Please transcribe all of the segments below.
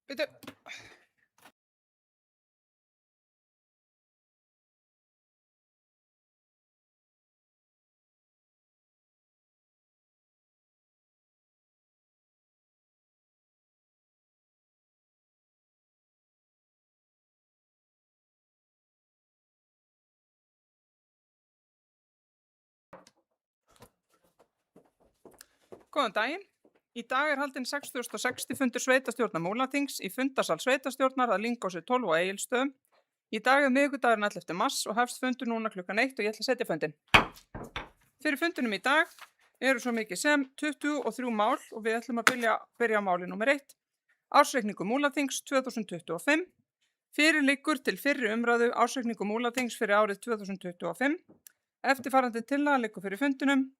Bíddu. Góðan daginn. Í dag haldinn 60. fundur sveitastjórnar Múlaþings í fundarsal sveitastjórnar að Lyngósi 12 á Egilsstöðum. Í dag miðvikudagurinn 11. mars og hefst fundur núna klukkan 1 og ég ætla að setja fundinn. Fyrir fundinum í dag eru svo mikið sem 23 mál og við ætlum að byrja á máli nummer 1. Ársreikningur Múlaþings 2025. Fyrir liggur til fyrri umræðu ársreikningur Múlaþings fyrir árið 2025. Eftirfarandi tillaga liggur fyrir fundinum.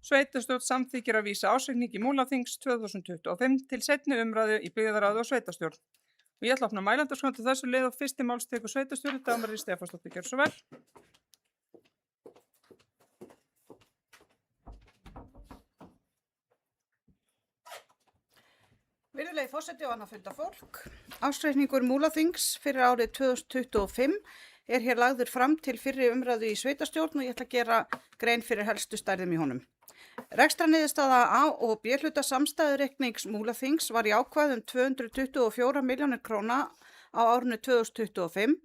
Sveitarstjórn samþykkir að vísa ársreikningi Múlaþings 2025 til seinni umræðu í byggðarráði og sveitarstjórn. Og ég ætla að opna mælendaskrána til þessu lið og fyrsti máls tekur sveitarstjórn Dagmar Stefánsdóttir. Gjörðu svo vel. Virðulegi forseti og annað fundafólk. Ársreikningur Múlaþings fyrir árið 2025 er hér lagður fram til fyrri umræðu í sveitarstjórn og ég ætla að gera grein fyrir helstu stærðum í honum. Rekstrarniðurstaða A- og B-hluta samstæðureiknings Múlaþings var jákvæð 224 milljónir króna á árinu 2025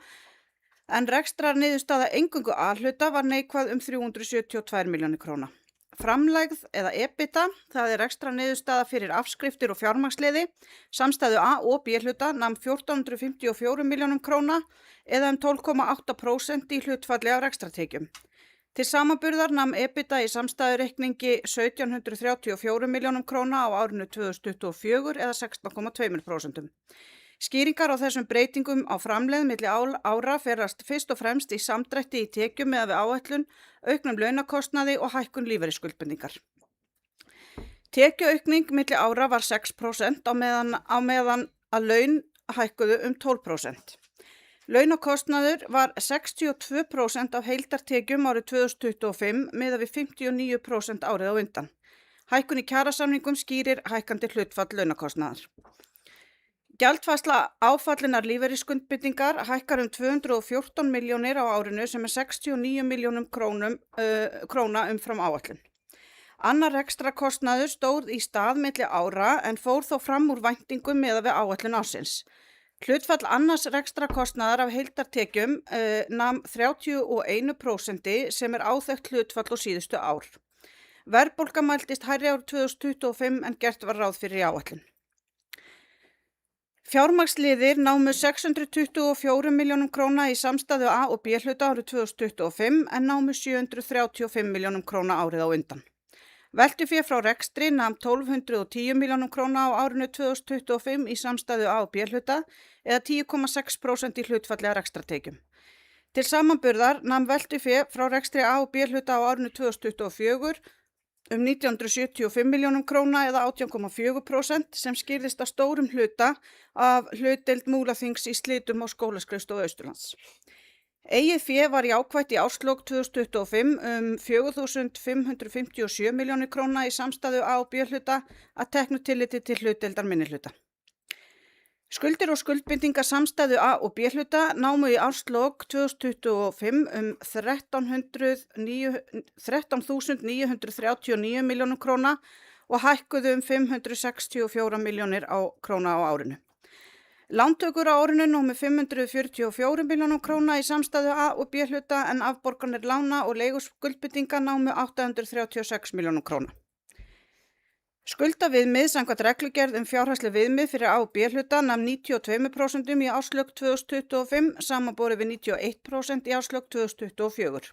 en rekstrarniðurstaða eingöngu A-hluta var neikvæð 372 milljónir króna. Framlegð eða EBITDA, það er rekstrarniðurstaða fyrir afskriftir og fjármagnsliði, samstæðu A- og B-hluta nam 1454 milljónum króna eða 12,8% í hlutfalli af rekstrartekjum. Til samanburðar nam EBITDA í samstæðureikningi 1734 milljónum króna á árinu 2024 eða 16,2%. Skýringar á þessum breytingum á framlegð milli ára ferast fyrst og fremst í samdrætti í tekjum eða við áætlun, auknum launakostnaði og hækkun lífeyrisskuldbindingar. Tekjuaukning milli ára var 6% á meðan að laun hækkuðu 12%. Launakostnaður var 62% af heildartekjum árið 2025 miðað við 59% árið á undan. Hækkun í kjarasamningum skýrir hækkandi hlutfall launakostnaðar. Gjaldfærsla áfallinnar lífeyrisskuldbindingar hækkar 214 milljónir á árinu sem 69 milljónum króna umfram áætlun. Annar rekstrakostnaður stóð í stað milli ára en fór þó fram úr væntingum miðað við áætlun ársins. Hlutfall annars rekstrakostnaðar af heildartekjum nam 31% sem áþekkt hlutfall á síðustu ár. Verðbólga mældist hærri árið 2025 en gert var ráð fyrir í áætlun. Fjármagnsliðir námu 624 milljónum króna í samstæðu A- og B-hluta árið 2025 en námu 735 milljónum króna árið á undan. Veltufé frá rekstri nam 1210 milljónum króna á árinu 2025 í samstæðu A- og B-hluta eða 10,6% í hlutfalli af rekstratekjum. Til samanburðar nam veltufé frá rekstri A- og B-hluta á árinu 2024 1975 milljónum króna eða 18,4% sem skýrðist að stórum hluta af hlutdeild Múlaþings í slitum á skólaskrifstofu Austurlands. Eigið fé var jákvætt í árslok 2025 4.557 milljónir króna í samstæðu A- og B-hluta að teknu tilliti til hlutdeildar minnihluta. Skuldir og skuldbindingar samstæðu A- og B-hluta námu í árslok 2025 13.939 milljónum króna og hækkuðu 564 milljónir króna á árinu. Lántökur á árinu námu 544 milljónum króna í samstæðu A- og B-hluta en afborganir lána og leiguskuldbindingar námu 836 milljónum króna. Skuldaviðmið samkvæmt reglugerð fjárhagsleg viðmið fyrir A- og B-hluta nam 92% í árslok 2025 samanborið við 91% í árslok 2024.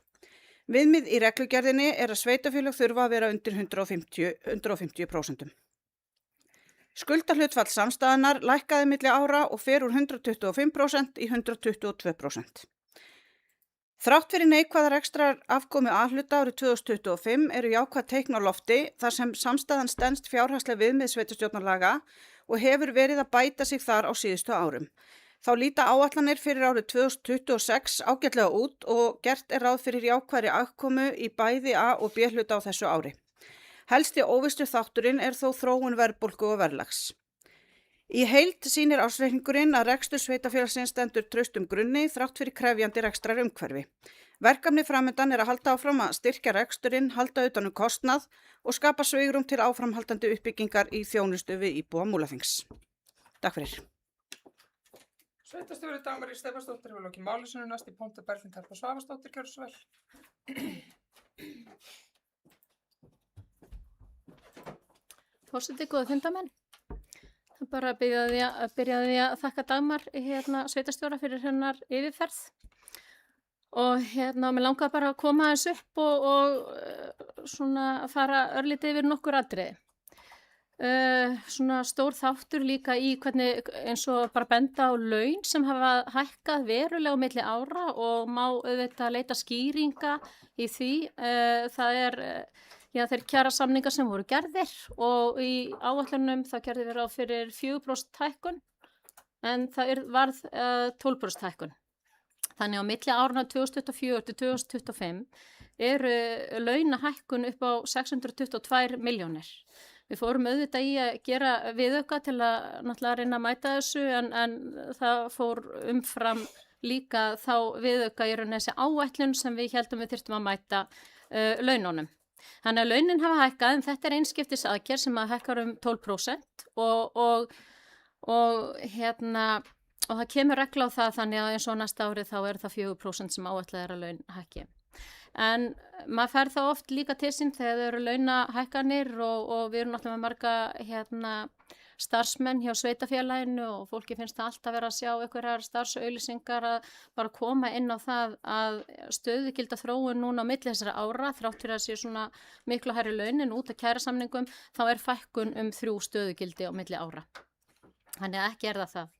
Viðmið í reglugerðinni er að sveitarfélög þurfa að vera undir 150%. Skuldahlutfall samstæðunnar lækkaði milli ára og fer úr 125% í 122%. Þrátt fyrir neikvæða rekstrarafkomu A-hluta árið 2025 eru jákvæð teikn á lofti þar sem samstæðan stenst fjárhagsleg viðmið sveitarstjórnarlaga og hefur verið að bæta sig þar á síðustu árum. Þá líta áætlanir fyrir árið 2026 ágætlega út og gert er ráð fyrir jákvæðri afkomu í bæði A- og B-hluta á þessu ári. Helsti óvissu þátturinn er þó þróun verðbólgu og verðlags. Í heild sýnir ársreikningurinn að rekstur sveitarfélagsins stendur traustum grunni þrátt fyrir krefjandi rekstrarumhverfi. Verkefni framundan að halda áfram að styrkja reksturinn, halda utan kostnað og skapa svigrúm til áframhaldandi uppbyggingar í þjónustu við íbúa Múlaþings. Takk fyrir. Sveitarstjóri Dagmar Ýr Stefánsdóttir hefur lokið máli sínu, næst í pontu Berglind Harpa Svavarsdóttir, gjörðu svo vel. Forseti, góða fundamenn. Bara byrjaði að þakka Dagmar sveitarstjóra fyrir hennar yfirferð og mér langaði bara að koma aðeins upp og svona fara örlítið yfir nokkur atriði. Svona stór þáttur líka í hvernig eins og bara benda á laun sem hafa hækkað verulega á milli ára og má auðvitað leita skýringa í því. Það þeir kjarasamningar sem voru gerðir og í áætlunum þá gerði við ráð fyrir 4% hækkun en það varð 12% hækkun. Þannig á milli árna 2024 til 2025 launahækkun upp á 622 milljónir. Við fórum auðvitað í að gera viðauka til að náttúrulega reyna að mæta þessu en það fór umfram líka þá viðauka í rauninni þessi áætlun sem við héldum við þyrftum að mæta laununum. Þannig að launin hafa hækkað en þetta einskiptis aðgerð sem að hækkar 12% og það kemur regla á það þannig að eins og næsta árið þá það 4% sem áætlað að laun hækki. En maður fer þá oft líka til sín þegar það eru launahækkanir og við erum náttúrulega með marga starfsmenn hjá sveitarfélaginu og fólki finnst það alltaf vera að sjá einhverjar starfsauglýsingar að bara koma inn á það að stöðugilda þróun núna á milli þessara ára þrátt fyrir að sé svona miklu hærri launin út af kjarasamningum þá fækkun 3 stöðugildi á milli ára. Þannig að ekki það.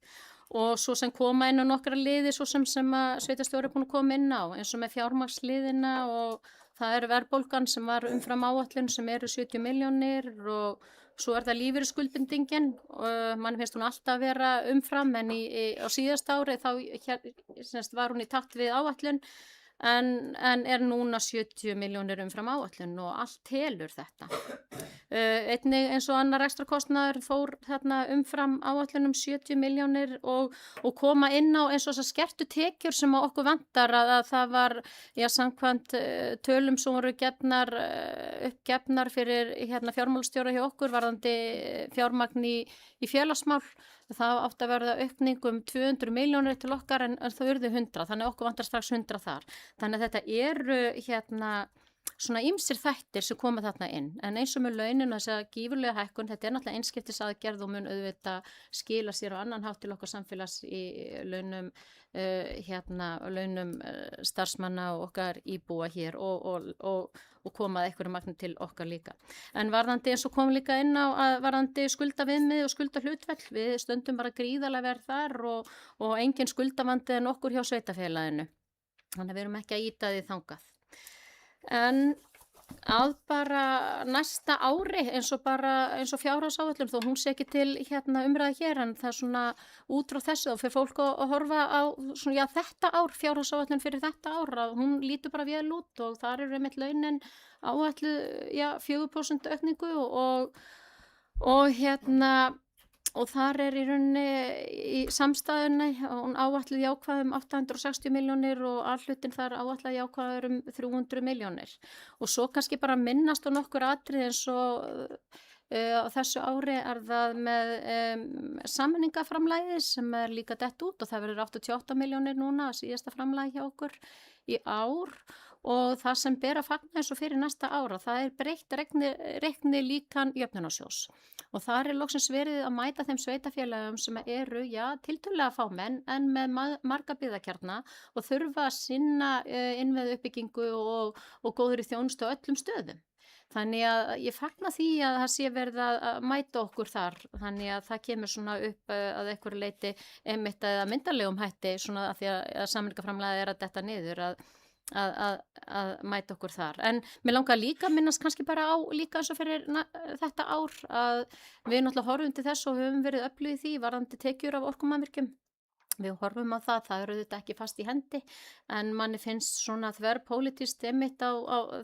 Og svo sem koma inn á nokkra liði svo sem að sveitarstjóri búin að koma inn á eins og með fjármagnsliðina og það verðbólgan sem var umfram áætlun sem 70 milljónir og svo það lífeyrisskuldbindingin og mann finnst hún alltaf vera umfram en á síðasta ári þá var hún í takt við áætlun en núna 70 milljónir umfram áætlun og allt telur þetta. Einnig eins og annar ekstrakostnaður fór þarna umfram áætlun 70 milljónir og koma inn á eins og þessar skertu tekjur sem á okkur vantar að það var samkvæmt tölum sem voru uppgefnar fyrir fjármálastjóra hjá okkur varðandi fjármagn í félagsmál. Það átti að verða aukning 200 milljónir til okkar en það urðu 100, þannig okkur vantar strax 100 þar. Þannig að þetta eru svona ýmsir þættir sem koma þarna inn. En eins og með launin og þess að gífurlega hækkun, þetta náttúrulega einskiptis aðgerð og mun auðvitað skila sér á annan hátt til okkar samfélags í launum, launum starfsmanna og okkar íbúa hér og koma að einhverju magni til okkar líka. En varðandi eins og kom líka inn á að varðandi skuldaviðmið og skuldahlutfall, við stöndum bara gríðarlega verð þar og engin skuldavandi en okkur hjá sveitarfélaginu. Þannig að við erum ekki að ýta því þangað. En að bara næsta ári eins og fjárhagsáætlun þó hún sé ekki til umræða hér en það svona út frá þessu og fyrir fólk að horfa á svona, þetta ár fjárhagsáætlun fyrir þetta ár að hún lítur bara vel út og þar einmitt launin áætluð 4% aukningu og þar í rauninni í samstæðunni hún áætluð jákvæð 860 milljónir og allhlutin þar áætluð jákvæður 300 milljónir og svo kannski bara minnast á nokkur atrið eins og á þessu ári það með sameiningaframlagið sem líka dett út og það verður 88 milljónir núna síðasta framlagi hjá okkur í ár og það sem ber að fagna eins og fyrir næsta ára það breytt reikni líkan jöfnunarsjóðs og þar loksins verið að mæta þeim sveitarfélagum sem eru tiltölulega fámenn en með marga byggðakjarna og þurfa að sinna innviða uppbyggingu og góðri þjónustu á öllum stöðum. Þannig að ég fagna því að það sé verið að mæta okkur þar þannig að það kemur svona upp að einhverju leiti einmitt eða myndarlegum hætti svona að því að sameiningaframlagið að detta niður að mæta okkur þar. En mér langar líka að minnast kannski bara á líka eins og fyrir þetta ár að við náttúrulega horfum til þess og höfum verið öflugir í því varðandi tekjur af orkumannvirkjum. Við horfum á það auðvitað ekki fast í hendi en manni finnst svona þverpólitískt einmitt á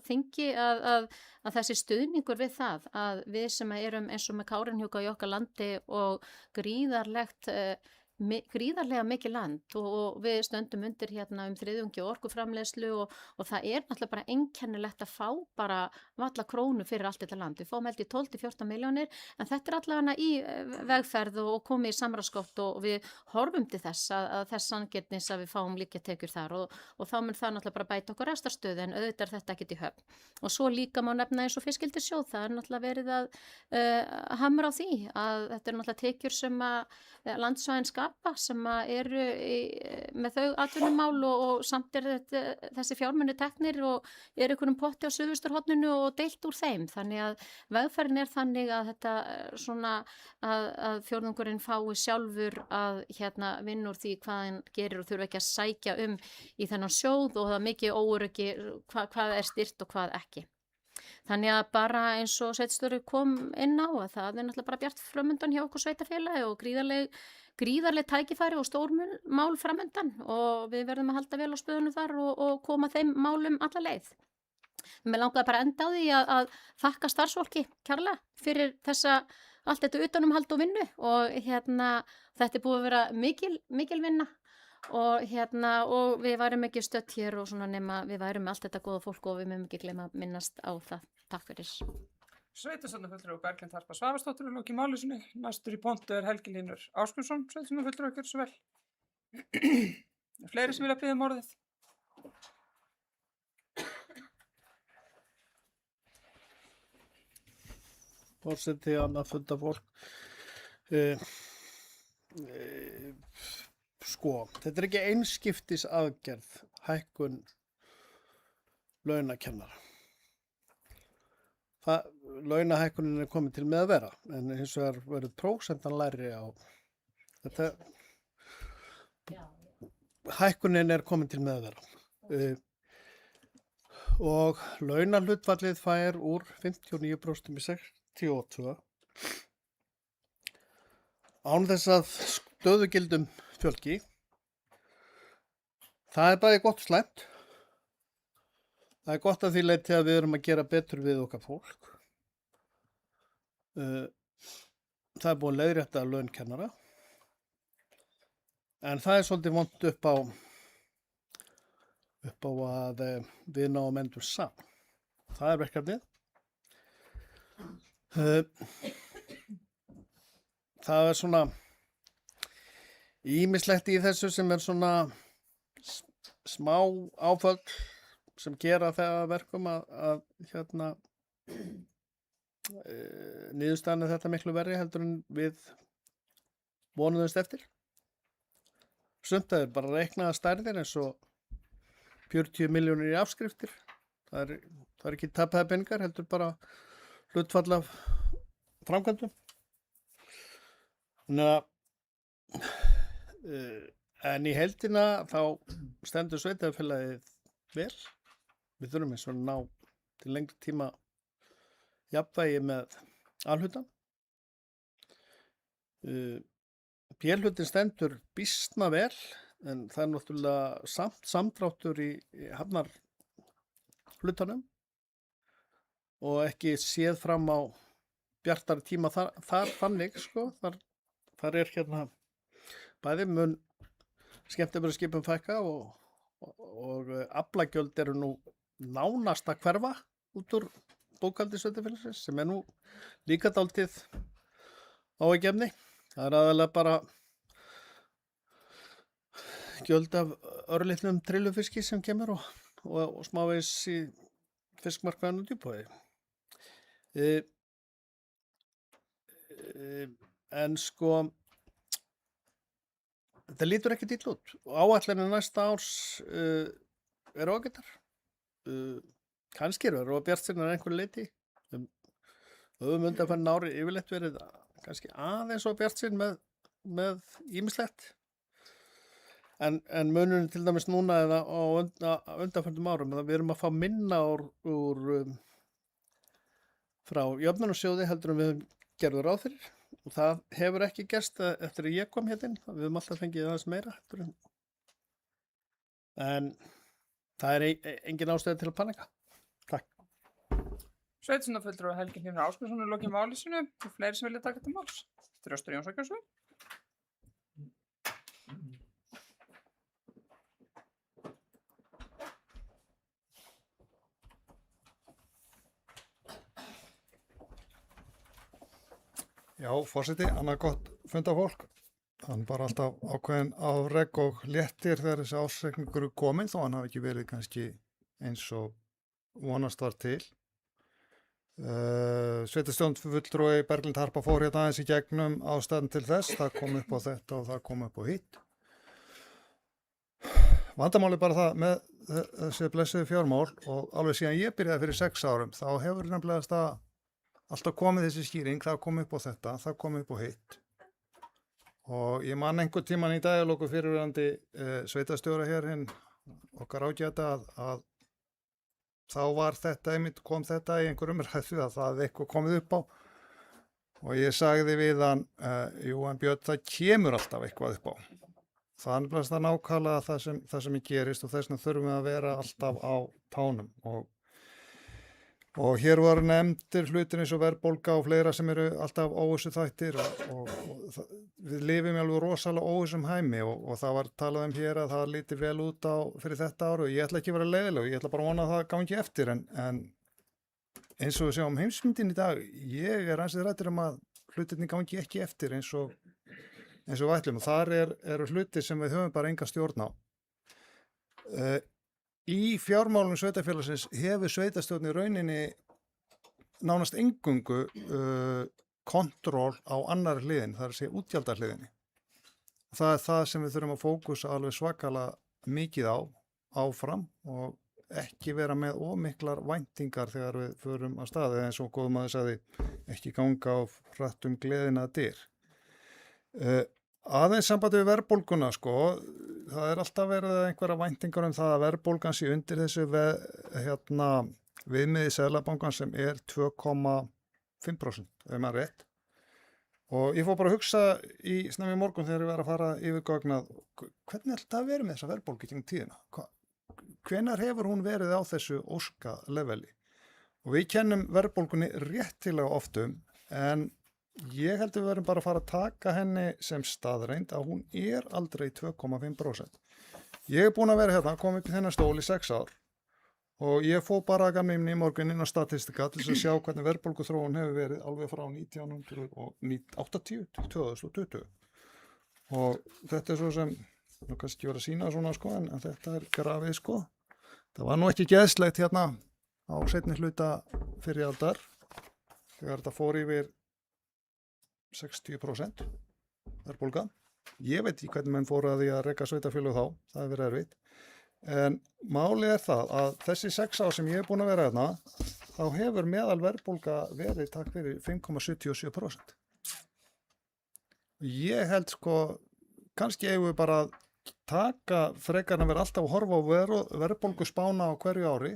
þingi að þessi stuðningur við það að við sem erum eins og með Kárahnjúka í okkar landi og gríðarlega mikið land og við stöndum undir hérna þriðjungi orkuframleiðslu og það náttúrulega bara einkennilegt að fá bara valla krónu fyrir allt þetta land. Við fáum held í 12-14 milljónir en þetta allavega í vegferð og komið í samráðsgátt og við horfum til þess að þess sanngirnis að við fáum líka tekjur þar og þá mun það náttúrulega bara bæta okkur rekstrarstöðu en auðvitað þetta ekkert í höfn. Og svo líka má nefna eins og Fiskeldissjóð, það náttúrulega verið að hamra á því að þetta náttúrulega tekjur sem að landsvæðin skapa sem eru með þau atvinnumál og samt þessi fjármunni teknir og einhverjum potti á suðvesturhorninu og deilt úr þeim. Þannig að vegferðin þannig að þetta svona að fjórðungurinn fái sjálfur að vinna úr því hvað hann gerir og þurfa ekki að sækja í þennan sjóð og það mikið óöryggi hvað styrt og hvað ekki. Þannig að bara eins og sveitarstjóri kom inn á að það náttúrulega bara bjart framundan hjá okkur sveitarfélagi og gríðarleg tækifæri og stór mál framundan og við verðum að halda vel á spöðunum þar og koma þeim málum alla leið. Mér langaði bara enda á því að þakka starfsfólki kærlega fyrir allt þetta utanumhald og vinnu og þetta búið að vera mikil vinna. Og við værum ekki stödd hér og svona nema við værum með allt þetta góða fólk og við mögum ekki gleyma að minnast á það. Takk fyrir. Sveitarstjórnarfulltrúi Berglind Harpa Svavarsdóttir er lokið máli sinni. Næstur í pontu Helgi Hlynur Ásgrímsson, sveitarstjórnarfulltrúi, gjörðu svo vel. Fleiri sem vilja biðja orðið. Forseti, annað funda fólk. Þetta er ekki einskiptis aðgerð, hækkun launakennara. Launahækkunin komin til með að vera, en hins vegar verður prósentan lægri á þetta. Hækkunin komin til með að vera. Og launahlutfallið fær úr 59% í 62%. Án þess að stöðugildum fjölgi. Það bæði gott og slæmt. Það gott að því leyti að við erum að gera betur við okkar fólk. Það búið að leiðrétta laun kennara. En það svolítið vont upp á að við náum endur saman. Það verkefnið. Það svona ýmislegt í þessu sem svona smá áföll sem gera það verkum að niðurstaðan þetta miklu verri heldur en við vonuðumst eftir. Sumt er bara reiknaða stærðir eins og 40 milljónir í afskriftir. Það er ekki tapaði peningar, heldur bara hlutfall af framkvæmdum. En í heildina þá stendur sveitarfélagið vel. Við þurfum eins og ná til lengri tíma jafnvægi með alhlutan. B-hlutin stendur býsna vel en það náttúrulega samdráttur í hafnar hlutanum og ekki séð fram á bjartari tíma þar þannig sko. Þar er bæði mun skemmtiferðaskipum fækka og aflagjöld eru nú nánast að hverfa út úr bókhaldi sveitarfélagsins sem er nú líka dálítið áhyggjuefni. Það er aðalega bara gjöld af örlitlum trillufiski sem kemur og smávegis í fiskmarkaðinu Djúpavogi. En sko þetta lítur ekki illa út og áætlanir næsta árs eru ágætar. Kannski eru bjartsýnar að einhverju leyti. Höfum undanfarin ári yfirleitt verið kannski aðeins og bjartsýn með ýmislegt. En munurinn til dæmis núna eða á undanfarnum árum að við erum að fá minna úr frá jöfnunarsjóði heldur en við gerðum ráð fyrir og það hefur ekki gerst eftir að ég kom hérna inn. Við höfum alltaf fengið aðeins meira. En það er engin ástæða til að panika. Takk. Sveitarstjórnarfulltrúi Helgi Hlynur Ásgrímsson er lokið máli sínu og fleiri sem vilja taka til máls. Þröstur Jóns Akkarsson. Já, forseti, annað gott fundafólk. Hann bara alltaf ákveðin afreg og léttir þegar þessi ársreikningur er kominn, þó hann hafi ekki verið kannski eins og vonast var til. Sveitarstjórnarfulltrúi Berglind Harpa fór hérna aðeins í gegnum ástæðan til þess, það kom upp á þetta og það kom upp á hitt. Vandamáli bara það með þessi blessuðu fjármál og alveg síðan ég byrjaði fyrir 6 árum, þá hefur nefnilega það alltaf komið þessi skýring, það kom upp á þetta, það kom upp á hitt. Og ég man einhvern tíman í dialógu fyrirverandi sveitarstjóra hér hinn okkar ágæta að þá var þetta, einmitt kom þetta í einhverjum umræðu að það eitthvað komið upp á. Og ég sagði við hann, jú en Björn, það kemur alltaf eitthvað upp á. Það er nákvæmlega það sem ég gerist og þess vegna þurfum við að vera alltaf á tánum. Og hér var nefndir hlutir eins og verðbólga og fleira sem eru alltaf óvissu þættir og við lifum alveg rosalega óvissum heimi og það var talað hér að það líti vel út fyrir þetta ári og ég ætla ekki að vera leiðileg, ég ætla bara að vona að það gangi eftir en eins og við sjáum heimsmyndin í dag, ég er ansið rættur að hlutirni gangi ekki eftir eins og við ætlum og þar eru hlutir sem við höfum bara enga stjórn á. Í fjármálum sveitarfélagsins hefur sveitarstjórn í rauninni nánast engungu kontról á annar hliðin, það er að segja útgjaldahliðinni. Það er það sem við þurfum að fókusa alveg svakalega mikið áfram og ekki vera með ómiklar væntingar þegar við förum að staði eins og góðum að þess að ekki ganga á hrattum gleðina dyr. Aðeins sambandi við verðbólguna það er alltaf verið einhverja væntingar það að verðbólgan sé undir þessu viðmiði Seðlabankans sem er 2,5% ef maður rétt. Og ég fór bara að hugsa snemma í morgun þegar ég var að fara yfir gögnað, hvernig ætla að vera með þessa verðbólgu í gegnum tíðina? Hvenær hefur hún verið á þessu óska leveli? Og við kennum verðbólgunni réttilega oftum en ég held að við verðum bara að fara að taka henni sem staðreind að hún er aldrei 2,5%. Ég er búin að vera hérna, kom upp í þennan stól í 6 ár og ég fór bara að gamla í morgun inn á statistika til að sjá hvernig verðbólguþróun hefur verið alveg frá 1980 til 2020. Og þetta er svo sem, nú kannski vera að sína svona en þetta er grafið Það var nú ekki geðslegt hérna á seinni hluta fyrri aldar þegar þetta fór yfir 60% verðbólga. Ég veit ekki hvernig menn fóru að því að reka sveitarfélög þá, það hefur verið erfitt. En málið er það að þessi 6 ár sem ég er búin að vera hérna, þá hefur meðal verðbólga verið takk fyrir 5,77%. Ég held kannski eigum við bara að taka frekar en að vera alltaf að horfa á verðbólgu spána á hverju ári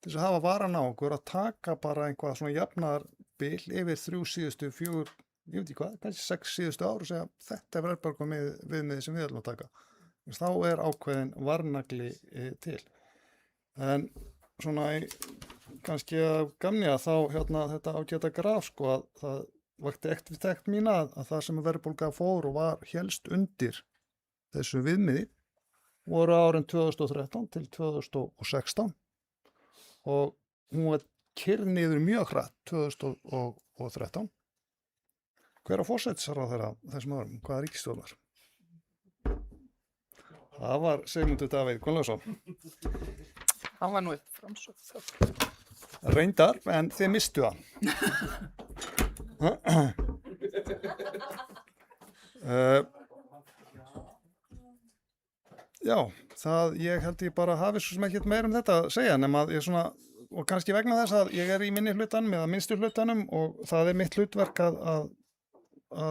til þess að hafa varan á okkur að taka bara einhvað svona jafnaðarbil yfir 3 síðustu 4 ég veit ekki hvað, kannski 6 síðustu ár og segja þetta er verðbólgu viðmiði sem við ætlum að taka. Þá er ákveðin varnagli til. En svona kannski að gamni að þá þetta ágæta graf að það vakti eftirtekt mína að það sem verðbólga fór og var helst undir þessu viðmiði voru árin 2013 til 2016 og hún var kyrr niður mjög hratt 2013. Hver á forsætisráðherra þessum árum? Hvaða ríkisstjórn var? Það var Sigmundur Davíð Gunnlaugsson. Hann var nú upp framsókn. Reyndar, en þið mistu hann. Já, ég held ég bara hafi svo sem ekkert meira þetta að segja nema að ég og kannski vegna þess að ég er í minni hlutanum eða minnstu hlutanum og það er mitt hlutverk að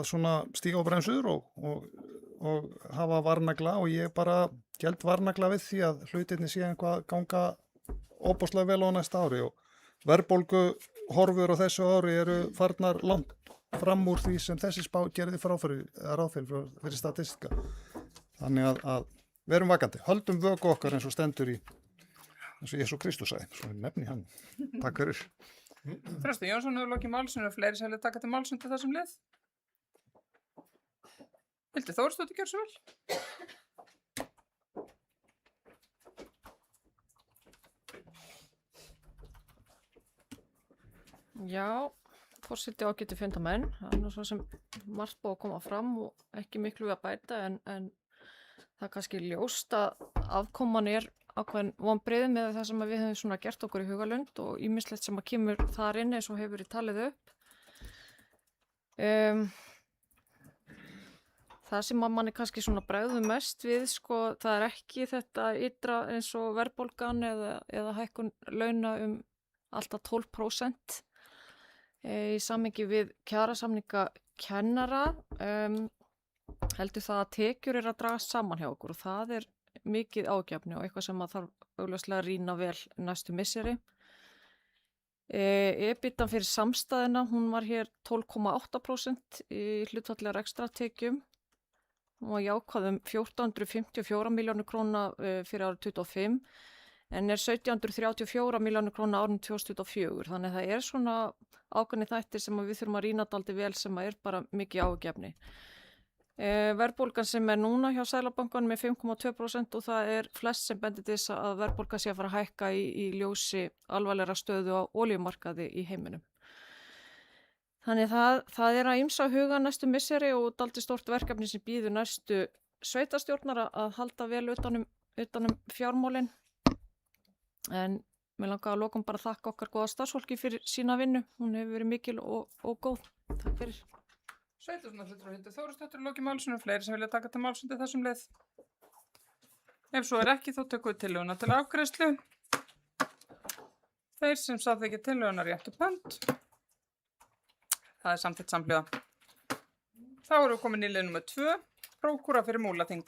svona stíga á bremsur og hafa varnagla og ég bara geld varnagla við því að hlutirni sé einhvað ganga óbúslega vel á næsta ári og verðbólgu horfur á þessu ári eru farnar langt fram úr því sem þessi spá gerði fyrir statistika. Þannig að verum vakandi, höldum vöku okkar eins og stendur eins og Jesú Kristus sagði, svo nefni hann. Takk fyrir. Þröstur Jónsson hefur lokið máls, og fleiri sem vilja taka til máls undir þessum lið. Hildur Þórsdóttir, gjörðu svo vel. Já, forseti ágæti fundamenn, það er nú svo sem margt búið að koma fram og ekki miklu við að bæta en það er kannski ljóst að afkoman ákveðin vonbrigði með það sem við höfum svona gert okkur í hugalund og ýmislegt sem að kemur þar inn eins og hefur verið talið upp. Það sem að manni kannski svona bregður mest við, sko, það er ekki þetta ytra eins og verðbólgan eða hækkun launa alltaf 12%. Í samhengi við kjarasamninga kennara heldur það að tekjur að draga saman hjá okkur og það er mikið ágefni og eitthvað sem að þarf augljóslega að rýna vel næstu misseri. EBITDA fyrir samstæðina, hún var hér 12,8% í hlutfallega rekstratekjum og jákvæðum 1454 milljónir króna fyrir árið 2025 en er 1734 milljónir króna árið 2024. Þannig að það er svona ákveðnir þættir sem við þurfum að rýna dálítið vel sem er bara mikið ágefni. Verðbólgan sem er núna hjá Seðlabankanum með 5,2% og það er flest sem bendir til þess að verðbólgan sé að fara að hækka í ljósi alvarlegra stöðu á olíumarkaði í heiminum. Þannig það er að ýmsa huga næstu misseri og dálítið stórt verkefni sem býður næstu sveitarstjórnar að halda vel utanum fjármálin. En mér langar að lokum bara þakka okkar góða starfsfólki fyrir sína vinnu. Hún hefur verið mikil og góð. Takk fyrir. Sveitarstjórnarfulltrúi Hildur Þórsdóttir lokið málsinu og fleiri sem vilja taka til máls undir þessum lið. Ef svo er ekki þá tökum við tillöguna til afgreiðslu. Þeir sem samþykkja tillöguna rétt upp hönd. Það er samþykkt samhljóða. Þá erum við komin í lið nummer 2, prókúra fyrir Múlaþing.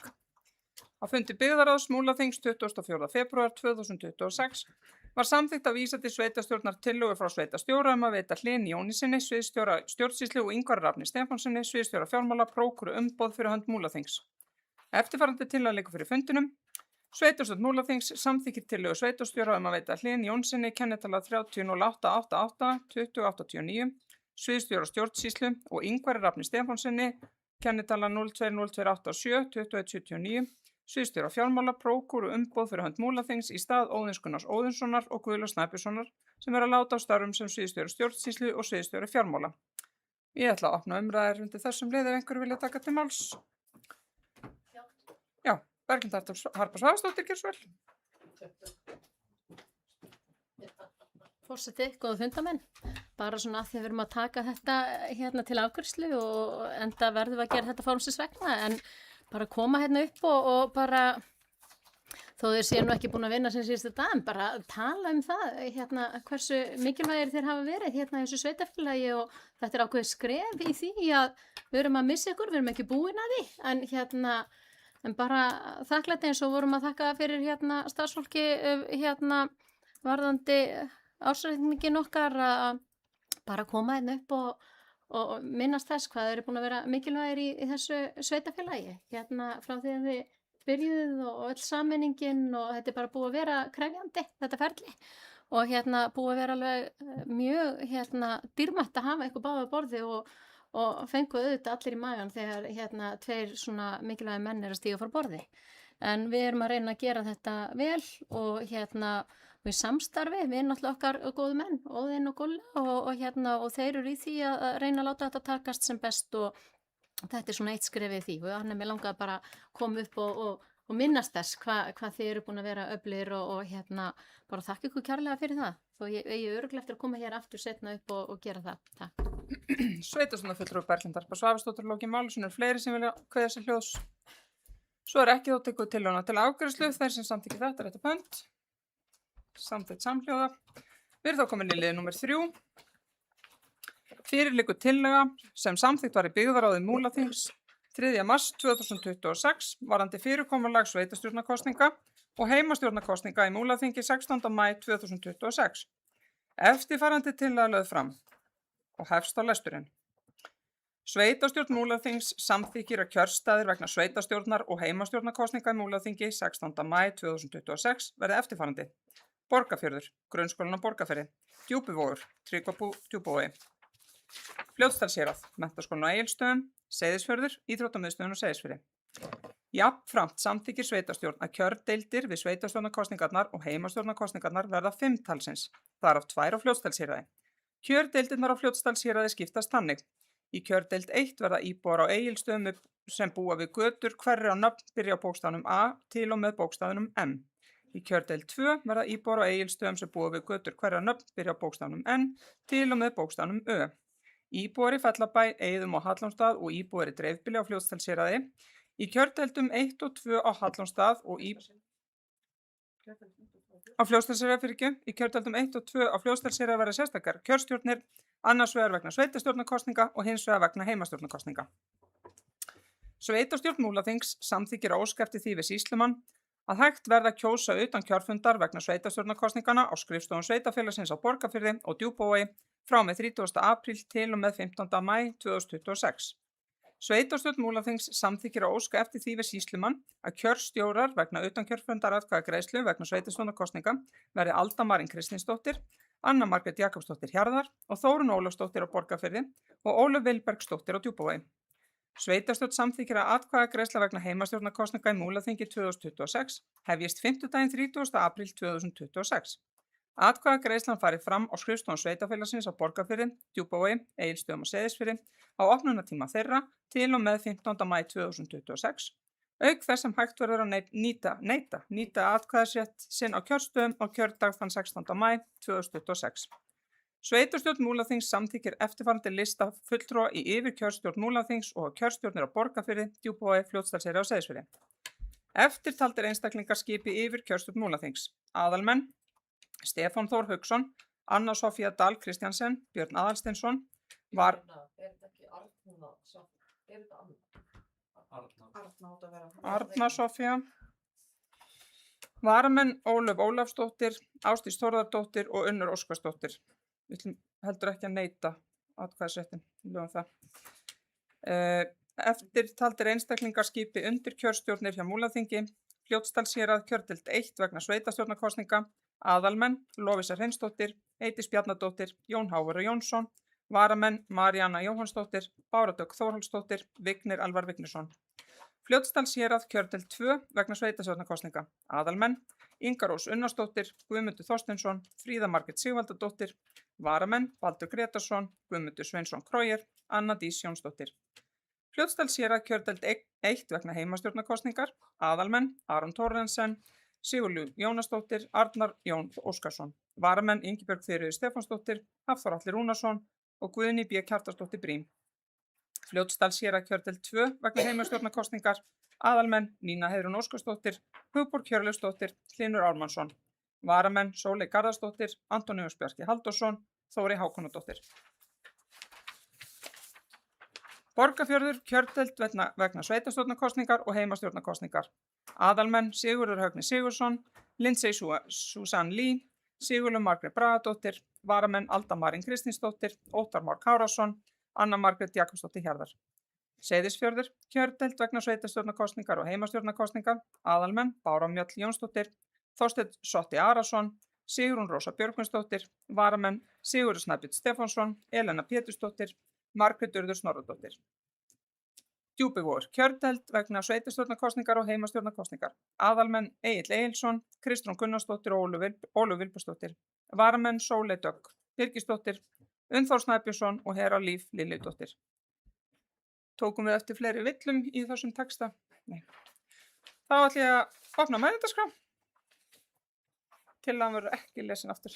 Á fundi byggðarráðs Múlaþings 24. febrúar 2026 var samþykkt að vísa til sveitarstjórnar tillögu frá sveitarstjóra að veita Hlyni Jónísinni, sviðsstjóra stjórnsýslu og Ingvari Rafni Stefánsinni, sviðsstjóra fjármála, prókúru umboð fyrir hönd Múlaþings. Eftirfarandi tillaga liggur fyrir fundinum. Sveitarstjórn Múlaþings samþykkir tillögu sveitarstjóra að veita Hlyni Jónísinni kennitala 30.0888 2089, sviðsstjóra stjórnsýslu og Ingvari Rafni Stefánsinni kennitala 020287 2179, sviðsstjóra fjármála, prókúru umboð fyrir hönd Múlaþings í stað Óðins Gunnars Óðinssonar og Guðlaugs Snæbjörnssonar sem er að láta á starfum sem sviðsstjóra stjórnsýslu og sviðsstjóra fjármála. Ég ætla að opna umræður undir þessum lið ef einhverju vilja taka til máls. Já, Berglind Harpa Svavarsdóttir, gjörðu svo vel. Forseti, góða fundamenn. Bara svona að því að við erum að taka þetta hérna til afgreiðslu og enda verðum við að gera þetta fórumsins vegna en bara koma hérna upp og bara, þó þeir séu nú ekki búin að vinna sem síðustu dag, en bara tala það, hérna, hversu mikilvægir þeir hafa verið hérna í þessu sveitarfélagi og þetta er ákveðið skref í því að við erum að missa ykkur, við erum ekki búin að því, en bara þakklæti eins og vorum að þakka fyrir hérna starfsfólki hérna varðandi ársreikningin okkar að bara koma hérna upp og minnast þess hvað þeir eru búin að vera mikilvægir í þessu sveitarfélagi hérna frá því að þið byrjuð og öll sammenningin og þetta er bara búið að vera krefjandi þetta ferli og hérna búið að vera alveg mjög hérna dýrmætt að hafa eitthvað báða borði og fengu auðvitað allir í magan þegar hérna tveir svona mikilvægi menn er að stíga frá borði en við erum að reyna að gera þetta vel og hérna við samstarfi, við erum náttúrulega okkar góðu menn, Óðinn og Gulla og þeir eru í því að reyna að láta þetta takast sem best og þetta er svona eitt skrefið því og þannig að mér langaði bara að koma upp og minnast þess hvað þið eru búin að vera öflir og hérna bara þakka ykkur kærlega fyrir það þó ég örugglega eftir að koma hér aftur setna upp og gera það. Takk. Sveitarstjórnarfulltrúi Berglind Harpa Svavarsdóttir lokið máli, svona fleiri sem vilja kveðja sér hljóðs. Svo er ekki þó tekur tillöguna til afgreiðslu, þeir sem samþykkja þetta rétt upp hönd. Samþykkt samhljóða. Við erum þá komin í lið nummer 3. Fyrir liggur tillaga sem samþykkt var í byggðarráði Múlaþings 3. mars 2026 varðandi fyrirkomulag sveitarstjórnarkosninga og heimastjórnarkosninga í Múlaþingi 16. maí 2026. Eftirfarandi tillaga lögð fram og hefst á lesturinn. Sveitarstjórn Múlaþings samþykkir að kjörstaðir vegna sveitarstjórnar og heimastjórnarkosninga í Múlaþingi 16. maí 2026 verði eftirfarandi. Borgarfjörður, Grunnskólinn á Borgarfirði, Djúpivogur, Tryggvabú Djúpavogi, Fljótsdalshérað, Menntaskólinn á Egilsstöðum, Seyðisfjörður, Íþróttamiðstöðin á Seyðisfirði. Jafnframt samþykkir sveitarstjórn að kjördeildir við sveitarstjórnarkosningarnar og heimastjórnarkosningarnar verða 5 talsins, þar af 2 á Fljótsdalshéraði. Kjördeildirnar á Fljótsdalshéraði skiptast þannig. Í kjördeild 1 verða íbúar á Egilsstöðum sem búa við götur hverri á nöfn byrja á bókstafnum A til og með bókstafnum M. Í kjördeild 2 verða íbúar á Egilsstöðum sem búa við götur hverri á nöfn byrja á bókstafnum N til og með bókstafnum Ö. Íbúar í Fellabæ, Eiðum og Hallormsstað og íbúar í dreifbýli á Fljótsdalshéraði. Í kjördeildum 1 og 2 á Hallormsstað og á Fljótsdalshéraði í kjördeildum 1 og 2 á Fljótsdalshéraði verða sérstakar kjörstjórnir, annars vegar vegna sveitarstjórnarkosninga og hins vegar vegna heimastjórnarkosninga. Sveitarstjórn Múlaþings samþykkir að óska eftir því við sýslumann að hægt verða að kjósa utan kjörfundar vegna sveitarstjórnarkosningana á skrifstofum sveitarfélagsins á Borgarfirði og Djúpavogi frá með 30. apríl til og með 15. maí 2026. Sveitarstjórn Múlaþings samþykkir að óska eftir því við sýslumann að kjörstjórar vegna utankjörfundaratkvæðagreiðslu vegna sveitarstjórnarkosninga verði Alda Marín Kristinsdóttir, Anna Margrét Jakobsdóttir Hjarðar og Þórunn Ólafsdóttir á Borgarfirði og Ólöf Vilbergsdóttir á Djúpavogi. Sveitarstjórn samþykkir að atkvæðagreiðsla vegna heimastjórnarkosninga í Múlaþingi 2026 hefjist 5. 30. apríl 2026. Atkvæðagreiðslan fari fram á skrifstofum sveitarfélagsins á Borgarfirði, Djúpavogi, Egilsstöðum og Seyðisfirði á opnunartíma þeirra til og með 15. maí 2026, auk þess sem hægt verður að nýta atkvæðisrétt sinn á kjörstöðum á kjördag þann 16. maí 2026. Sveitarstjórn Múlaþings samþykkir eftirfarandi lista fulltrúa í yfirkjörstjórn Múlaþings og kjörstjórnir á Borgarfirði, Djúpavogi, Fljótsdalshéraði og Seyðisfirði. Eftirtaldir einstaklingar skipi yfirkjörstjórn Múlaþings. Aðalmenn: Stefán Þór Hauksson, Anna Sofía Dahl Kristjansen, Björn Aðalsteinsson, Arna Sofía, varamenn Ólöf Ólafsdóttir, Ásdís Þórðardóttir og Unnur Óskarsdóttir. Við ætlum heldur ekki að neita atkvæðisréttin, lögum það. Eftirtaldir einstaklingar skipi undir kjörstjórnir hjá Múlaþingi, Fljótsdalshérað, kjördeild 1 vegna sveitarstjórnarkosninga, aðalmenn Lovísa Hreinsdóttir, Eydís Bjarnadóttir, Jón Hávar Jónsson, varamenn Maríanna Jóhannsdóttir, Bára Dögg Þórhallsdóttir, Vignir Alvar Vignisson. Fljótsdalshérað, kjördeild 2 vegna sveitarstjórnarkosninga, aðalmenn Inga Rós Unnarsdóttir, Guðmundur Þorsteinsson, Fríða Margrét Sigvaldardóttir, varamenn Baldur Gretarsson, Guðmundur Sveinsson Króger, Anna Dís Jónsdóttir. Fljótsdalshérað, kjördeild 1 vegna heimastjórnarkosningar, aðalmenn Aron Thorstensen, Sigurlaug Jónasdóttir, Arnar Jón Óskarsson, varamenn Ingibjörg Þuríður Stefánsdóttir, Hafþór Atli Rúnarsson og Guðný B. Kjartansdóttir Brím. Fljótsdalshérað, kjördeild 2 vegna heimastjórnarkosningar, aðalmenn Nína Heiðrún Óskarsdóttir, Hugborg Hjörleifsdóttir, Hlynur Ármannsson, varamenn Sóley Garðarsdóttir, Antoníus Bjarki Halldórsson, Þóri Hákonardóttir. Borgarfjörður, kjördeild vegna sveitarstjórnarkosningar og heimastjórnarkosningar, aðalmenn Sigurður Högni Sigurðsson, Lindsey Susan Lee, Sigurlaug Margrét Bragadóttir, varamenn Alda Marín Kristinsdóttir, Óttar Már Kárason, Anna Margrét Jakobsdóttir Hjarðar. Seyðisfjörður, kjördeild vegna sveitarstjórnarkosningar og heimastjórnarkosningar, aðalmenn Bára Mjöll Jónsdóttir, Þorsteinn Sotti Arason, Sigrún Rósa Björgvinsdóttir, varamenn Sigurður Snæbjörn Stefánsson, Elena Pétursdóttir, Margrét Urður Snorradóttir. Djúpivogur, kjördeild vegna sveitarstjórnarkosningar og heimastjórnarkosningar, aðalmenn Egill Egilsson, Kristrún Gunnarsdóttir og Ólöf Vilbergsdóttir, varamenn Sóley Dögg Birgisdóttir, Unnþór Snæbjörnsson og Hera Líf Liljdóttir. Tókum við eftir fleiri villum í þessum texta? Nei. Þá ætla ég að opna mælendaskrá. Tillagan verður ekki lesin aftur.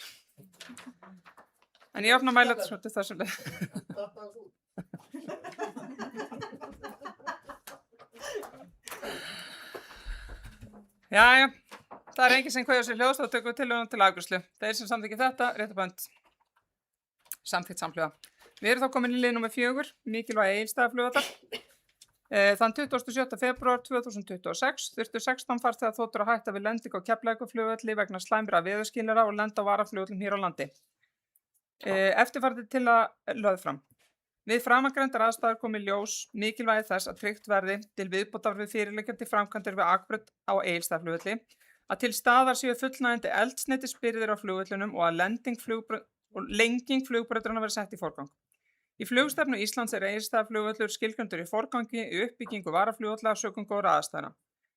En ég opna mælendaskrá til þessum leið. Jæja, það er enginn sem kveður sér hljóðs, þá tökum við tillöguna til afgreiðslu. Þeir sem samþykkja þetta, réttabönd. Samþykkt samhljóða. Við erum þá komin í lið númer 4, mikilvægi Egilsstaðaflugvallar. Þann 27. febrúar 2026 þurftu 16 farþegaþotur að hætta við lendingu á Keflavíkurflugvelli vegna slæmra veðurskilyrða og lenda á varaflugvöllum hér á landi. Eftirfarandi tillaga lögð fram. Við framangreindar aðstæður kom í ljós mikilvægi þess að tryggt verði til viðbótar við fyrirliggjandi framkvæmdir við akbraut á Egilsstaðaflugvelli að til staðar séu fullnægjandi eldsneytisbirgðir á flugvöllunum og að lenging flugbrautanna verði sett í forgang. Í flugstefnu Íslands Egilsstaðaflugvöllur skilgreindur í forgangi í uppbyggingu varaflugvalla sökum góðra aðstæðna.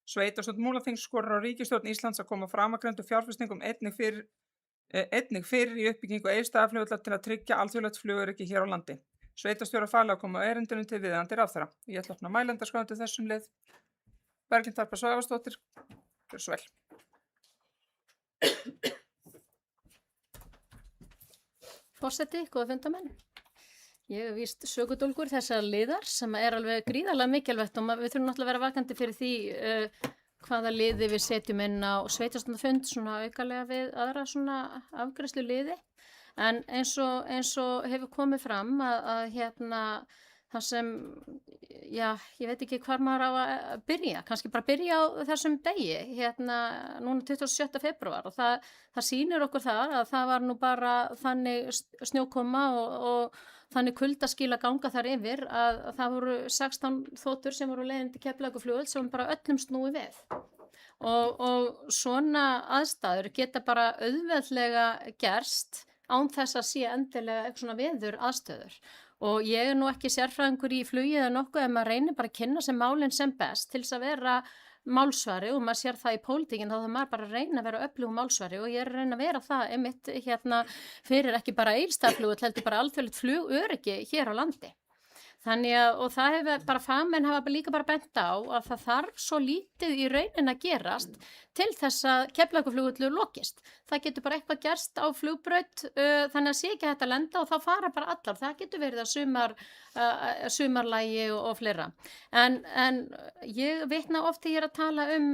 Sveitarstjórn Múlaþings skorar á ríkisstjórn Íslands að koma framangreindu fjárfestingum einnig fyrir í uppbyggingu Egilsstaðaflugvallar til að tryggja alþjóðlegt flugöryggi hér á landi. Sveitarstjóra falið að koma á erindinu til viðeigandi ráðherra. Ég ætla að opna mælendarskrá til þessum lið. Berglind Harpa Svavarsdóttir, gjörðu svo vel. Forseti, góða fundamenn. Ég hef víst sökudólgur þessar liðar sem alveg gríðarlega mikilvægt og við þurfum náttúrulega að vera vakandi fyrir því hvaða liði við setjum inn á sveitarstjórnarfund svona aukalega við aðra svona afgreiðslu liði. En eins og hefur komið fram að það sem, já, ég veit ekki hvar maður á að byrja, kannski bara byrja á þessum degi, núna 27. febrúar og það sýnir okkur þar að það var nú bara þannig snjókoma og þannig kuldaskil að ganga þar yfir að það voru 16 þotur sem voru leiðin til Keflavíkurflugvöll sem bara öllum snúi við. Og svona aðstæður geta bara auðveldlega gerst án þess að sé endilega eitthvað svona veður aðstöður. Og ég nú ekki sérfræðingur í flugi eða nokkuð en maður reynir bara að kynna sem málin sem best til þess að vera málsvari og maður sér það í pólitíkin þá maður bara að reyna að vera öflugum málsvari og ég er að reyna að vera það einmitt fyrir ekki bara Egilsstaðaflugvöll heldur bara alþjóðlegt flugöryggi hér á landi. Þannig að, og það hefur bara fagmenn hafa líka bara bent á að það þarf svo lítið í raunin að gerast til þess að Keflavíkurflugvöllur lokist. Það getur bara eitthvað gerst á flugbraut þannig að sé ekki hægt að lenda og þá fara bara allar. Það getur verið að sumarlægi og fleira. En ég vitna oft þegar ég er að tala um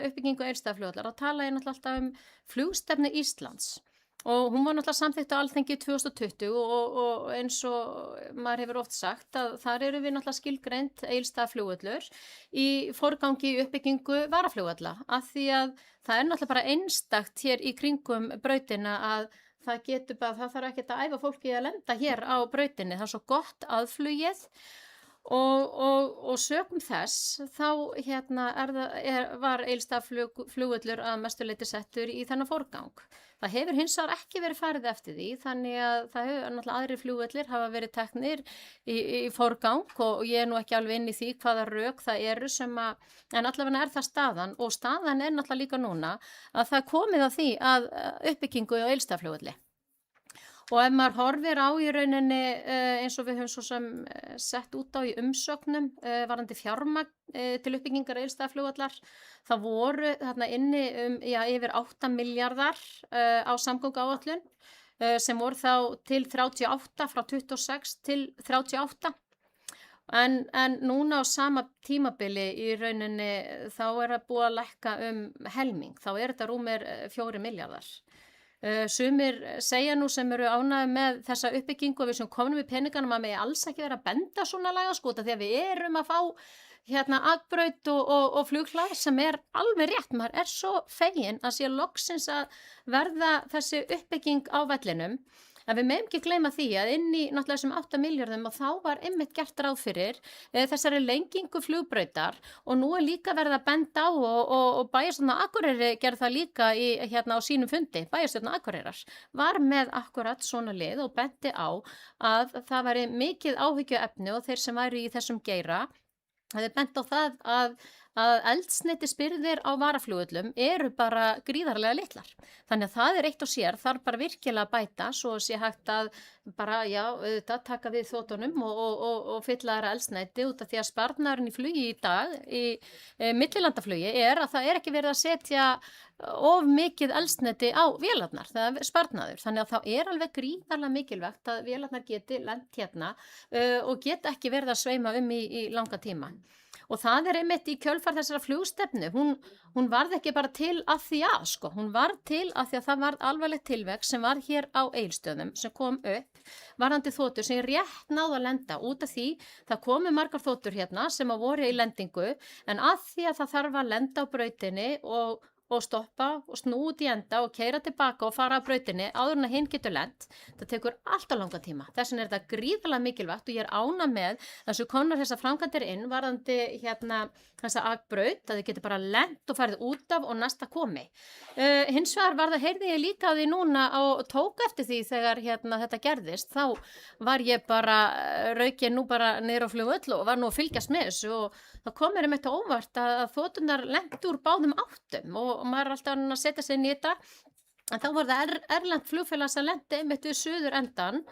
uppbyggingu Egilsstaðaflugvallar og tala ég náttúrulega alltaf um flugstefnu Íslands. Og hún var náttúrulega samþykkt á Alþingi 2020 og eins og maður hefur oft sagt að þar eru við náttúrulega skilgreind Egilsstaðaflugvöllur í forgangi uppbyggingu varaflugvalla af því að það er náttúrulega bara einstakt hér í kringum brautina að það þarf ekkert að æfa fólki að lenda hér á brautinni, það er svo gott aðflugið og sökum þess þá var Egilsstaðaflugvöllur að mestu leyti settur í þennan forgang. Það hefur hins vegar ekki verið farið eftir því þannig að það hefur náttúrulega aðrir flugvellir hafa verið teknir í forgang og ég er nú ekki alveg inn í því hvaða rök það eru en allavega er það staðan og staðan er náttúrulega líka núna að það komið að því að uppbyggingu á Egilsstaðaflugvelli. Og ef maður horfir á í rauninni eins og við höfum svo sem sett út á í umsögnum varðandi fjármagn til uppbyggingar Egilsstaðaflugvallar, það voru þarna inni yfir 8 milljarðar á samgönguáætlun sem voru þá til 38 frá 26 til 38. En núna á sama tímabili í rauninni þá er það búið að lækka helming, þá er þetta rúmir 4 milljarðar. Sumir segja nú sem eru ánægðir með þessa uppbyggingu og við sem komum við peninganum að megi alls ekki vera að benda svona lagaskúta því að við erum að fá akbraut og flughlað sem er alveg rétt, maður er svo fegin að sé loksins að verða þessi uppbygging á vellinum. En við megum ekki gleyma því að inn í náttúrulega þessum 8 milljörðum og þá var einmitt gert ráð fyrir þessari lengingu flugbrautar og nú er líka verið að benda á og bæjarstjórn Akureyri gerði það líka á sínum fundi. Bæjarstjórn Akureyrar var með akkurat svona lið og benti á að það væri mikið áhyggjuefni og þeir sem væru í þessum geira hefði bent á það að eldsneytisbirgðir á varaflugvöllum eru bara gríðarlega litlar. Þannig að það er eitt og sér, þarf bara virkilega að bæta svo sé hægt að bara, taka við þotunum og fylla þeirra eldsneyti út af því að sparnaðurinn í flugi í dag, í millilandaflugi, er að það er ekki verið að setja of mikið eldsneyti á vélarnar, það er sparnaður. Þannig að það er alveg gríðarlega mikilvægt að vélarnar geti lent hérna og geta ekki verið að sveima í langa tíma. Og það er einmitt í kjölfar þessara flugstefnu, hún varð ekki bara til að því hún varð til að því að það varð alvarlegt tilveg sem var hér á Egilsstöðum sem kom upp varðandi þotur sem rétt náðu að lenda út af því það komu margar þotur hérna sem voru í lendingu en að því að það þarf að lenda á brautinni og og stoppa og snúa út í enda og keyra tilbaka og fara af brautinni áður en að hinn getur lent. Það tekur alltaf langa tíma. Þess vegna er þetta gríðarlega mikilvægt og ég er ánægð með þessu komnar þessar framkvæmdir inn varðandi þessa akbraut, að þið getur bara lent og farið út af og næsta komi. Hins vegar heyrði ég líka á því núna og tók eftir því þegar þetta gerðist, þá var ég bara, rauk ég nú bara niður á flugvöll og var nú að fylgjast með þessu og það kom mér einmitt á óvart að þoturnar lentu úr báðum áttum og maður er alltaf að setja sig inn í þetta. En þá var það erlent flugfélag sem lenti einmitt við suður endan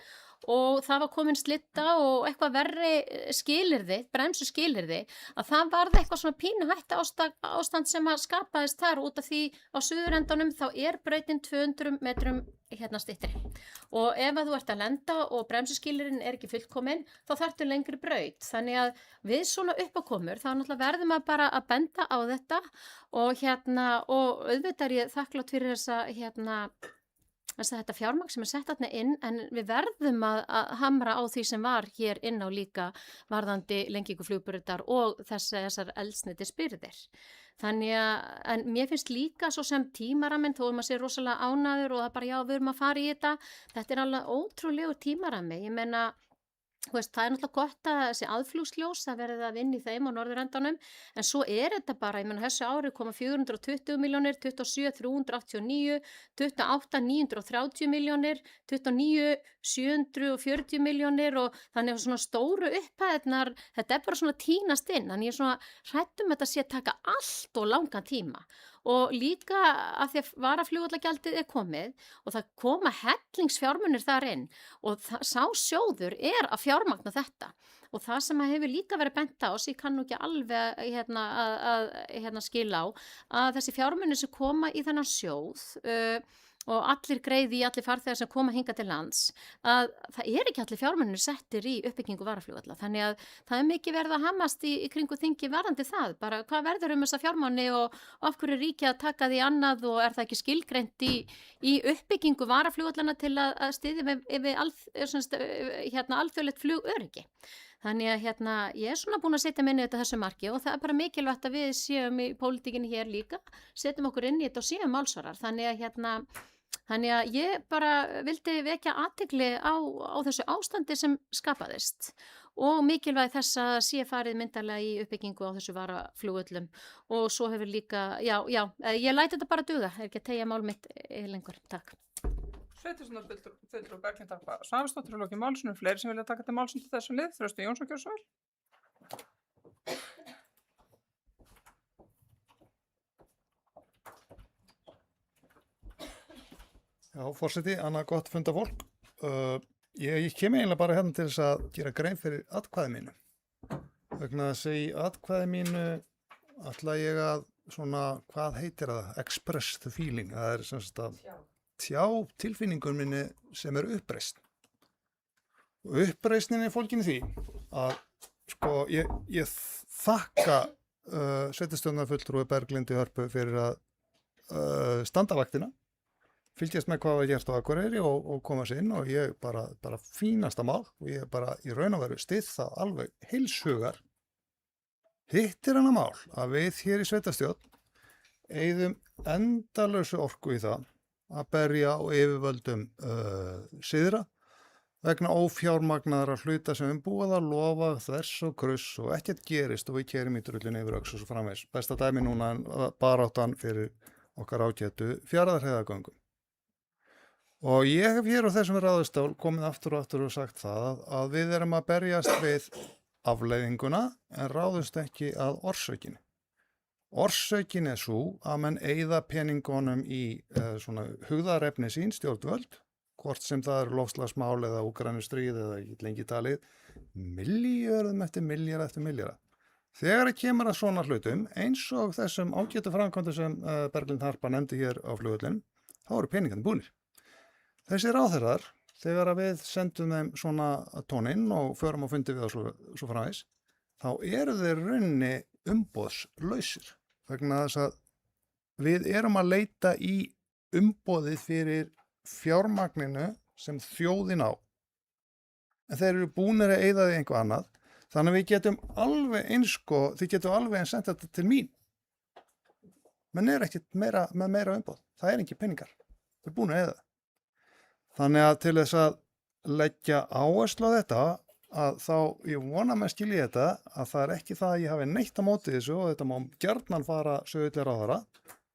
og það var komin slitta og eitthvað verri skilyrði, bremsu skilyrði, að það varð eitthvað svona pínu hætta ástand sem að skapaðist þar út af því á suðurendanum þá er brautin 200 metrum styttri og ef að þú ert að lenda og bremsuskilyrðin er ekki fullkomin þá þarftu lengri braut, þannig að við svona uppákomur þá náttúrulega verðum að bara að benda á þetta og og auðvitað er ég þakklátt fyrir þetta fjármagn sem er sett þarna inn en við verðum að hamra á því sem var hér inn á líka varðandi lengingu flugbrautar og þessar eldsneytisbirgðir. Þannig en mér finnst líka svo sem tímaraminn þó að maður sé rosalega ánægður og það bara já við erum að fara í þetta er alveg ótrúlegur tímarammi, ég meina það er náttúrulega gott að þessi aðflugsljós það verið að vinna í þeim á norðurendanum en svo er þetta bara, ég meina þessu ári koma 420 milljónir, 27 389, 28 930 milljónir, 29 740 milljónir og þannig að svona stóru upphæðnar, þetta er bara svona tínast inn, þannig ég er svona hrædd þetta sé að taka allt og langan tíma og líka að því að varaflugvallagjaldið er komið og það koma hellingsfjármunir þar inn og sá sjóður er að fjármagna þetta og það sem hefur líka verið bent á sem ég kann nú ekki alveg að skila á að þessi fjármunir sem koma í þennan sjóð og allir greiði í allir farþegar sem koma hingað til lands að það er ekki allir fjármunir settir í uppbyggingu varaflugvalla þannig að það er mikið verið að hamast í kringu þingi varðandi það bara hvað verður þessa fjármuni og af hverju ríkið að taka því annað og er það ekki skilgreint í uppbyggingu varaflugvallana til að styðja við alþjóðlegt flugöryggi. Þannig að ég er svona búin að setja minni þetta þessu marki og það er bara mikilvægt að við séum í pólitíkinni hér líka, setjum okkur inn í þetta og séum málsvarar. Þannig að ég bara vildi vekja athygli á þessu ástandi sem skapaðist og mikilvæg þess að sé farið myndarlega í uppbyggingu á þessu varaflugvöllum og svo hefur líka, ég læti þetta bara duga, er ekki að teygja mál mitt lengur, takk. Sveitarstjórnarfulltrúi Berglind Harpa Svavarsdóttir og lokið málsinu fleiri sem vilja taka til málsins til þessum lið, Þröstur Jónsson gjörðu svo vel. Já, forseti, annað gott funda fólk. Ég kem eiginlega bara hérna til þess að gera grein fyrir atkvæði mínu. Vegna þess að í atkvæði mínu ætla ég að svona, hvað heitir það? Express the feeling. Það er sem sagt að tjá tilfinningun minni sem er uppreisn. Og uppreisnin er fólgin í því að sko ég þakka sveitarstjórnarfulltrúi Berglindi Hörpu fyrir að standa vaktina. Fylgjast með hvað var gert á Akureyri og koma sér inn og ég bara fínasta mál og ég bara í raun og veru styð það alveg heilshugar. Hitt er hana mál að við hér í sveitarstjórn eyðum endalausu orku í það að berja og yfirvöldum siðra vegna ófjármagnaðra hluta sem búið að lofa þvers og kruss og ekkert gerist og við kerum í drullinu yfir öxl og svo framvegis. Besta dæmi núna baráttan fyrir okkar ágætu Fjarðarheiðargöngum. Og ég hef hér á þessum ráðustól komið aftur og sagt það að við erum að berjast við afleiðinguna en ráðust ekki að orsökinni. Orsökin er svo að menn eyða peningunum í svona hugðarefni sín stjórnvöld, hvort sem það eru loftslagsmál eða Úkraínustríð eða ekki lengi talið, milljörðum eftir milljarða. Þegar það kemur að svona hlutum, eins og þessum ágætu framkvæmdum sem Berglind Harpa nefndi hér á flugvöllin, þá eru peningandi búnir. Þessi ráðherrar, þegar við sendum þeim svona tóninn og förum á fundi við og svo framvegis, þá eru þeir raunni umboðslausir. Vegna þess að við erum að leita í umboðið fyrir fjármagninu sem þjóðin á. En þeir eru búnir að eyða því einhver annað. Þannig að við getum alveg eins þið getum alveg eins sendt þetta til mín. menn er ekkit meira umboð, það er ekki peningar, þau er búin að eða. Þannig að til þess að leggja áherslu á þetta, að þá ég vona með skilji þetta að það er ekki það að ég hafi neitt á móti þessu og þetta má gjarnan fara sögulega ráðara,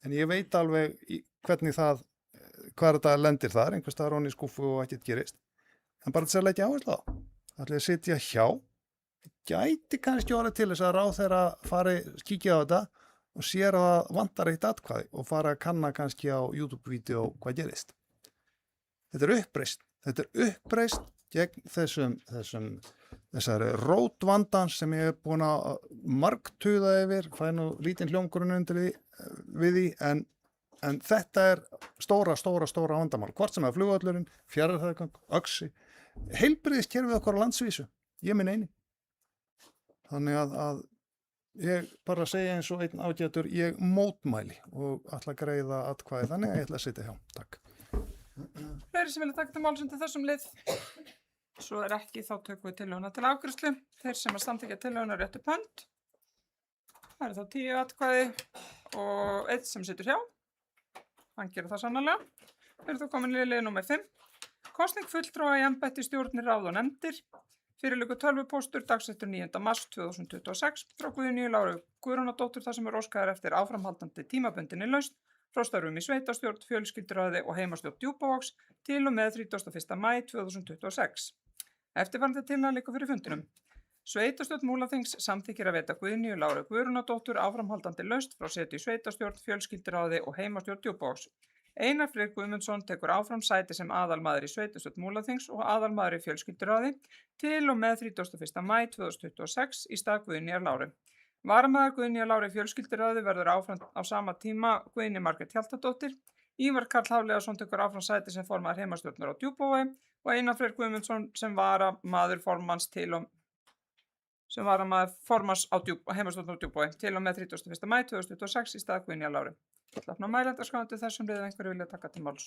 en ég veit alveg hvernig hvað þetta lendir þar, einhvers staðar ofan í skúffu og ekkert gerist. En bara þess að leggja áherslu á, ætli að sitja hjá, gæti kannski orðið til þess að ráðherra fari kíkja á þetta og sér að það vantar eitt atkvæði og fara að kanna kannski á YouTube-vídeó hvað gerist. Þetta er uppreist gegn þessari rótvandans sem ég hef búin að margtuða yfir, fæ nú lítinn hljómgrunn undir við því, en þetta er stóra vandamál, hvort sem er flugvöllurinn, fjarðarhæðgang, öxi, heilbrigðiskerfið okkar á landsvísu, ég minn eini. Þannig að ég bara segja eins og einn ágætur, ég mótmæli og ætla að greiða atkvæði, þannig að ég ætla að sitja hjá. Takk. Fleiri sem vilja taka til máls undir þessum lið? Svo er ekki, þá tökum við tillöguna til afgreiðslu. Þeir sem að samþykkja tillöguna réttu upp hönd. Það eru þá 10 atkvæði og 1 sem situr hjá. Hann gerir það sannarlega. Þeir eru þá komin í lið númer 5. Kosning fulltrúa í embætti stjórnir, ráð og nefndir. Fyrir liggur tölvupóstur dagsettur 9. mars 2026 frá Guðnýju Láru Guðrúnardóttur þar sem er óskaður eftir áframhaldandi tímabundinni lausn frá störfum í sveitastjórn, fjölskylduráði og heimastjórn Djúpavogs til og með 31. maí 2026. Eftirfarandi tilmæli liggur fyrir fundinum. Sveitastjórn Múlaþings samþykkir að veita Guðnýju Láru Guðrúnardóttur áframhaldandi lausn frá setu í sveitastjórn, fjölskylduráði og heimastjórn Djúpavogs. Einar Freyr Guðmundsson tekur áfram sæti sem aðalmaður í sveitastjórn Múlaþings og aðalmaður í fjölskylduráði til og með 31. maí 2026 í stað Guðnýjar Láru. Varamaður Guðnýjar Láru í fjölskylduráði verður áfram á sama tíma Guðný Margrét Hjaltadóttir. Ívar Karl Hafliðason tekur áfram sæti sem formaður heimastjórnar á Djúpavogi og Einar Freyr Guðmundsson sem varamaður formanns á heimastjórnar á Djúpavogi til og með 31. maí 2026 í stað Guðnýjar Láru. Hlafna mælendarskrándu þessum liðið einhverju vilja taka til máls.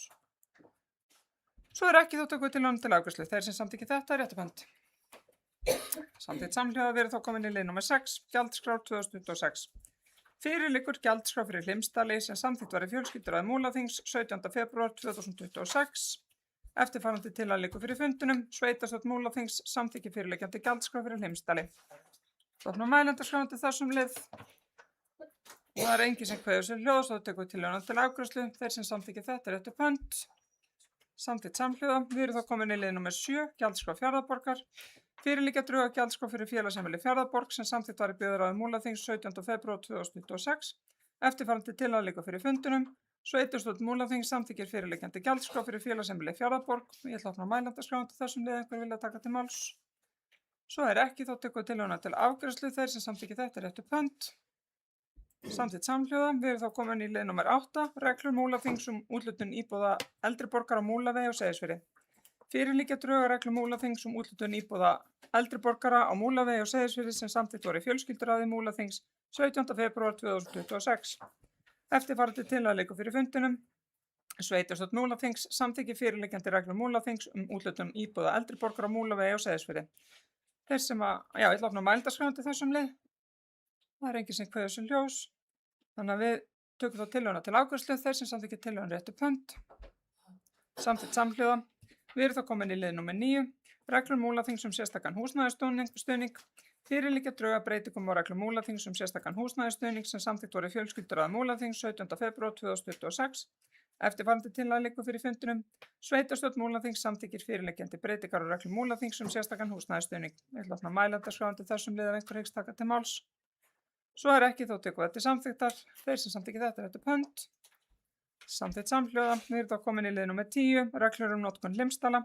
Svo er ekki þó tökum við tillöguna til afgreiðslu. Þeir sem samþykki þetta réttu upp hönd. Samþykkt samhljóða verið þá komin í lið númer 6, gjaldskrár 2026. Fyrir liggur gjaldskrá fyrir Hlimmsdali sem samþykkt var í fjölskylduráði Múlaþings 17. febrúar 2026. Eftirfarandi tilmæli liggur fyrir fundinum. Sveitastjórn Múlaþings samþykki fyrirliggjandi gjaldskrá fyrir Hlimmsdali. Hlafna mælendarskrándu þessum lið. Og það er engin sem kveður sér hljóðs og það tekur tillöguna til afgreiðslu. Þeir sem samþykki þetta réttu upp hönd. Samþykkt samhljóða. Við erum þá komin í lið númer 7, gjaldskrá Fjarðarborgar. Fyrirliggja drög að gjaldskrá fyrir félagsheimili Fjarðarborg sem samþykkt var í byggðarráði Múlaþings 17. febrúar 2026. Eftirfarandi tilmæli liggur fyrir fundinum. Sveitastjórn Múlaþings samþykkir fyrirliggjandi gjaldskrá fyrir félagsheimili Fjarðarborg. Ég ætla að opna mælendarskrá til þessum lið einhver vilja taka til máls. Svo er ekki þá tekur tillöguna til afgreiðslu. Þeir sem samþykki þetta réttu upp hönd. Samþykkt samhljóða. Við erum þá komin í lið númer 8, reglur Múlaþings úthlutun íbúða eldri borgara á Múlavegi og Seyðisfirði. Fyrirliggja drög að reglum Múlaþings úthlutun íbúða eldri borgara á Múlavegi og Seyðisfirði sem samþykkt voru í fjölskylduráði Múlaþings 17. febrúar 2026. Eftirfarandi tilmæli liggur fyrir fundinum. Sveitastjórn Múlaþings samþykki fyrirliggjandi reglum Múlaþings úthlutun íbúða eldri borgara á Múlavegi og Seyðisfirði. Þeir sem ég ætla að opna mælendarskrándu þessum lið. Það er engin sem kveður sér ljós. Þannig að við tökum þá tillöguna til afgreiðslu. Þeir sem samþykki tillöguna réttu upp hönd. Samþykkt samhljóða. Við erum þá komin í lið númer 9. Reglur Múlaþings sérstakan húsnæðisstuðning. Fyrirliggja drög að breytingum á reglum Múlaþings sérstakan húsnæðisstuðning sem samþykkt voru í fjölskylduráði Múlaþings 17. febrúar 2026. Eftirfarandi tilmæli liggur fyrir fundinum. Sveitastjórn Múlaþings samþykkir fyrirliggjandi breytingar á reglum Múlaþings sérstakan húsnæðisstuðning. Ég ætla að opna mælendarskrándu þessum lið ef einhver hyggst taka til máls. Svo er ekki þó tekur þetta til samþykktar. Þeir sem samþykki þetta réttu upp hönd. Samþykkt samhljóða. Við erum þá komin í lið númer 10, reglur notkun Hlimmsdala.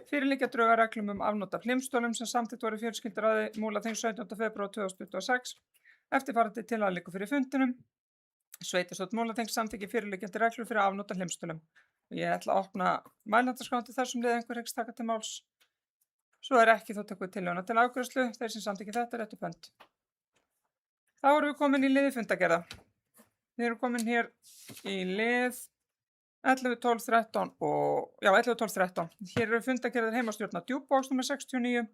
Fyrirliggja drög að reglum afnot af Hlimmstólum sem samþykkt voru í fjölskylduráði Múlaþings 17. febrúar 2026. Eftirfarandi tilmæli liggur fyrir fundinum. Sveitastjórn Múlaþings samþykki fyrirliggjandi reglur fyrir afnot af Hlimmstólum. Ég ætla að opna mælendarskrándu þessum lið einhver hyggst taka til máls. Svo er ekki þó tekur tillöguna til afgreiðslu. Þeir sem samþykki þetta réttu upp hönd. Þá erum við komin í liði fundagerða. Við erum komin hér í lið 11, 12, 13 og 11, 12, 13. Hér eru fundagerðir heimastjórnar Djúpavogs nr. 69.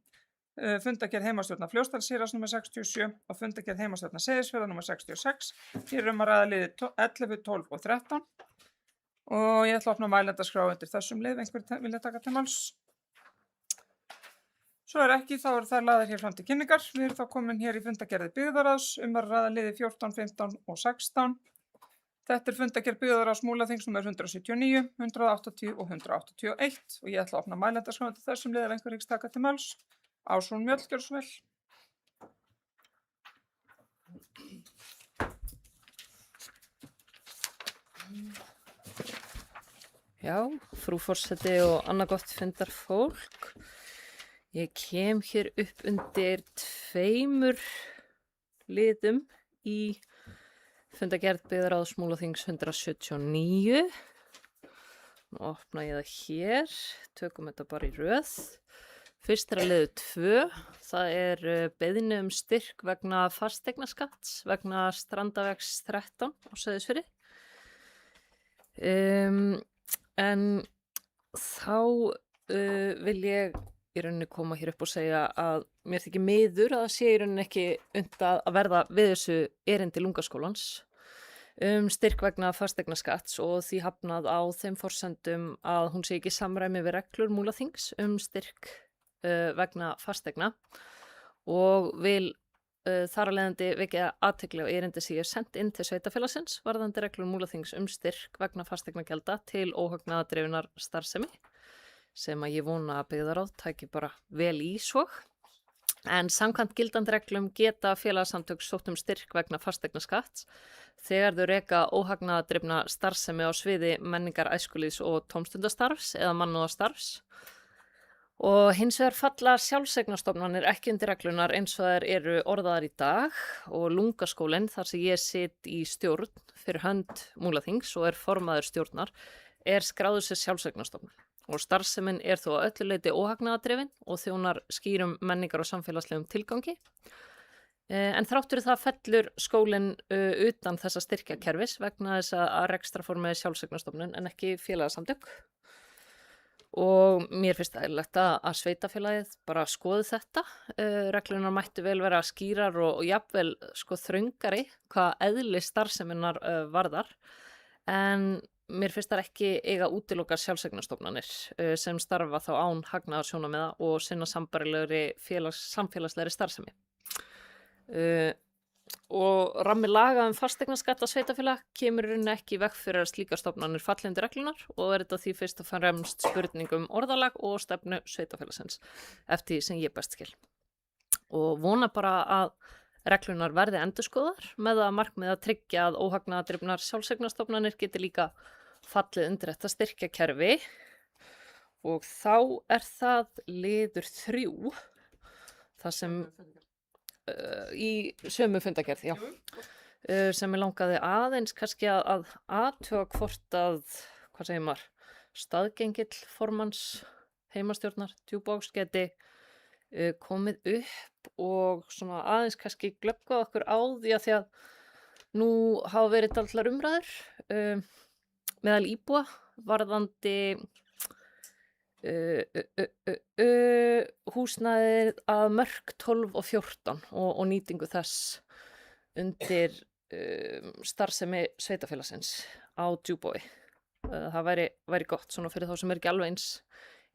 fundargerð heimastjórnar Fljótsdalshéraðs nr. 67 og fundargerð heimastjórnar Seyðisfjarðar nr. 66. Hér er að ræða liði 11, 12 og 13 og ég ætla að opna mælendaskrá undir þessum lið, einhver vilja taka til máls. Svo ekki, þá eru þær lagðar hér fram til kynningar. Við erum þá komin hér í fundargerði byggðarráðs að ræða liði 14, 15 og 16. Þetta er fundargerð byggðarráðs Múlaþings nr. 179, 180 og 181 og ég ætla að opna mælendaskrá undir þessum lið ef einhver hyggst taka til máls. Ásrún Mjöll, gjörðu svo vel. Já, frú forseti og annað gott fundarfólk. Ég kem hér upp undir 2 liðum í fundargerð byggðarráðs Múlaþings 179. Nú opna ég það hér, tökum þetta bara í röð. Fyrst er að liðu 2, það er beiðni styrk vegna fasteignaskatts vegna Strandavegs 13 á Seyðisfirði. En þá vil ég í rauninni koma hér upp og segja að mér þykir miður að það sé í rauninni ekki unnt að verða við þessu erindi Lungaskólans styrk vegna fasteignaskatts og því hafnað á þeim forsendum að hún sé ekki í samræmi við reglur Múlaþings styrk vegna fasteigna og vil þar að leiðandi vekja athygli á erindi sem ég sent inn til sveitafélagsins varðandi reglur Múlaþings styrk vegna fasteignagjalda til óhagnaðardrifinnar starfsemi sem að ég vona að byggðarráð tæki bara vel í svo. En samkvæmt gildandi reglum geta félagasamtök sótt styrk vegna fasteignaskatts þegar þau reka óhagnaðardrifna starfsemi á sviði menningar, æskulýðs og tómstundastarfs eða mannúðarstarfs. Og hins vegar falla sjálfseignarstofnanir ekki undir reglunar eins og þær eru orðaðar í dag og Lungaskólinn þar sem ég sit í stjórn fyrir hönd Múlaþings og er formaður stjórnar er skráður sem sjálfseignarstofnun. Og starfsemin er þó að öllu leyti óhagnaðardrifin og þjónar skýrum menningar og samfélagslegum tilgangi. En þráttur það fellur skólinn utan þessa styrkjakerfis vegna þess að rekstrarformið er sjálfseignarstofnun en ekki félagasamtök. Og mér finnst það eðlilegt að sveitafélagið bara skoði þetta. Reglunar mættu vel vera skýrar og jafnvel þröngari hvað eðli starfseminnar varðar. En mér finnst það ekki eiga útilokar sjálfseignarstofnanir sem starfa þá án hagnaðarsjónarmiða og sinna sambærilegri samfélagslegri starfsemi. Og rammi laga fasteignaskatt að sveitafélag kemur í rauninni ekki í veg fyrir að slíkar stofnanir falli undir reglunar og er þetta því fyrst og fremst spurning orðalag og stefnu sveitafélagsins eftir því sem ég best skil. Og vona bara að reglunar verði endurskoðar með að markmið að tryggja að óhagnaðardrifnar sjálfseignarstofnanir geti líka fallið undir þetta styrkjakerfi og þá er það liður 3 það sem í sömu fundargerð, já, sem ég langaði aðeins kannski að athuga hvort að, hvað segir maður, staðgengill formanns heimastjórnar Djúpavogs geti komið upp og svona aðeins kannski glöggvað okkur á því að nú hafa verið dálitlar umræður meðal íbúa varðandi húsnæðið að mörk 12 og 14 og nýtingu þess undir starfsemi sveitafélagsins á Djúpavogi. Það væri gott svona fyrir þá sem er ekki alveg eins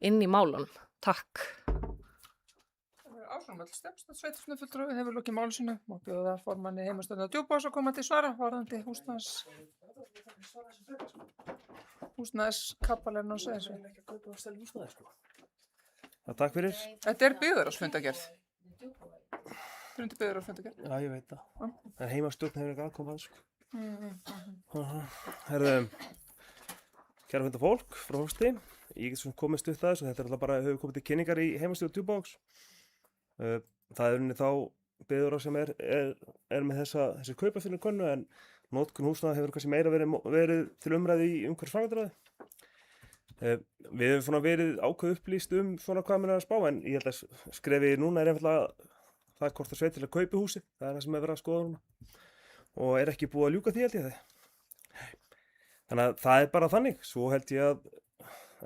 inn í málunum. Takk. Ásrún Mjöll Stefánsdóttir, sveitarstjórnarfulltrúi, hefur lokið máli sínu. Má bjóða formanni heimastjórnar Djúpavogs að koma til svara varðandi húsnæðiskappalegna á Seyðisfirði. Takk fyrir. Þetta er byggðarráðsfundargerð. Undir byggðarráðsfundargerð. Já, ég veit það. En heimastjórn hefur ekki aðkomað, sko. Herðu, kæra fundarfólk frá Hósti. Ég get svona komið stutt aðeins og þetta er alltaf bara hefur komið til kynningar í heimastjórn Djúpavogs. Það er unni þá byggðarráð sem er með þessi kaupafyrirlin könnu en notkun húsnæða hefur kannski meira verið til umræði í umhverfisframkvæmdaraði. Við hefum svona verið ákveð upplýst svona hvað mér er að spá en ég held að skrefið núna er einfaldlega það er hvort að sveitarfélag kaupi húsi. Það er það sem er verið að skoða núna og er ekki búið að ljúka því held ég það. Þannig að það er bara þannig. Svo held ég að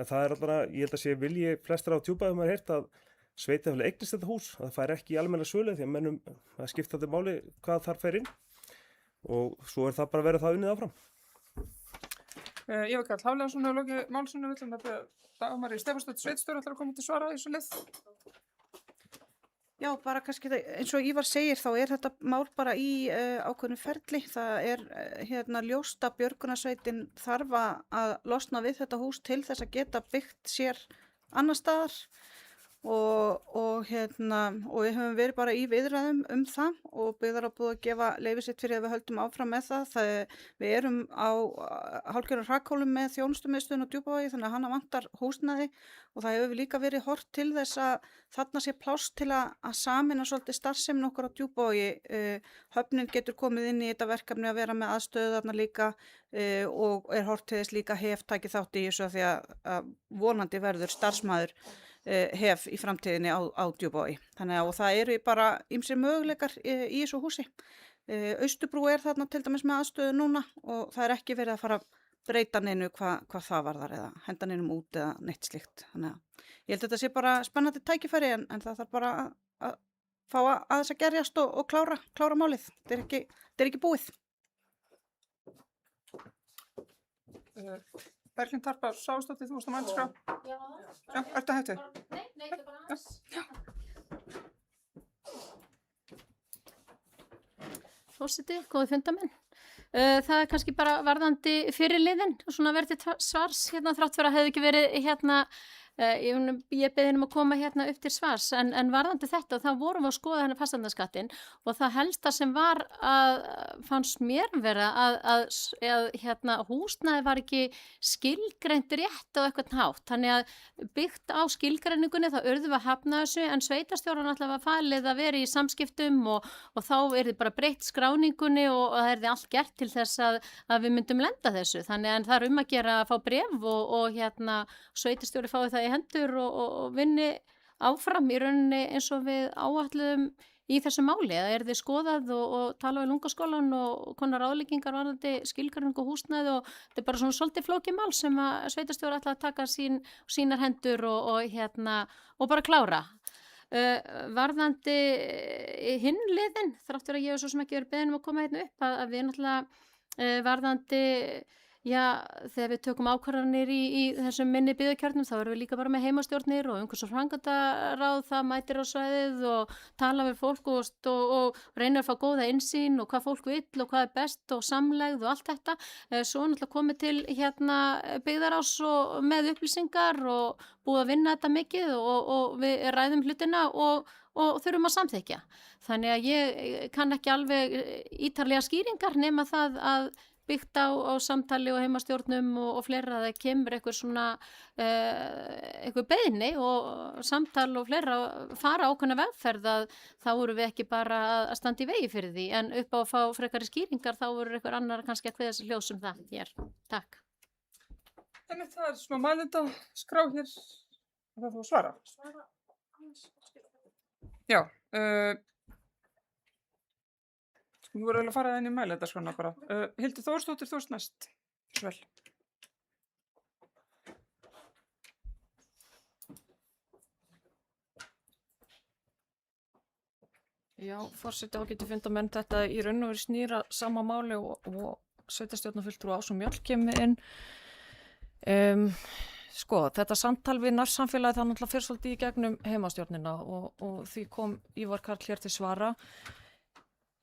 það er alltaf, ég held að sé vilji flestra á Djúpavogi maður heyrt að sveitarfélagið eignist þetta hús, að það fær ekki í almenna sölu því að mennum það skipta þetta máli hvað þar fer inn og svo það bara verið það unnið áfram. Ég var Karl Hafleðarsson og Lóki Málssonu vill að Dagmari Stefánsdóttir sveitarstjóri ætlar að koma til svara í þessu lið. Já, bara kannski eins og Ívar segir þá þetta mál bara í ákveðnu ferli. Það ljóst að björgunarsveitin þarf að losna við þetta hús til þess að geta byggt sér annar staðar og við höfum verið bara í viðræðum það og byggðarráð búið að gefa leyfi sitt fyrir að við höldum áfram með það. Við erum á hálfgerðum hrakhólum með þjónustumiðstöðin og Djúpavogi þannig að hana vantar húsnæði og það hefur líka verið horft til þess að þarna sé pláss til að sameina svolítið starfsemin okkur á Djúpavogi. Höfnin getur komið inn í þetta verkefni að vera með aðstöðu þarna líka og horft til þess líka hef takið þátt í þessu því að vonandi verður starfsmaður hef í framtíðinni á Djúpavogi. Þannig að það eru bara ýmsir möguleikar í þessu húsi. Austurbrú þarna til dæmis með aðstöðu núna og það ekki verið að fara að breyta neinu hvað það varðar eða henda neinum út eða neitt slíkt. Þannig að ég held að þetta sé bara spennandi tækifæri en það þarf bara að fá að þess að gerjast og klára málið. Þetta er ekki búið. Berglind Harpa Sáðsdóttir, þú varst á mælskrá. Já, ertu að hættu? Nei, það er bara aðeins. Forseti, góði fundamenn. Það er kannski bara varðandi fyrir liðin, svona verið til svars þrátt fyrir að hefði ekki verið ég beði að koma upp til svars en varðandi þetta þá vorum við að skoða fasteignaskattinn og það helsta sem var fannst mér vera að húsnæði var ekki skilgreint rétt á eitthvað hátt, þannig að byggt á skilgreiningunni þá urðum við að hafna þessu en sveitarstjóran alltaf var falið að vera í samskiptum og þá yrði bara breytt skráningunni og það yrði allt gert til þess að við myndum lenda þessu, þannig að það er að gera að fá bréf og sveitarstjóri fái það í hendur og vinni áfram í rauninni eins og við áætluðum í þessu máli. Það er þið skoðað og tala við Lungaskólann og konar ráðleggingar varðandi skilgreiningu og húsnæði og þetta er bara svona svolítið flókið mál sem að sveitarstjóri ætla að taka sínar hendur og bara klára. Varðandi hinn liðin, þrátt fyrir að ég hef svo sem ekki verið beðin að koma upp að við náttúrulega varðandi þegar við tökum ákvarðanir í þessum minni byggðakjörnum þá erum við líka bara með heimastjórnir og umhverfis- og framkvæmdaráð það mætir á svæðið og tala við fólk og reynir að fá góða innsýn og hvað fólk vill og hvað er best og samlegð og allt þetta. Svo náttúrulega komið til byggðarás og með upplýsingar og búið að vinna þetta mikið og við ræðum hlutina og þurfum að samþykkja. Þannig að ég kann ekki alveg ítarlega skýringar nema það að byggt á samtali og heimastjórnum og fleira að það kemur eitthvað beiðni og samtal og fleira fara ákveðna vegferð að þá voru við ekki bara að standa í vegi fyrir því en upp á að fá frekari skýringar þá voru eitthvað annar kannski að kveða sér ljós það hér. Takk. Þannig það smá mælenda skrá hér og það þú að svara. Já, Þú voru alveg að fara inn í mæli þetta svona bara. Hildur Þórsdóttir, þú ert næst. Vel. Já, forseti ágætu fundamenn þetta í raun og veru snýra sama máli og sveitarstjórnarfulltrúi Ásum Mjöll kemur inn. Þetta samtal við nærsamfélagi það náttúrulega fyrir svolítið í gegnum heimastjórnina og því kom Ívar Karl hér til svara.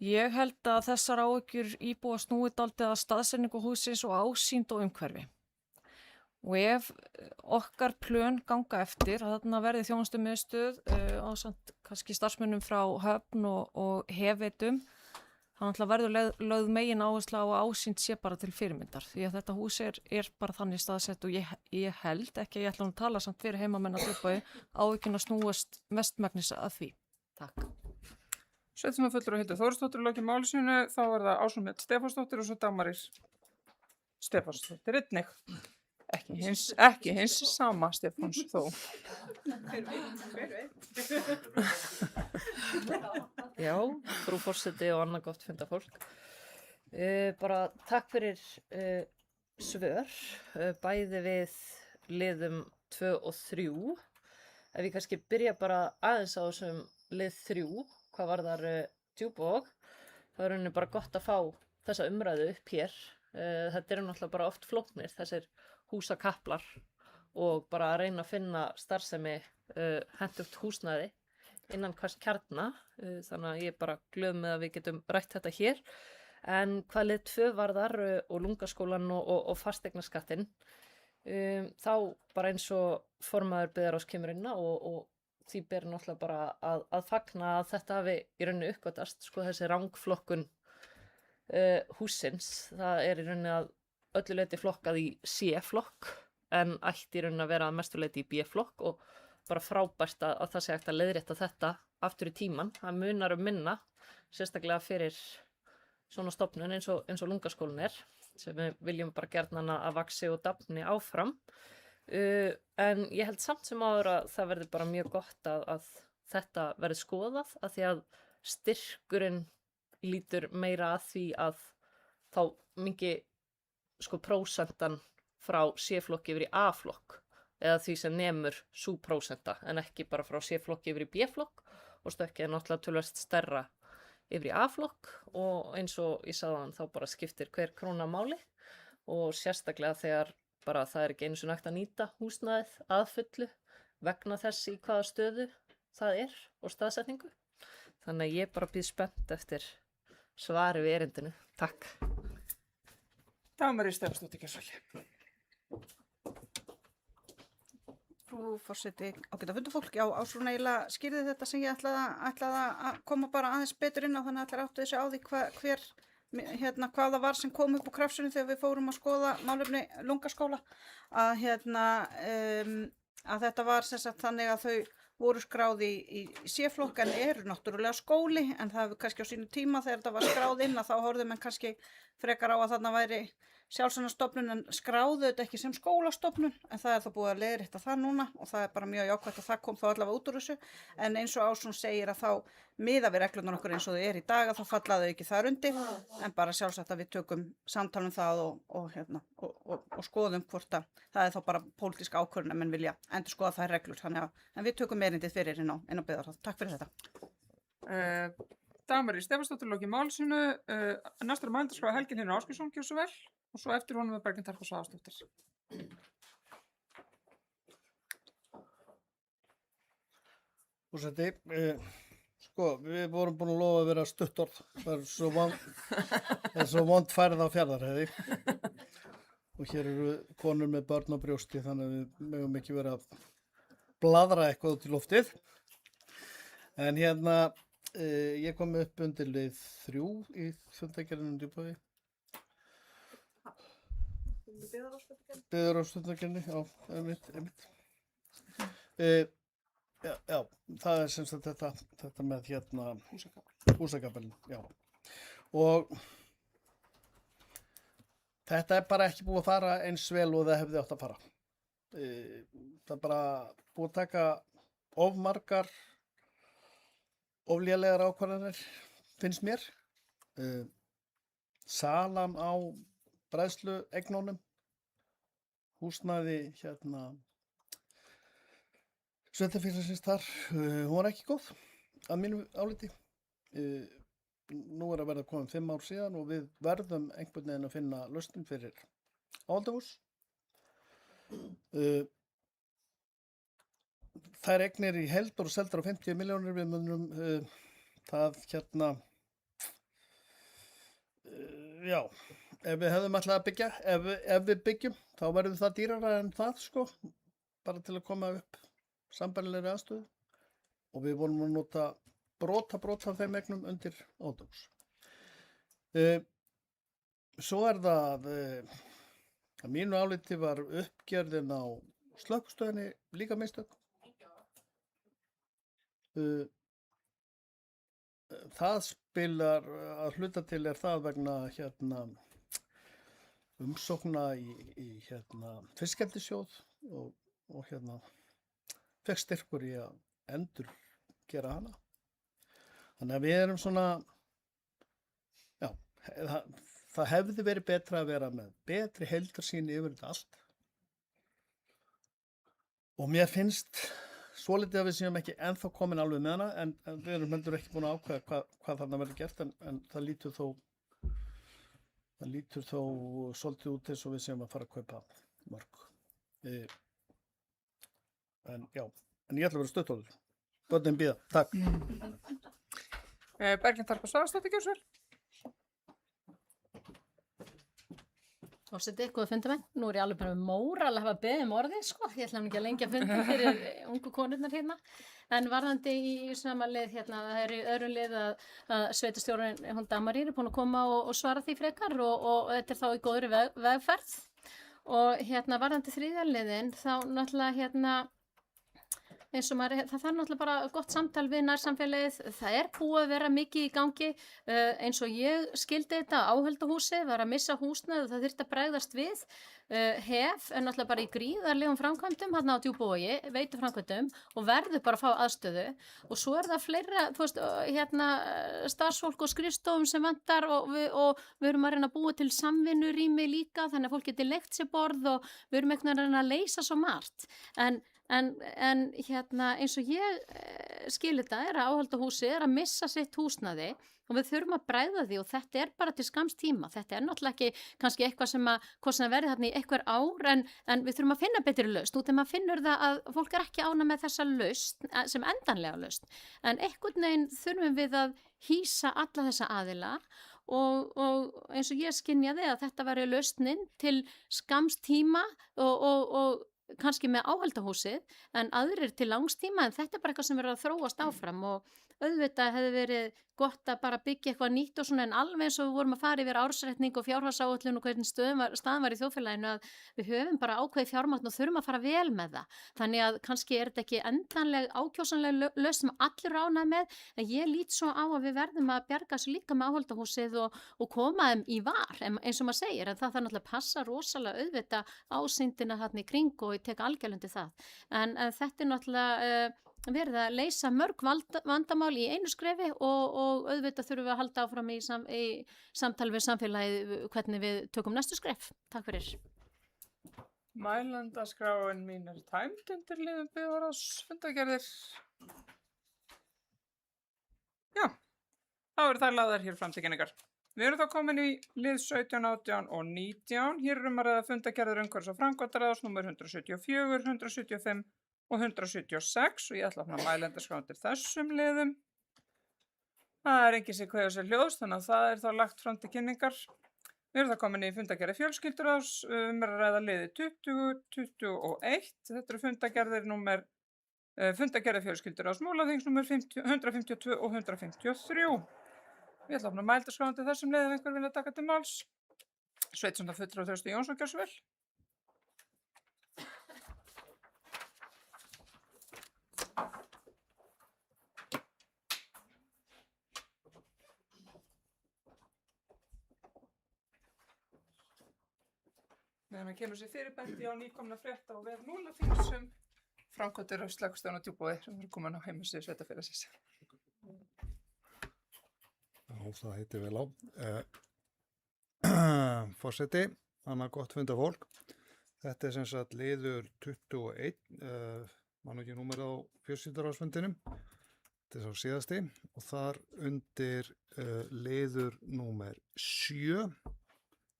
Ég held að þessar áhyggjur íbúa snúið dálítið að staðsetningu hússins og ásýnd og umhverfi. Og ef okkar plön ganga eftir að þarna verði þjónustumiðstöð ásamt kannski starfsmönnum frá Höfn og Hefveitum, þannig að verður lögð megin áhersla á að ásýnd sé bara til fyrirmyndar. Því að þetta hús er bara þannig staðsett og ég held ekki, ég ætla að tala samt fyrir heimamenn að Djúpavogi, áhyggjuna snúast mestmegnis að því. Takk. Sveitarstjórnarfulltrúi Hildur Þórsdóttir og lokið máli sínu, þá var það Ásum Mjöll Stefánsdóttir og svo Dagmari Stefánsdóttir einnig. Ekki hins sama Stefáns þó. Já, frú forseti og annað gott fundafólk. Bara takk fyrir svör, bæði við liðum 2 og 3. ef ég kannski byrja bara aðeins á þessum lið 3, hvað var þar Djúpavog, þá er rauninni bara gott að fá þessa umræðu upp hér. Þetta eru náttúrulega bara oft flóknir, þessir húsakaplar og bara að reyna að finna starfsemi hentugt húsnæði innan hvers kjarna, þannig að ég er bara glöð með að við getum rætt þetta hér. En hvað lið 2 varðar og Lungaskólan og fasteignaskattinn, þá bara eins og formaður Byggðaráðs kemur inn á og því ber náttúrulega bara að fagna að þetta hafi í rauninni uppgötast, sko þessi rangflokkun hússins, það er í rauninni að öllu leyti flokkað í C-flokk en ætti í rauninni að vera að mestu leyti í B-flokk og bara frábært að það sé hægt að leiðrétta þetta aftur í tíman. Það munar minna, sérstaklega fyrir svona stofnun eins og Lungaskólinn er, sem við viljum bara gjarnan að vaxi og dafni áfram. En ég held samt sem áður að það verði bara mjög gott að þetta verði skoðað, að því að styrkurinn lítur meira að því að þá mingi sko prósentan frá C-flokki yfir í A-flokk eða því sem nemur sú prósenta en ekki bara frá C-flokki yfir í B-flokk og stökkið náttúrulega tölvöld stærra yfir í A-flokk og eins og ég sagði hann þá bara skiptir hver króna máli og sérstaklega þegar bara það er ekki einu sinni hægt að nýta húsnæðið að fullu vegna þess í hvaða stöðu það er og staðsetningu. Þannig að ég bara býð spennt eftir svari við erindinu. Takk. Dagmar Stefánsdóttir Geirsvelli. Frú forseti, ágæta fundufólk, já, Ásrún eiginlega skýrði þetta sem ég ætlaði að koma bara aðeins betur inn á, þannig að allir áttu þessi á því hvað það var sem kom upp úr krafsinu þegar við fórum að skoða málefni Lungaskóla, að þetta var sem sagt þannig að þau voru skráð í C-flokk en eru náttúrulega skóli, en það hefur kannski á sínu tíma þegar þetta var skráð inn að þá horfðu menn kannski frekar á að þarna væri sjálfseignarstofnun en skráðu þetta ekki sem skólastofnun, en það er þá búið að leiðrétta það núna og það er bara mjög jákvætt að það kom þá allavega út úr þessu, en eins og Ásrún segir að þá miða við reglurnar okkur eins og þau er í dag að þá fallaðu ekki þar undir, en bara sjálfsagt að við tökum samtal það og skoðum hvort að það er þá bara pólitísk ákvörðun að menn vilja endur skoða þær reglur, þannig að en við tökum erindið fyrir inn á Byggðaráð. Takk fyrir þetta. Dagmar Stefánsdóttir loki málsinu, næstur mælendaskrá Helgi Hlynur Ásgeirsson, gjörðu svo vel, og svo eftir honum er Berglind Harpa Svavarsdóttir. Forseti, sko, við vorum búin að lofa að vera stuttorð, það er svo vond færð á Fjarðarheiði og hér eru konur með börn á brjósti þannig að við megum ekki vera að blaðra eitthvað út í loftið. En ég kom upp undir lið 3 í fundagerðinum Djúpavík. Byggðaráðsfundagerðinni, já, einmitt. Já, það er sem sagt þetta með húsakapelin, já. Og þetta er bara ekki búið að fara eins vel og það hefði átt að fara. Það er bara búið að taka of margar oflélegar ákvarðanir, finnst mér. Salan á bræðslueignunum, húsnæði sveitarfélagsins þar, hún var ekki góð að mínu áliti. Nú er að verða komin 5 ár síðan og við verðum einhvern veginn að finna lausn fyrir áhaldahús. Þær eignir í heild voru seldar á 50 milljónir, við munum það já, ef við hefðum ætlað að byggja, ef við byggjum, þá verður það dýrara en það, sko, bara til að koma upp sambærilegri aðstöðu og við vorum að nota brota af þeim eignum undir áhaldahús. Svo er það, að mínu áliti var uppgjörðin á slökkvistöðinni líka mistök. Það spilar að hluta til er það vegna umsókna í fiskeldissjóð og fekk styrkur í að endur gera hana. Þannig að við erum svona, já, það hefði verið betra að vera með betri heildarsýn yfir þetta allt. Og mér finnst svolítið að við séum ekki ennþá komin alveg með hana en við erum heldur ekki búin að ákveða hvað þarna verður gert en það lítur þó svolítið út eins og við séum að fara að kaupa mörg. En já, en ég ætla að vera stöðtóður. Börnin bíða, takk. Berglind Harpa Svavarsdóttir, gjörðu svo vel. Forseti, góða fundarmenn. Nú er ég alveg bara með móral að hafa beðið orðið, sko. Ég ætla ekki að lengja funda fyrir ungu konurnar hérna. En varðandi í sama lið hérna, það er í öðru lið að sveitastjórinn hún Dagmarín er búin að koma og svara því frekar og þetta er þá í góðri vegferð. Og hérna varðandi þriðja liðin, þá náttúrulega hérna eins og það þarf náttúrulega bara gott samtal við nærsamfélagið, það er búið að vera mikið í gangi, eins og ég skildi þetta áhaldahúsið, var að missa húsnæði, það þyrfti að bregðast við, er náttúrulega bara í gríðarlegum framkvæmdum, hérna á Djúpavogi, veituframkvæmdum og verður bara að fá aðstöðu og svo er það fleira, þú veist, hérna starfsfólk og skrifstofum sem vantar og við erum að reyna að búa til samvinnurými líka, þannig að fólk geti leigt sér borð og við erum ekki að reyna að leysa svo margt, en hérna eins og ég skil þetta er að áhaldahúsi er að missa sitt húsnæði og við þurfum að bregða því og þetta er bara til skamms tíma. Þetta er náttúrulega ekki kannski eitthvað sem að hvort sem verði þarna í einhver ár en við þurfum að finna betri lausn. Út af maður finnur það að fólk er ekki ánægð með þessa lausn sem endanlega lausn. En einhvern veginn þurfum við að hýsa alla þessa aðila og eins og ég skynjaði að þetta væri lausnin til skamms tíma og kannski með áhaldahúsið en aðrir til langstíma en þetta er bara eitthvað sem verður að þróast áfram og auðvitað hefði verið gott að bara byggja eitthvað nýtt og svona en alveg eins og við vorum að fara yfir ársreikning og fjárhagsáætlun og hvernig staðan var í þjóðfélaginu að við höfum bara ákveðið fjármagn og þurfum að fara vel með það. Þannig að kannski er þetta ekki endanleg ákjósanleg lausn sem allir ánægð með en ég lít svo á að við verðum að bjarga þessu líka með áhaldahúsið og koma þeim í var eins og maður segir en það þarf náttúrulega að passa rosalega auðvitað ásýndina þarna í kring og ég tek algjörlundi það. En þetta er náttúrulega verið að leysa mörg vandamál í einu skrefi og auðvitað þurfum við að halda áfram í samtali við samfélagið hvernig við tökum næstu skref. Takk fyrir. Mælandaskráin mín er tæmd undir liðum byggðarráðsfundargerðir. Já, þá eru þær lagðar hér fram til kynningar. Við erum þá komin í lið 17, 18 og 19. Hér erum að ræða fundargerðir umhverfis- og framkvæmdaráðs númer 174, 175 og 176 og ég ætla að opna mælendarskrá undir þessum liðum. Það er enginn sem kveður sér hljóðs þannig að það er þá lagt fram til kynningar. Við erum þá komin í fundargerðir fjölskylduráðs að ræða liði 20, 21. Þetta eru fundargerðir fjölskylduráðs Múlaþings númer 152 og 153. Ég ætla að opna mælendarskrá undir þessum liðum ef einhver vilja taka til máls. Sveitarstjórnarfulltrúi Þröstur Jónsson, gjörðu svo vel. Þegar maður kemur sér fyrirbendi á nýkomna frétta á vef Múlaþings framkvæmdir á slökkvistöðin á Djúpavogi sem er komin á heimasíðu sveitarfélagsins. Já, það heitir vel á. Forseti, annað gott fundafólk. Þetta er sem sagt liður 21, mann ekki númer á fjölskylduráðsfundinum. Þetta er sá síðasti og þar undir liður númer 7.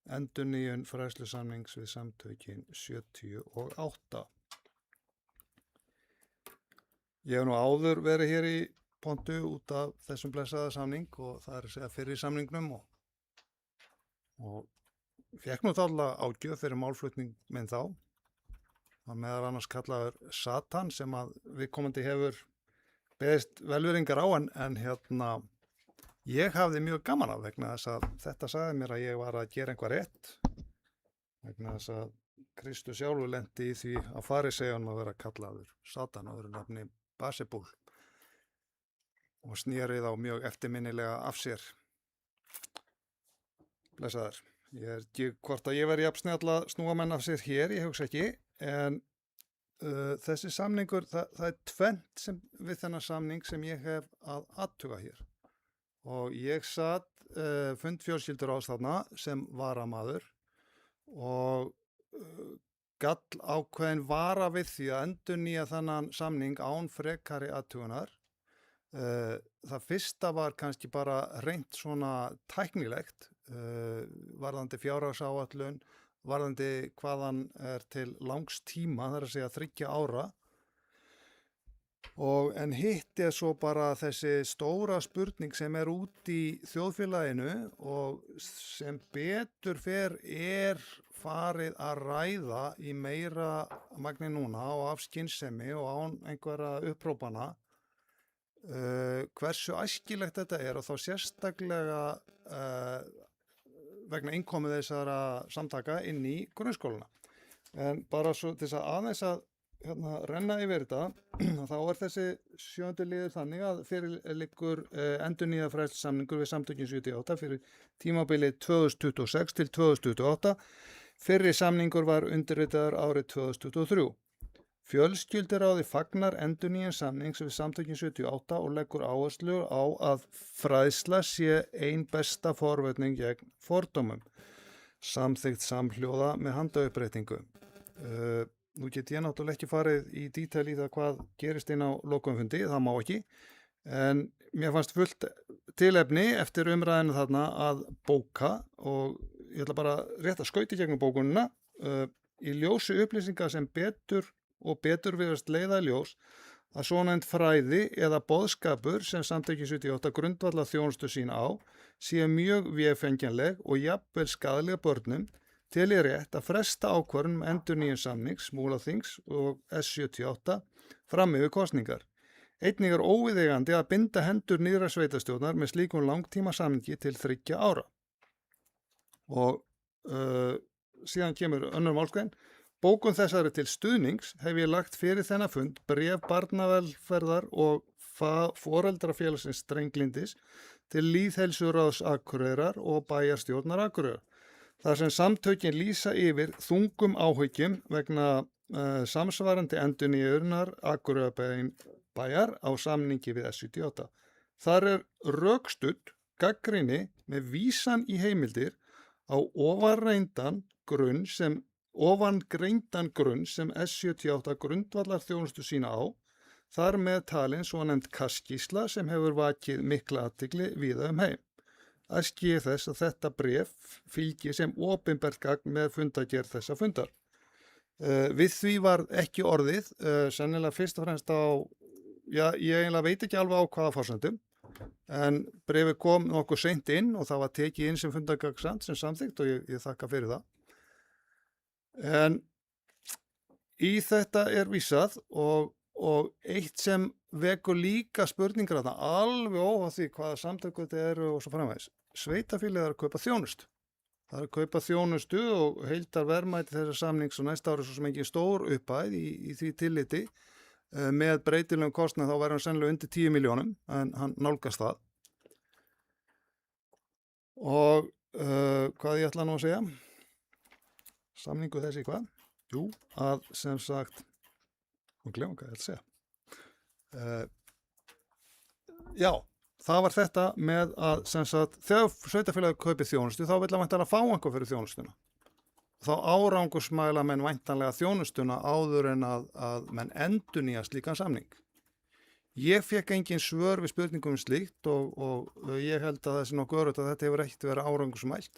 Endurnýjun fræðslusamnings við samtökin 78. Ég hef nú áður verið hér í pontu út af þessum blessaða samning og það er að segja fyrir samningnum og fékk nú þálega ágjöf fyrir málflutning minn þá. Það meðal annars kallaður Satan sem að viðkomandi hefur beðist velveringar á en hérna ég hafði mjög gaman af vegna þess að þetta sagði mér að ég var að gera eitthvað rétt vegna þess að Kristur sjálfur lenti í því að fariseiunum að vera kallaður Satan öðru nafni Basebúl og snérið á mjög eftirminnilega af sér. Blessaður. Ég er ekki hvort að ég veri jafn snjall að snúa menn af sér hér, ég hugsa ekki, en þessi samningur, það er tvennt við þennan samning sem ég hef að athuga hér. Og ég satt fund fjölskylduráðs þarna sem varamaður og gall ákveðin vara við því að endurnýja þennan samning án frekari athugunar. Það fyrsta var kannski bara reynt svona tæknilegt, varðandi fjárhagsáætlun, varðandi hvaðan til langs tíma, það að segja 3 ára. En hitt svo bara þessi stóra spurning sem út í þjóðfélaginu og sem betur fer farið að ræða í meira magni núna og af skynsemi og án einhverja upprópana hversu æskilegt þetta og þá sérstaklega vegna innkomið þessara samtaka inn í grunnskólana. En bara svo til þess að aðeins að renna yfir þetta, þá þessi 7. liður þannig að fyrir liggur endurnýjað fræðslusamningur við samtökin 78 fyrir tímabilið 2026 til 2028. Fyrri samningur var undirritaður árið 2023. Fjölskylduráði fagnar endurnýjun samnings við samtökin 78 og leggur áherslu á að fræðsla sé ein besta forvörning gegn fordómum. Samþykkt samhljóða með handauppbreytingu. Nú get ég náttúrulega ekki farið í dítal í það hvað gerist inn á lokumfundi, það má ekki, en mér fannst fullt tilefni eftir umræðinu þarna að bóka og ég ætla bara rétt að skauta gegnum bókunina í ljósi upplýsingar sem betur virðast leiða í ljós að svonefnd fræði eða boðskapur sem samtökin 78 grundvallar þjónustu sín á sé mjög vefengjanleg og jafnvel skaðlega börnum til rétt að fresta ákvörðun endurnýjun samnings, Múlaþings og S78 fram yfir kosningar. Einnig óviðeigandi að binda hendur nýrra sveitarstjórnar með slíkum langtíma samningi til 3 ára. Og síðan kemur önnur málsgrein. Bókun þessari til stuðnings hef ég lagt fyrir þennan fund bréf barnavelferðar og foreldrafélagsins Strenglindis til Lýðheilsuráðs Akureyrar og bæjarstjórnar Akureyrar. Þar sem samtökin lýsa yfir þungum áhyggjum vegna samsvarandi endurnýjunar Akureyrarbæjar á samningi við S78. Þar rökstudd gagnrýni með vísan í heimildir á ofangreindan grunn sem S78 grundvallar þjónustu sína á, þar með talin svonefnd Kaskísla sem hefur vakið mikla athygli víða heim. Æski ég þess að þetta bréf fylgi sem opinbert gagn með fundagerð þessa fundar. Við því var ekki orðið, sennilega fyrst og fremst ég eiginlega veit ekki alveg á hvaða forsendum, en bréfið kom nokkuð seint inn og það var tekið inn sem fundargagn sem samþykkt og ég þakka fyrir það. En í þetta vísað og eitt sem vekur líka spurningar að það alveg óháð því hvaða samtök þetta og svo framvegis. Sveitarfélög að kaupa þjónustu. Það að kaupa þjónustu og heildar verðmæti þessar samnings og næsta ári svo sem ekki stór upphæð í því tilliti með breytilegum kostnað þá væri hann sennilega undir 10 milljónum en hann nálgast það. Og hvað ég ætla nú að segja? Samningu þessi hvað? Jú, að sem sagt og glemum hvað ég ætla að segja. Já, það var þetta með að sem sagt, þegar sveitarfélagið kaupir þjónustu þá vill hann væntanlega fá einhver fyrir þjónustuna. Þá árangursmæla menn væntanlega þjónustuna áður en að menn endurnýja slíkan samning. Ég fékk engin svör við spurningum slíkt og ég held að þessi nokkuð öruggt að þetta hefur ekkert verið árangursmælt.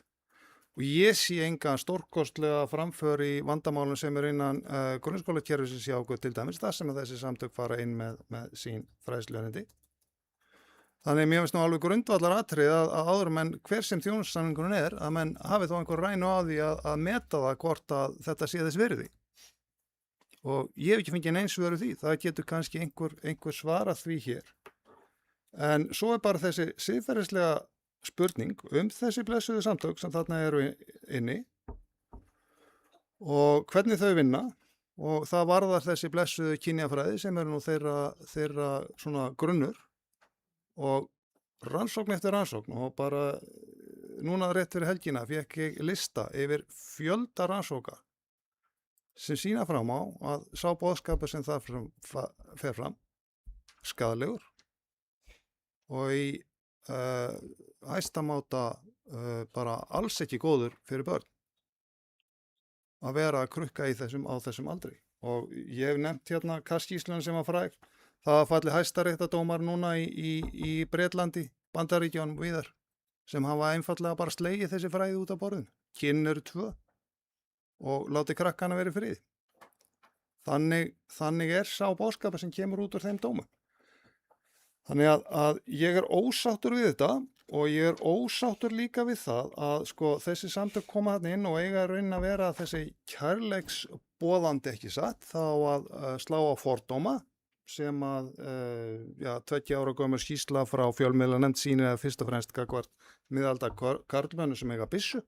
Og ég sé engan stórkostlega framför í vandamálum sem innan grunnskólakerfisins hjá okkur til dæmis, þar sem að þessi samtök fara inn með sín fræðsluerindi. Þannig mér finnst nú alveg grundvallar atriði að áður menn hver sem þjónustusamningurinn að menn hafi þó einhver rænu á því að meta það hvort að þetta sé þess virði. Og ég hef ekki fengið neins svör við því, það getur kannski einhver svarað því hér. En svo bara þessi siðferðislega spurning þessi blessuðu samtök sem þarna eru inni og hvernig þau vinna og það varðar þessi blessuðu kynjafræði sem eru nú þeirra svona grunnur og rannsókn eftir rannsókn og bara núna rétt fyrir helgina fékk ég lista yfir fjölda rannsóka sem sýna fram á að sá boðskapur sem það fer fram skaðlegur og í hæstamáta bara alls ekki góður fyrir börn. að vera að krukka á þessum aldri. Og ég hef nefnt hérna Kasskísluna sem var fræg. Það að falli hæstaréttardómar núna í Bretlandi, Bandaríkjunum víðar, sem hafa einfallega bara slegið þessi fræði út af borðinu. Kyn eru 2 og láti krakkana verið friði. Þannig sá boðskapur sem kemur út úr þeim dómum. Þannig að ég ósáttur við þetta og ég ósáttur líka við það að sko þessi samtök koma þarna inn og eiga raun að vera þessi kærleiksboðandi ekki satt, þá að slá á fordóma sem að 20 ára gömul skýrsla frá fjölmiðlanefnd sýnir að fyrst og fremst gagnvart miðalda karlmönnum sem eiga byssu.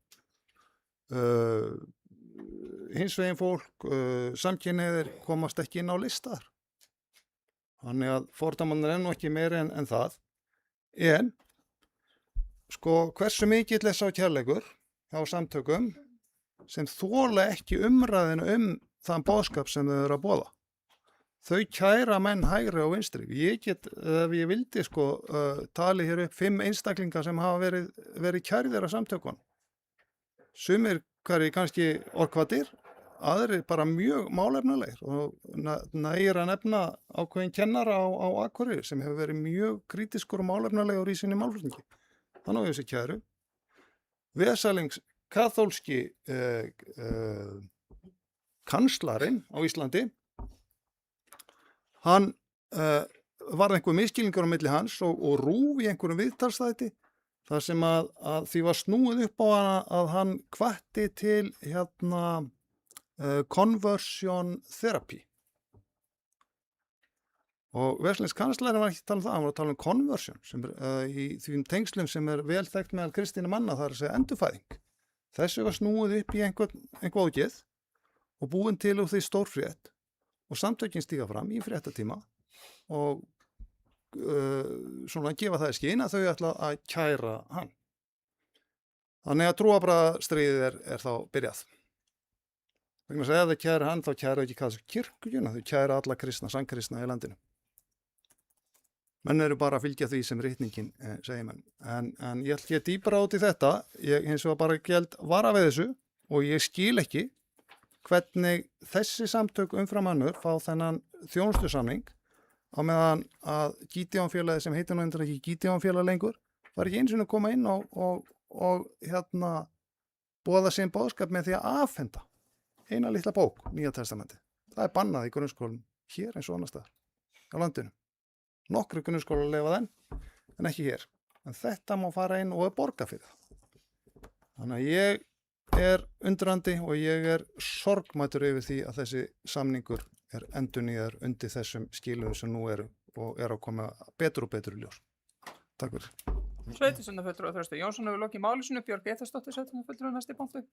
Hinsvegin fólk, samkynhneigðir komast ekki inn á listar. Þannig að fordómarnir nú ekki meira en það. En sko hversu mikill sá kærleikur hjá samtökum sem þola ekki umræðinu þann boðskap sem þau eru að boða. Þau kæra menn hægri og vinstri. Ég get, ef ég vildi sko, tali hér upp 5 einstaklingar sem hafa verið kærðir af samtökunum. Sumir hverjir kannski orkvatir, aðrir bara mjög málefnalegir og nægir að nefna ákveðin kennara á Akureyri sem hefur verið mjög kritiskur og málefnalegur í sinni málflutningi. Þannig á þessi kæru. Vesalings kaþólski kanslarinn á Íslandi, hann var einhver miskilningur á milli hans og RÚV í einhverjum viðtalsþætti þar sem að því var snúið upp á hana að hann hvatti til conversion therapy. Og Vesalings kanslarinn var ekki að tala um það, hann var að tala um conversion sem í því tengslum sem vel þekkt meðal kristinna manna, það að segja endurfæðing. Þessu var snúið upp í einhver ógeð og búin til úr því stórfrétt og samtökin stíga fram í fréttatíma og svona gefa það í skyn að þau ætla að kæra hann. Þannig að trúarbragðastríðið er þá byrjað. Vegna þess að ef þau kæra hann þá kæra ekki kaþólsku kirkjuna, þau kæra alla kristna, sannkristna í landinu. Menn eru bara að fylgja því sem ritningin segir menn. En ég ætla ekki dýpra út í þetta, ég hins vegar bara geld vara við þessu og ég skil ekki hvernig þessi samtök umfram önnur fá þennan þjónustusamning á meðan að Gideonfélagið sem heitir nú endur ekki Gideonfélag lengur var ekki eins og að koma inn og boða sinn boðskap með því að afhenda eina litla bók, Nýja testamenti. Það er bannað í grunnskólum hér eins og annars staðar á landinu. Nokkru grunnskólar leyfa þenn en ekki hér. En þetta má fara inn og borga fyrir það. Þannig að ég undrandi og ég sorgmætur yfir því að þessi samningur endurnýjaður undir þessum skilum sem nú eru og að koma betur og betur í ljós. Takk fyrir. Sveitarstjórnarfulltrúi Þröstur Jónsson hefur lokið máli sínu. Björg Eithasdóttir, sveitarstjórnarfulltrúi, næsti punktur.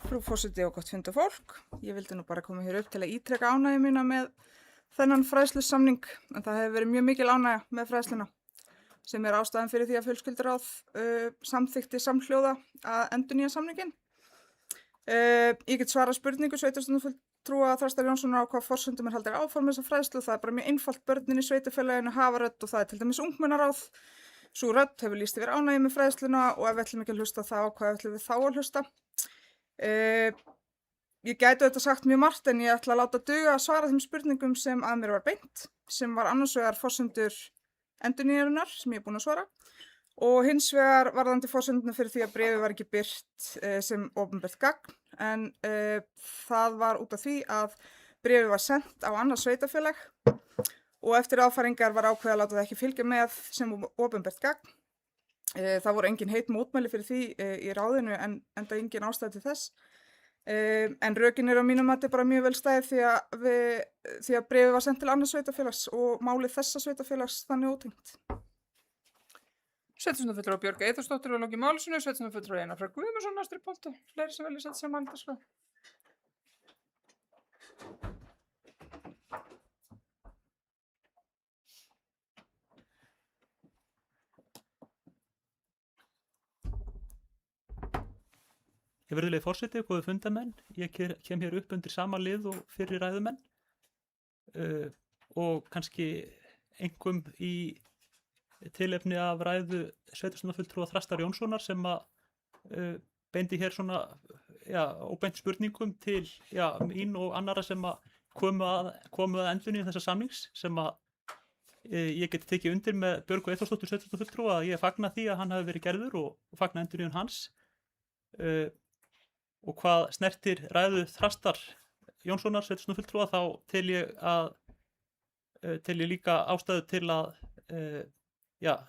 Frú forseti og gott fundafólk. Ég vildi nú bara koma hér upp til að ítreka ánægju mína með þennan fræðslusamning, en það hefur verið mjög mikil ánægja með fræðsluna sem ástæðan fyrir því að fjölskylduráð samþykkti samhljóða að endurnýja samninginn. Ég get svarað spurningu sveitarstjórnarfulltrúa Þrastar Jónssonar á hvað forsendum haldið áfram þessa fræðslu. Það er bara mjög einfalt, börnin í sveitarfélaginu hafa rödd og það er til dæmis ungmennaráð. Sú rödd hefur lýst yfir ánægju með fræðsluna og ef við ætlum ekki að hlusta þá, hvað ætlum við þá að hlusta? Ég gæti auðvitað sagt mjög margt en ég ætla að láta duga að svara þeim spurningum sem að mér var beint, sem var annars vegar forsendur endurnýjarinnar sem ég er búin að svara og hins vegar varðandi forsenduna fyrir því að bréfið var ekki birt sem opinbert gagn en það var út af því að bréfið var sent á annað sveitarfélag og eftir áfæringar var ákveðið að láta það ekki fylgja með sem opinbert gagn. Það voru engin heit mótmæli fyrir því í ráðinu en enda engin ástæða til þess. En rökin á mínum mati bara mjög vel stæð því að bréfið var sent til annars sveitafélags og málið þessa sveitafélags þannig ótengt. Sveitarstjórnarfulltrúi Björg Eithasdóttir hefur lokið máli sínu. Sveitarstjórnarfulltrúi Einar Freyr Guðmundsson, næstri punktur. Fleiri sem vilja setja sig á mælendaskrá. Virðulegi forseti, góðu fundamenn, ég kem hér upp undir sama lið og fyrri ræðumenn og kannski einkum í tilefni af ræðu sveitarstjórnarfulltrúa Þrastar Jónssonar sem að beindi hér svona óbeint spurningum til mín og annara sem að komu að endunni þessa samnings sem að ég geti tekið undir með Björgu Eyþórsdóttur sveitarstjórnarfulltrúa að ég fagna því að hann hafi verið gerður og fagna endurnýjun hans og hvað snertir ræðu Þrastar Jónssonar sveitarstjórnarfulltrúa þá tel ég líka ástæðu til að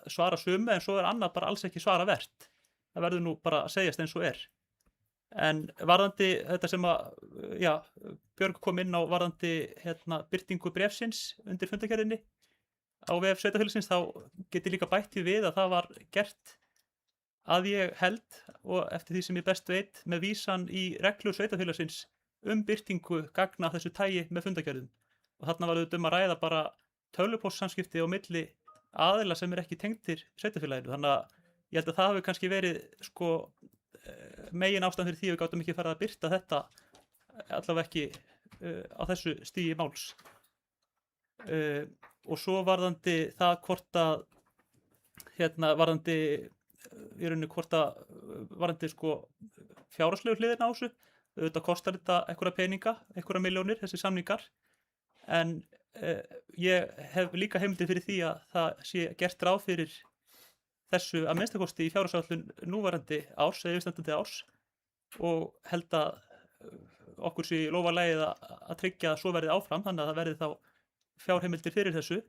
svara sumu en svo annað bara alls ekki svara vert. Það verður nú bara að segjast eins og En varðandi þetta sem að Björg kom inn á varðandi birtingu bréfsins undir fundargerðinni á vef sveitarfélagsins þá get ég líka bætt því við að það var gert að ég held og eftir því sem ég best veit með vísan í reglur sveitarfélagsins birtingu gagna af þessu tagi með fundargerðum. Og þarna var auðvitað að ræða bara tölvupóstsamskipti á milli aðila sem ekki tengdir sveitarfélaginu. Þannig að ég held að það hafi kannski verið megin ástæðan fyrir því að við gátum ekki farið að birta þetta allavega ekki á þessu stigi máls. Og svo varðandi það hvort að varðandi í rauninni hvort að varðandi fjárhagslegu hliðina á þessu auðvitað kostar þetta einhverja peninga, einhverja milljónir þessi samningar en ég hef líka heimildir fyrir því að það sé gert ráð fyrir þessu að minnstakosti í fjárhagsáætlun núverandi árs eða yfirstandandi árs og held að okkur sé lofa lagið að tryggja að svo verði áfram þannig að það verði þá fjárheimildir fyrir þessu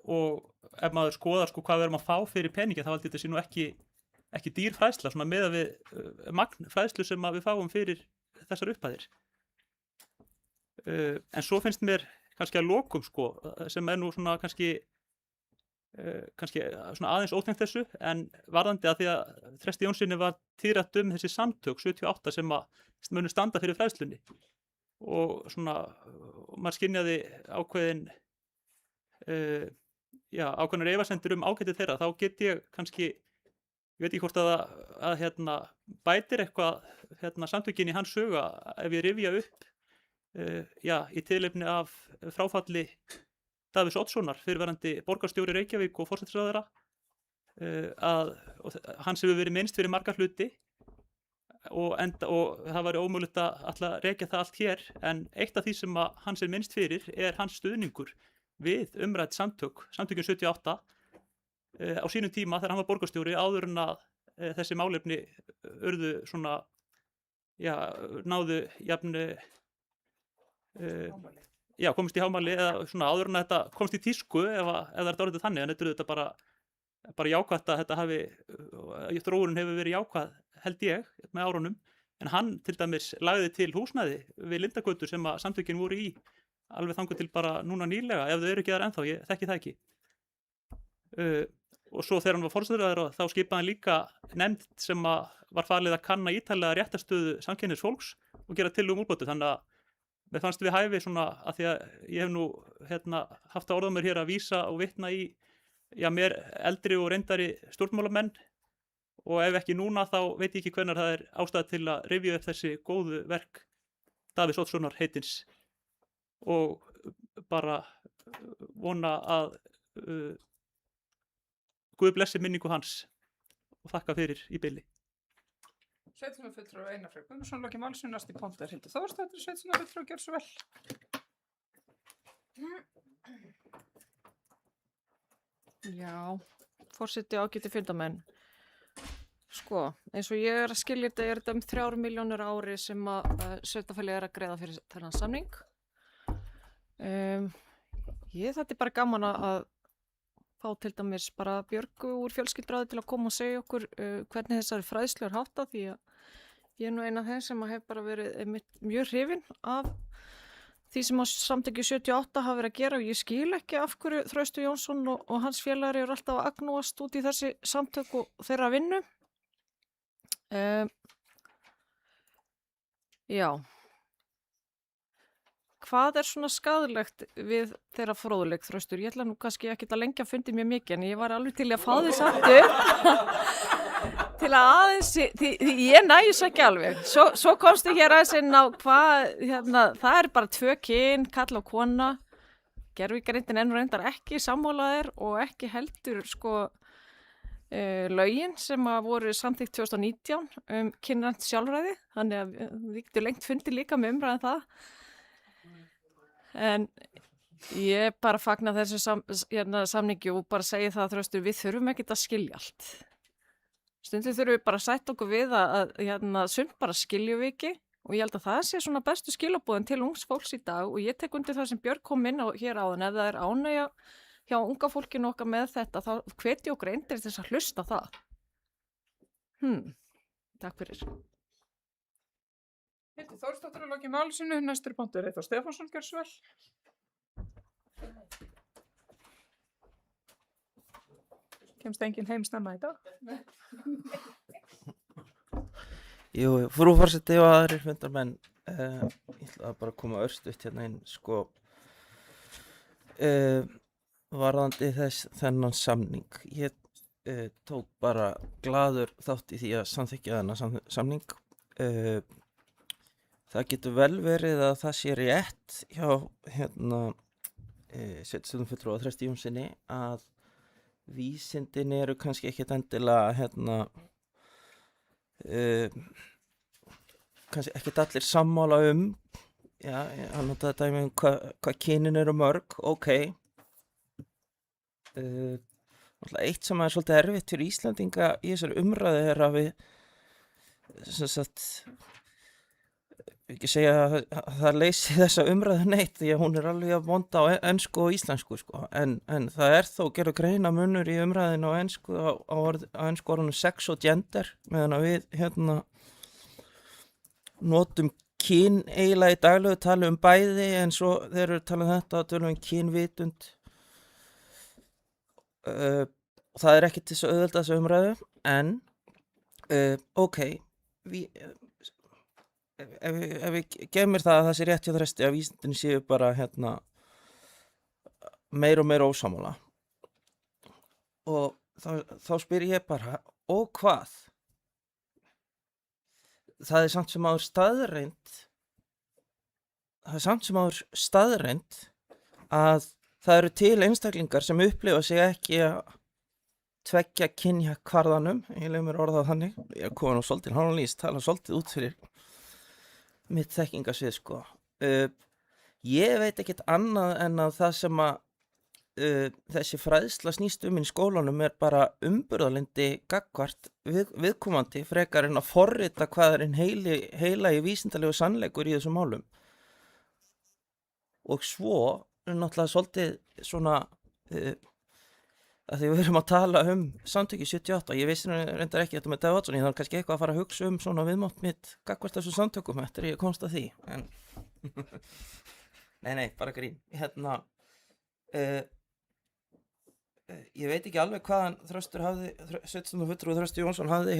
og ef maður skoðar hvað við erum að fá fyrir peningi þá held þetta sé nú ekki dýr fræðsla svona meðan við magn fræðslu sem við fáum fyrir þessar upphæðir. En svo finnst mér kannski að lokum sem nú svona kannski svona aðeins ótengt þessu en varðandi að því að Þresti Jónssoni var tíðrætt þessi samtök 78 sem að munu standa fyrir fræðslunni og svona maður skynjaði ákveðnar efasemdir ágæti þeirra þá get ég kannski ég veit ekki hvort að bætir eitthvað samtökin í hans sögu ef ég rifja upp í tilefni af fráfalli Davíðs Oddssonar, fyrirverandi borgarstjóri Reykjavík og forsætisráðherra að hans hefur verið minnst fyrir marga hluti og það væri ómögulegt að rekja það allt hér en eitt af því sem hans minnst fyrir hans stuðningur við umrædd samtökin 78 á sínum tíma þegar hann var borgarstjóri áður en að þessi málefni urðu svona náðu jafn komist í hámæli eða svona áður en að þetta komst í tísku ef það er orðið þannig en þetta er þetta bara jákvætt að þetta þróunin hefur verið jákvæð held ég með árunum en hann til dæmis lagði til húsnæði við Lindagötu sem að samtökin voru í alveg þangað til bara núna nýlega ef þau eru ekki þar ennþá, ég þekki það ekki og svo þegar hann var forsætisráðherra þá skipaði hann líka nefnd sem var falið að kanna ítarlega réttarstöðu samkynhneigðs fólks og gera tillögur um úrbótum þannig að mér fannst við hæfi svona að því að ég hef nú haft að orða mér hér að vísa og vitna í mér eldri og reyndari stjórnmálamenn og ef ekki núna þá veit ég ekki hvenær það er ástæða til að rifja upp þessi góðu verk Davíðs Oddssonar heitins og bara vona að Guð blessi minningu hans og þakka fyrir í bili. Sveitarstjórnarfulltrúi Einar Freyr Guðmundsson loki máls næst í pontu Hildur Þórsdóttir sveitarstjórnarfulltrúi gjörðu svo vel. Já, forseti ágæti fundarmenn. Eins og ég er að skilja þetta er þetta 3 milljónir á ári sem að sveitarfélagið er að greiða fyrir þennan samning. Þetta er bara gaman að fá til dæmis bara Björgu úr fjölskylduráði til að koma og segja okkur hvernig þessari fræðslu er háttað því að ég er nú eina af þeim sem hef bara verið mjög hrifin af því sem samtökin 78 hafa verið að gera og ég skil ekki af hverju Þröstur Jónsson og hans félagar eru alltaf að agnúast út í þessi samtök og þeirra vinnu. Hvað er svona skaðlegt við þeirra fróðuleik, Þröstur? Ég ætla nú kannski ekki að lengja fundi mjög mikið en ég var alveg til að fá því samt upp til að aðeins, því ég næs ekki alveg. Svo komstu hér aðeins inn á hvað, það er bara 2 kyn, kall og kona. gervigreindin er nú reyndar ekki sammálaðir og ekki heldur lögin sem að voru samþykkt 2019 kynrænt sjálfræði, þannig að við getum lengt fundið líka með umræðan það. En ég bara fagna þessu samningi og bara segi það að Þröstur, við þurfum ekkert að skilja allt. Stundum þurfum við bara að sætta okkur við að sumt bara skiljum við ekki og ég held að það sé svona bestu skilabúðin til ungs fólks í dag og ég tek undir það sem Björg kom inn á hér áðan, ef það er ánægja hjá unga fólkinu okkar með þetta, þá hveti okkur eindir til þess að hlusta það. Takk fyrir. Hildur Þórsdóttir að loki máli sínu, næstur pontur Eyþór Stefánsson, gjörðu svo vel. Kemst enginn heim snemma í dag? Jú, frú forseti og aðrir fundarmenn, ég ætla bara að koma örstutt hérna inn, varðandi þennan samning. Ég tók bara glaður þátt í því að samþykkja þennan samning. Það getur vel verið að það sé rétt hjá sveitarstjórnarfulltrúa Þresti Jónsssyni að vísindin eru kannski ekkert endilega kannski ekkert allir sammála hann notaði dæmi hvað kynin eru mörg, eitt sem er svolítið erfitt fyrir Íslandinga í þessari umræðu er að við ekki segja að það leysi þessa umræðu neitt því að hún er alveg vond á ensku og íslensku en það er þó gerðu greina munur í umræðinu á ensku á ensku orðinu sex og gender meðan að við notum kyn eiginlega í daglegu tali bæði en svo þeir eru talað þetta að tölum kynvitund og það er ekki til þess að auðvelda þessu umræðu en ef við gefum mér það að það sé rétt hjá Þresti að vísindin séu bara meira og meira ósammála og þá spyr ég bara og hvað? Það er samt sem áður staðreynd að það eru til einstaklingar sem upplifa sig ekki að tveggja kynja kvarðanum, ég lef mér orðað þannig, ég kom nú svolítið hálflýst, tala svolítið út fyrir mitt þekkingasvið ég veit ekkert annað en að það sem að þessi fræðsla snýst í skólanum er bara umburðarlyndi gagnvart viðkomandi frekar en að forrita hvað er heilagi vísindalegu sannleikur í þessum málum og svo er náttúrulega svolítið svona að því við erum að tala samtöki 78 ég vissi reyndar ekki þetta með Davíð Oddsson ég þarf kannski eitthvað að fara að hugsa svona viðmátt mitt gagnvart þessum samtökum eftir ég komst að því en nei, bara grín ég veit ekki alveg hvaðan Þröstur hafði 17. fulltrúi Þröstur Jónsson hafði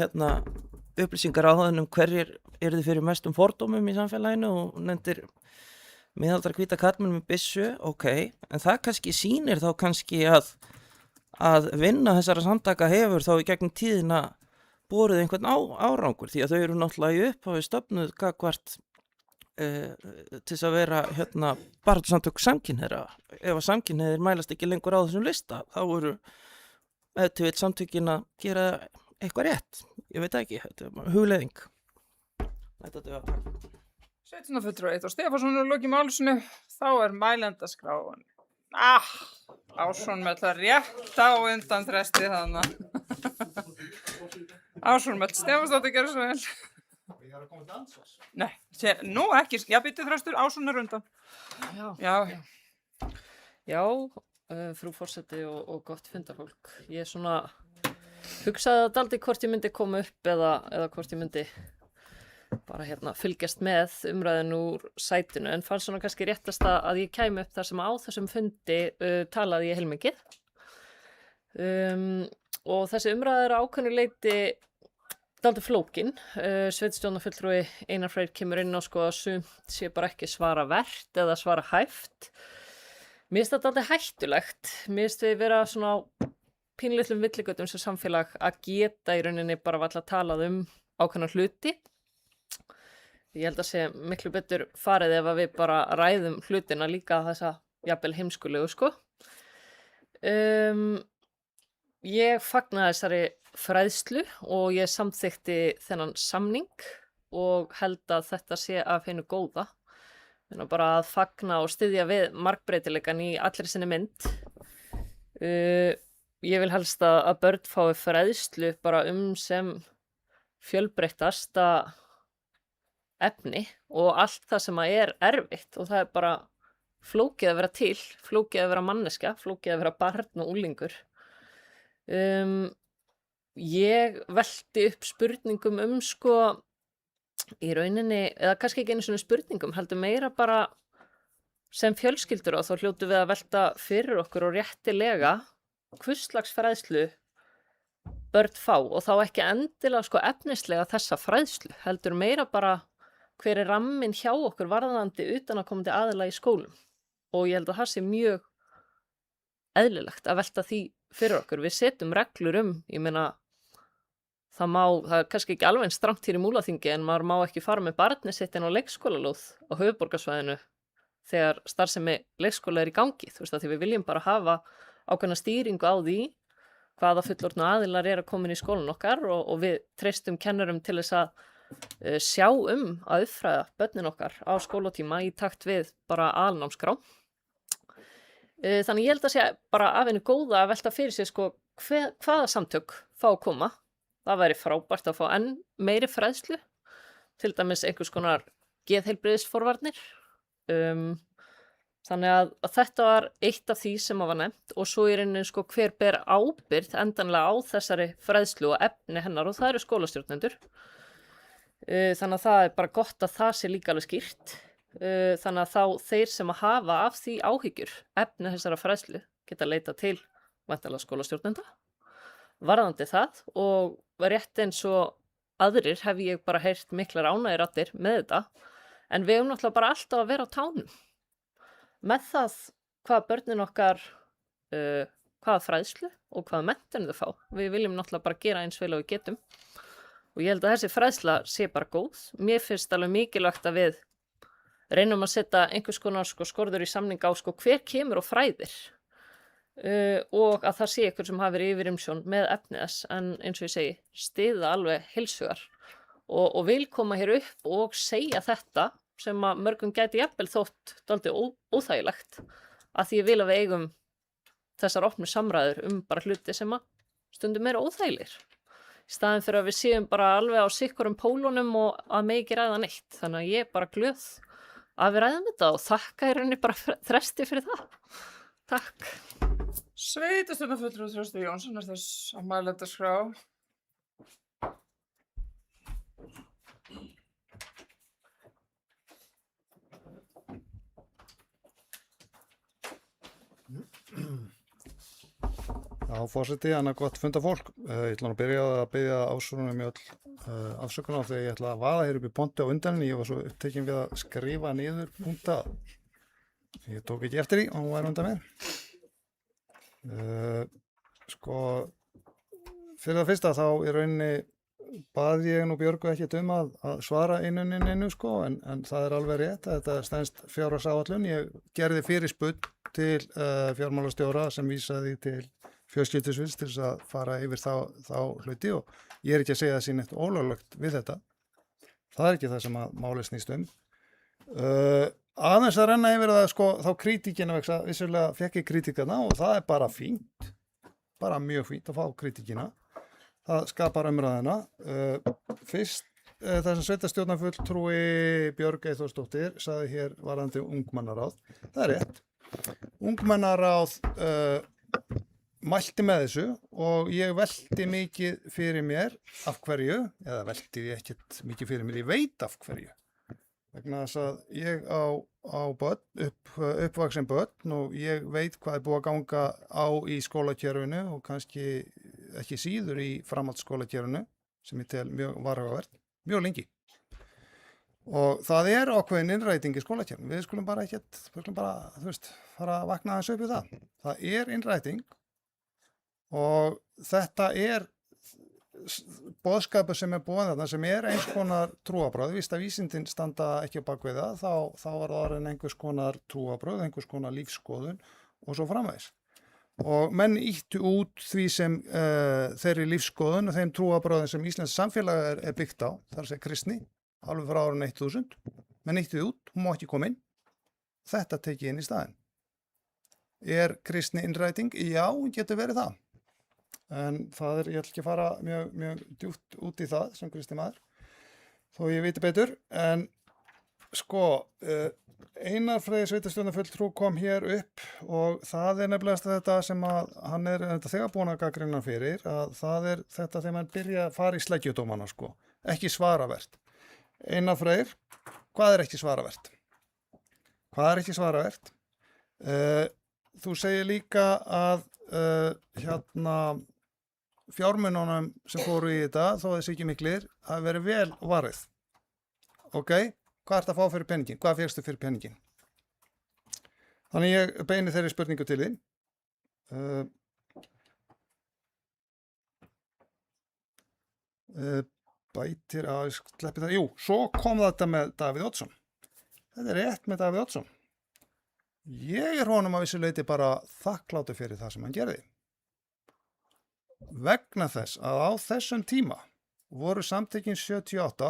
upplýsingar á það hverjir eru þið fyrir mestum fordómum í samfélaginu og nefndir miðaldra hvíta karlmenn með byssu en það kannski sýnir þá kannski að vinna þessara samtaka hefur þá í gegnum tíðina borið einhvern árangur því að þau eru náttúrulega í upphafi stofnuð gagnvart til þess að vera baráttusamtök samkynhneigðra ef að samkynhneigðir mælast ekki lengur á þessum lista þá voru samtökin að gera eitthvað rétt ég veit ekki, þetta er hugleiðing þetta er að 17. fulltrúi Eyþór Stefánsson og loki máli sínu þá er mælendaskrán Ásson með það rétt á undan Þresti þannig Ásson með Stefánsdóttir gerðu svo vel Ég er að koma til ansvars. Nei, nú ekki, já býttu Þröstur, Ásson er undan. Já, frú forseti og gott fundarfólk. Ég svona hugsaði dálítið hvort ég myndi koma upp eða hvort ég myndi bara fylgjast með umræðin úr sætinu en fannst svona kannski réttast að ég kæmi upp þar sem á þessum fundi talaði ég heilmikið og þessi umræða er ákveðnu leyti dálítið flókin, sveitarstjórnarfulltrúi Einar Freyr kemur inn á að sumt sé bara ekki svara vert eða svara hæft. Mér finnst þetta dálítið hættulegt. Mér finnst við vera svona á pínlitlum villigötum sem samfélag að geta í rauninni bara varla talað ákveðna hluti. Ég held að sé miklu betur farið ef að við bara ræðum hlutina líka þessa jafnvel heimskulegu, sko. Ég fagnaði þessari fræðslu og ég samþykti þennan samning og held að þetta sé af hinu góða. Bara að fagna og styðja við margbreytileikan í allri sinni mynd. Ég vil helst að börn fái fræðslu bara sem fjölbreyttasta efni og allt það sem er erfitt og það er bara flókið að vera til, flókið að vera manneskja, flókið að vera barn og unglingur. Ég velti upp spurningum sko í rauninni, eða kannski ekki einu svona spurningum, heldur meira bara sem fjölskyldur og þá hljótu við að velta fyrir okkur og réttilega hvers slags fræðslu börn fá og þá ekki endilega sko efnislega þessa fræðslu, heldur meira bara hver er ramminn hjá okkur varðandi utanaðkomandi aðila í skólum og ég held að það sé mjög eðlilegt að velta því fyrir okkur. Við setjum reglur ég meina það er kannski ekki alveg strangt hér í Múlaþingi en maður má ekki fara með barnið sitt inn á leikskólalóð á höfuðborgarsvæðinu þegar starfsemi leikskóla er í gangi, þú veist að því við viljum bara hafa ákveðna stýringu á því hvaða fullorðnu aðilar er að koma inn í skólan okkar og við treystum kennurum til þess að sjá að uppfræða börnin okkar á skólatíma í takt við bara aðalnámskrá. Þannig ég held að sé bara af henni góða að velta fyrir sig sko hvaða samtök fá að koma. Það væri frábært að fá enn meiri fræðslu, til dæmis einhvers konar geðheilbrigðisforvarnir. Þannig að þetta var eitt af því sem var nefnt og svo er einnig sko hver ber ábyrgð endanlega á þessari fræðslu og efni hennar og það eru skólastjórnendur. Þannig að það er bara gott að það sé líka alveg skýrt. Þannig að þá þeir sem að hafa af því áhyggjur efni þessara fræðslu geta leita til væntanlega skólastjórnenda varðandi það og rétt eins og aðrir hef ég bara heyrt miklar ánægjuraddir með þetta en við höfum náttúrulega bara alltaf að vera á tánum með það hvað börnin okkar hvaða fræðslu og hvaða menntun þau fá. Við viljum náttúrulega bara gera eins vel og við getum og ég held að þessi fræðsla sé bara góð. Mér finnst alveg mikilvægt að við reynum að setja einhvers konar skorður í samning á hver kemur og fræðir og að það sé ykkur sem hafi verið yfirumsjón með efni þess en eins og ég segi, styðja alveg heilsugar og vil koma hér upp og segja þetta sem að mörgum gæti jafnvel þótt dálítið óþægilegt að því ég vil að við eigum þessar opnu samræður bara hluti sem að stundum eru óþægilegir í staðinn fyrir að við séum bara alveg á sikkurum pólunum og að megi ekki ræða neitt. Þannig að ég er bara glöð að við ræðum þetta og þakka í rauninni bara Þresti fyrir það. Takk. Sveitarstjórnarfulltrúi Þröstur Jónsson er þess á mælendaskrá. Já, forseti, annað gott fundafólk. Ég ætla að byrja að biðja ásvörunum í öll afsökunar þegar ég ætla að vaða hér upp í ponti á undan. Ég var svo upptekinn við að skrifa niður punkta. Ég tók ekki eftir því og hún var undan mér. Fyrir það fyrsta þá í rauninni bað ég nú Björgu ekkert að svara einu sko, en það er alveg rétt að þetta stendst fjárhagsáætlun. Ég gerði fyrirspurn til fjármálastjóra sem vísaði til fjölskyldusviðs til þess að fara yfir þá hluti og ég er ekki að segja það sín eitt ólöglegt við þetta. Það er ekki það sem að málið snýst aðeins að renna yfir það sko þá kritíkina vegna vissulega fekk ég kritíkana og það er bara fínt, bara mjög fínt að fá kritíkina. Það skapar umræðina. Fyrst það sem sveitarstjórnarfulltrúi Björg Eyþórsdóttir sagði hér varðandi ungmennaráð. Það er rétt. Ungmennaráð mælti með þessu og ég velti mikið fyrir mér af hverju, eða velti ég ekkert mikið fyrir mér, ég veit af hverju. Vegna þess að ég á börn, uppvaksin börn og ég veit hvað er búið að ganga á í skólakerfinu og kannski ekki síður í framhaldsskólakerfinu sem ég tel mjög varhugavert, mjög lengi. Og það er ákveðin innræting í skólakerfinu, við skulum bara fara að vakna þessu upp í það. Það er innræting og þetta er boðskapur sem boðið þarna sem eins konar trúarbrögð, víst að vísindin standa ekki á bak við það, þá var það orðin einhvers konar trúarbrögð, einhvers konar lífsskoðun og svo framvegis. Og menn ýttu út því sem þeirri lífsskoðun og þeim trúarbrögðum sem íslensk samfélag er byggt á, þar að segja kristni, alveg frá árinu 1000, menn ýttu út, hún má ekki koma inn. Þetta tekið inn í staðinn. Kristni innræting? Já, getur verið það. En það ég ætla ekki að fara mjög djúpt út í það sem kristni maður, þó ég viti betur. En sko, Einar Freyr sveitarstjórnarfulltrú kom hér upp og það nefnilegast þetta sem að hann þetta þegar búin að gagnrýna fyrir, að það þetta þegar mann byrja að fara í sleggjudómana, sko, ekki svaravert. Einar Freyr, hvað ekki svaravert? Hvað ekki svaravert? Þú segir líka að fjármununum sem fóru í þetta, þó þessi ekki miklir, hafi verið vel varið. Ok, hvað ert að fá fyrir peningin? Hvað fékkstu fyrir peningin? Þannig ég beini þeirri spurningu til þín. Bætir að sleppi það. Jú, svo kom þetta með Davíð Oddsson. Þetta rétt með Davíð Oddsson. Ég honum að vissu leyti bara þakklátur fyrir það sem hann gerði. Vegna þess að á þessum tíma voru samtökin 78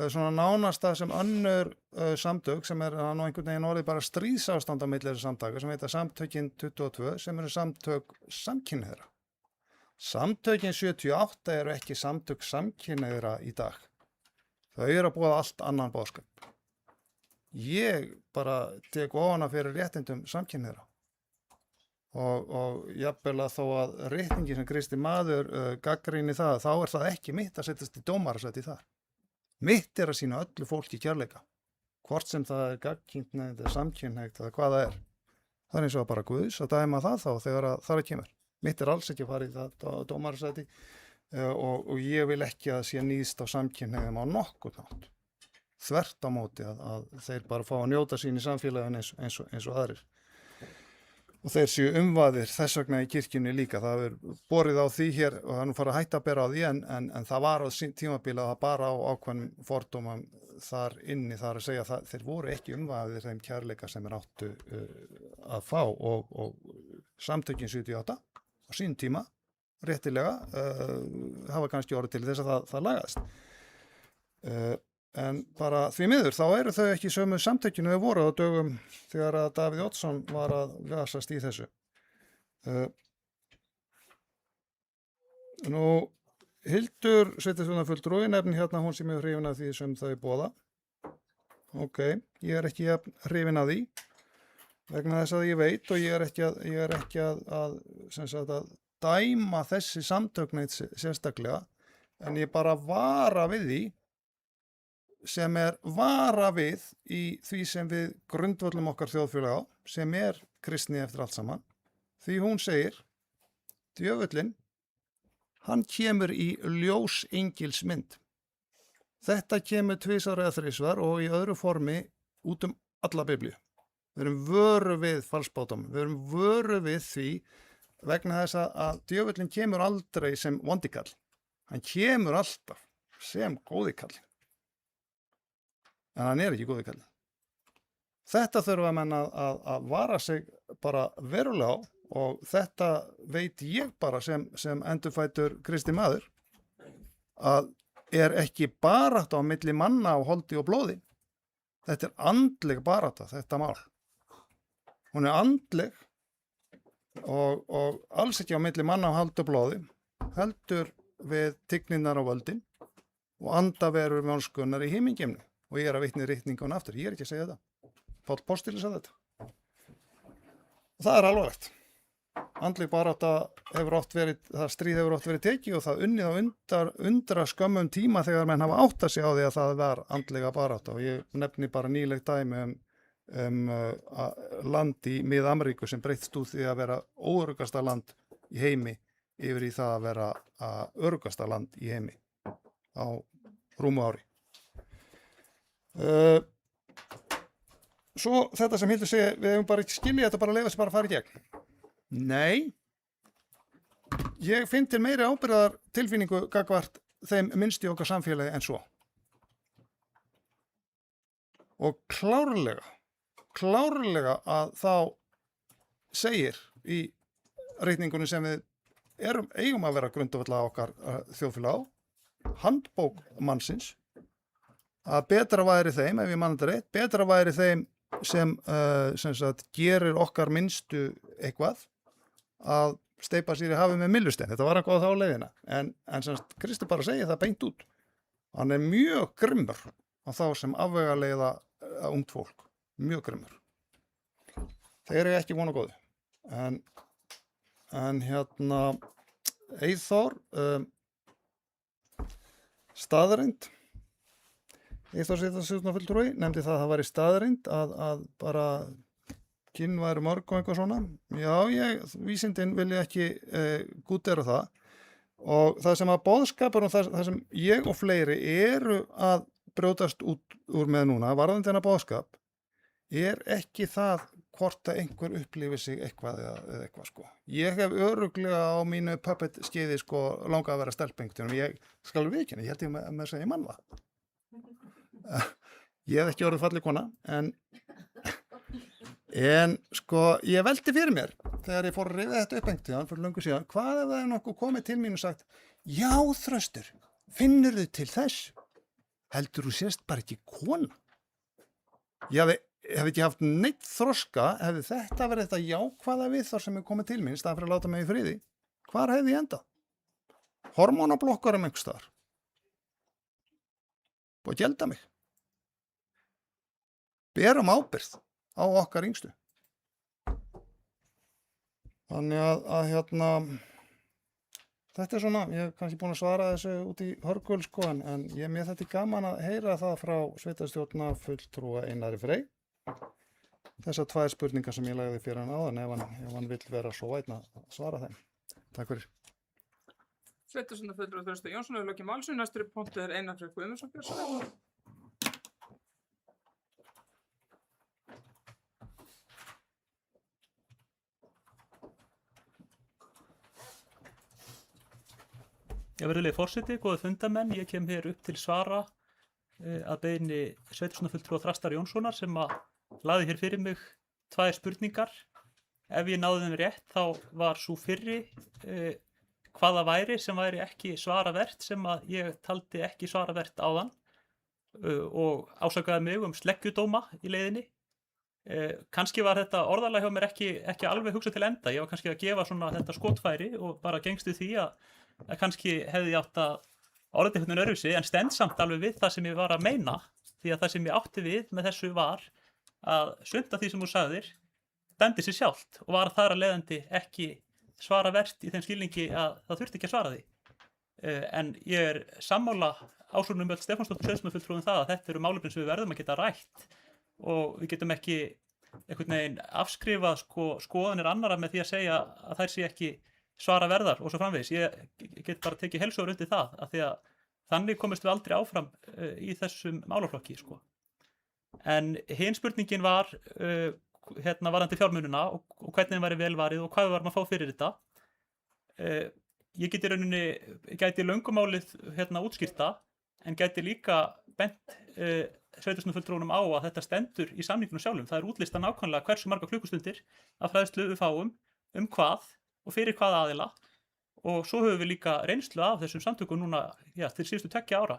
svona nánasta sem önnur samtök sem nú einhvern veginn orðið bara stríðsástand á milli þessara samtaka sem heita samtökin 22 sem eru samtök samkynhneigðra. Samtökin 78 eru ekki samtök samkynhneigðra í dag. Þau eru að boða allt annan boðskap. Ég bara tek ofana fyrir réttindum samkynhneigðra. Og jafnvel að þó að réttingi sem kristi maður gagnrýni það, þá það ekki mitt að setjast í dómarasæti þar. Mitt að sýna öllu fólki kærleika. Hvort sem það gagnkynhneigt eða samkynhneigt eða hvað það Það eins og bara Guðs að dæma það þá þegar það kemur. Mitt alls ekki að fara í það dómarasæti og ég vil ekki að sé nýðst á samkynhneigðum á nokkurn hátt. Þvert á móti að þeir bara fá að njóta sín í samfélaginu eins og aðrir. Og þeir séu umvaðir þess vegna í kirkjunni líka. Það er borið á því hér og það nú fara að hætta að bera á því en það var á tímabili að það bara á ákveðnum fordómum þar inni þar að segja að þeir voru ekki umvaðir þeim kærleika sem áttu að fá og samtökin 78 á sín tíma réttilega hafa kannski orðið til þess að það lagaðist. En bara því miður þá eru þau ekki sömu samtökinu þau voru á dögum þegar að Davíð Oddsson var að gasast í þessu. Nú Hildur sveitarstjórnarfulltrúi nefnir hérna hún sem er hrifin af því sem þau boða. Ok, ég er ekki hrifin af því vegna þess að ég veit og ég er ekki að dæma þessi samtökneitt sérstaklega en ég bara vara við því sem vara við í því sem við grundvöllum okkar þjóðfélag á, sem kristni eftir allt saman. Því hún segir, djöfullinn, hann kemur í ljósengilsmynd. Þetta kemur tvisvar eða þrisvar og í öðru formi út alla Biblíu. Við erum vöru við falsbátum, við erum vöru við því vegna þess að djöfullinn kemur aldrei sem vondikall. Hann kemur alltaf sem góðikall. En hann ekki góði kallið. Þetta þurfa menn að vara sig bara verulega á og þetta veit ég bara sem endurfæddur kristi maður að ekki barátta á milli manna á holdi og blóði. Þetta andleg barátta, þetta mál. Hún andleg og alls ekki á milli manna á holdi og blóði, heldur við tigninnar á völdin og andaverur vonskunnar í himingeimnu. Og ég að vitni riktningun aftur, ég ekki að segja þetta. Páll Póstili sagði þetta. Og það alvarlegt. Andleg barátta það stríð hefur oft verið tekið og það unnið á undra skömmum tíma þegar menn hafa áttað sig á því að það var andlega barátta. Og ég nefni bara nýlegt dæmi land í Mið-Ameríku sem breyttst úr því að vera óöruggasta land í heimi yfir í það að vera öruggasta land í heimi á rúmu ári. Svo þetta sem Hildur segja við hefum bara ekki skilja þetta bara að leiða sig bara að fara í gegn. Nei, ég finn til meiri ábyrgðar tilfinningu gagvart þeim minnst í okkar samfélagi en svo. Og klárlega að þá segir í reikningunum sem við eigum að vera grundvalla okkar þjóðfélag á, handbók mannsins, að betra væri þeim, ef ég mann þetta rétt, betra væri þeim sem sagt, gerir okkar minnstu eitthvað að steypa sér í hafið með myllustein. Þetta var eitthvað á þá leiðina. En semst, Kristi bara segir það beint út. Hann er mjög grimmur á þá sem afvegaleiða ungt fólk. Mjög grimmur. Þeir eru ekki vona góðu. En hérna, Eyþór, staðreind. Eyþór sveitarstjórnarfulltrúi nefndi það að það væri staðreind að bara kyn væri mörg og eitthvað svona. Já, vísindin vilja ekki gútera það. Og það sem að boðskapur og það sem ég og fleiri eru að brjótast út úr með núna, varðandi þennan boðskap, er ekki það hvort að einhver upplifi sig eitthvað eða eitthvað sko. Ég hef örugglega á mínu puppet skeiði sko langað að vera stelpengt. Ég skal viðurkenna, ég held ég með að segja mann það. Ég hef ekki orðið falleg kona, en sko ég velti fyrir mér þegar ég fór að rifja þetta upp einhvern tíðan fyrir löngu síðan, hvað ef það er nokkuð komið til mín og sagt, já Þröstur, finnurðu til þess? Heldur þú sést bara ekki kona? Ég hef ekki haft neitt þroska, hefði þetta verið þetta jákvæða við þar sem er komið til mín, í staðan fyrir að láta mig í friði. Hvar hefði ég endað? Hormónablokkarum einhvers staðar. Búið að gelda mig. Berum ábyrgð á okkar yngstu. Þannig að hérna, þetta er svona, ég hef kannski búin að svara þessu út í hörgul sko, en mér þetta er gaman að heyra það frá sveitarstjórnarfulltrúa Einari Frey. Þessar 2 spurningar sem ég lagði fyrir hann áðan ef hann vill vera svo væinn að svara þeim. Takk fyrir. Sveitarstjórnarfulltrúi Þröstur Jónsson hefur lokið máls. Næstur punktur er Einar Freyr Guðmundsson. Virðulegi forseti, góðir fundamenn, ég kem hér upp til svara að beiðni sveitarstjórnarfulltrúa Þrastar Jónssonar sem að lagði hér fyrir mig 2 spurningar. Ef ég náði þeim rétt þá var sú fyrri hvaða væri sem væri ekki svaravert sem að ég taldi ekki svaravert áðan og ásakaði mig sleggjudóma í leiðinni. Kannski var þetta orðalag hjá mér ekki alveg hugsað til enda. Ég var kannski að gefa svona þetta skotfæri og bara gengstu því að kannski hefði ég átt að orðið einhvern veginn öðruvísi, en stend samt alveg við það sem ég var að meina, því að það sem ég átti við með þessu var að sumt af því sem þú sagðir dæmdi sig sjálft og var þar að leiðandi ekki svaravert í þeim skilningi að það þurfti ekki að svara því. En ég er sammála Ásrúnu Mjöll Stefánsdóttur sveitarstjórnarfulltrúa það að þetta eru málefni sem við verðum að geta rætt og við getum ekki einhvern veginn afskrifað skoðanir annarra með því að segja að þær sé ekki svara verðar og svo framvegis. Ég get bara tekið heilshugar undir það af því að þannig komist við aldrei áfram í þessum málaflokki sko. En hin spurningin var varðandi fjármununa og hvernig þeim væri vel varið og hvað við varum að fá fyrir þetta. Ég geti í rauninni gæti löngumálið útskýrta en gæti líka bent sveitarstjórnarfulltrúunum á að þetta stendur í samningunum sjálfum. Það er útlistað nákvæmlega hversu marga klukkustundir af fræðslu við fáum hvað og fyrir hvaða aðila og svo höfum við líka reynslu af þessum samtökum núna til síðustu 2 ára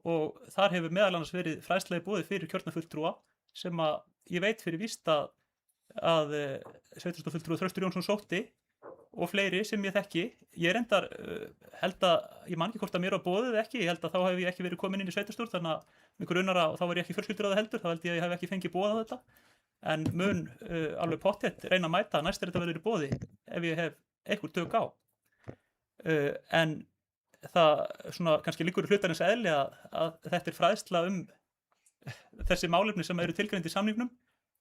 og þar hefur meðal annars verið fræðsla í boði fyrir kjörna fulltrúa sem að ég veit fyrir víst að sveitarstjórnarfulltrúi Þröstur Jónsson sótti og fleiri sem ég þekki. Ég reyndar held að ég man ekki hvort að mér var boðið ekki, ég held að þá hef ég ekki verið komin inn í sveitarstjórn þannig að mig grunar að þá var ég ekki fjölskyldur heldur, þá held ég að ég hef ekki fengið boð á þetta. En mun alveg pottþétt reyna að mæta næst þetta verður í boði ef ég hef einhver tök á. En það svona kannski liggur í hlutarins eðli að þetta er fræðsla þessi málefni sem eru tilgreind í samningnum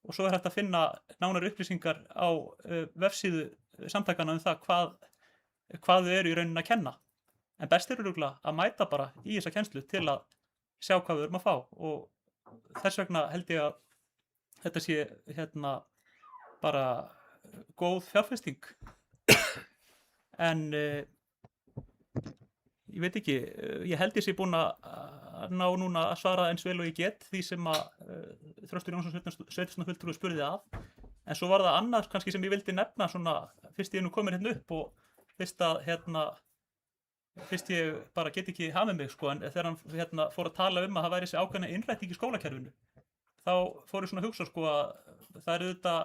og svo er hægt að finna nánari upplýsingar á vefsíðu samtakana það hvað þau eru í rauninni að kenna. En best er örugglega að mæta bara í þessa kennslu til að sjá hvað við erum að fá og þess vegna held ég að þetta sé bara góð fjárfesting. en ég veit ekki, ég held ég sé búin að ná núna að svara eins vel og ég get því sem að Þröstur Jónsson sveitarstjórnarfulltrúi spurði að, en svo var það annað kannski sem ég vildi nefna svona fyrst ég nú komin hérna upp og fyrst ég bara get ekki hafið mig sko, en þegar hann fór að tala um að það væri þessi ákveðna innræting í skólakerfinu, þá fór ég svona að hugsa sko að það eru þetta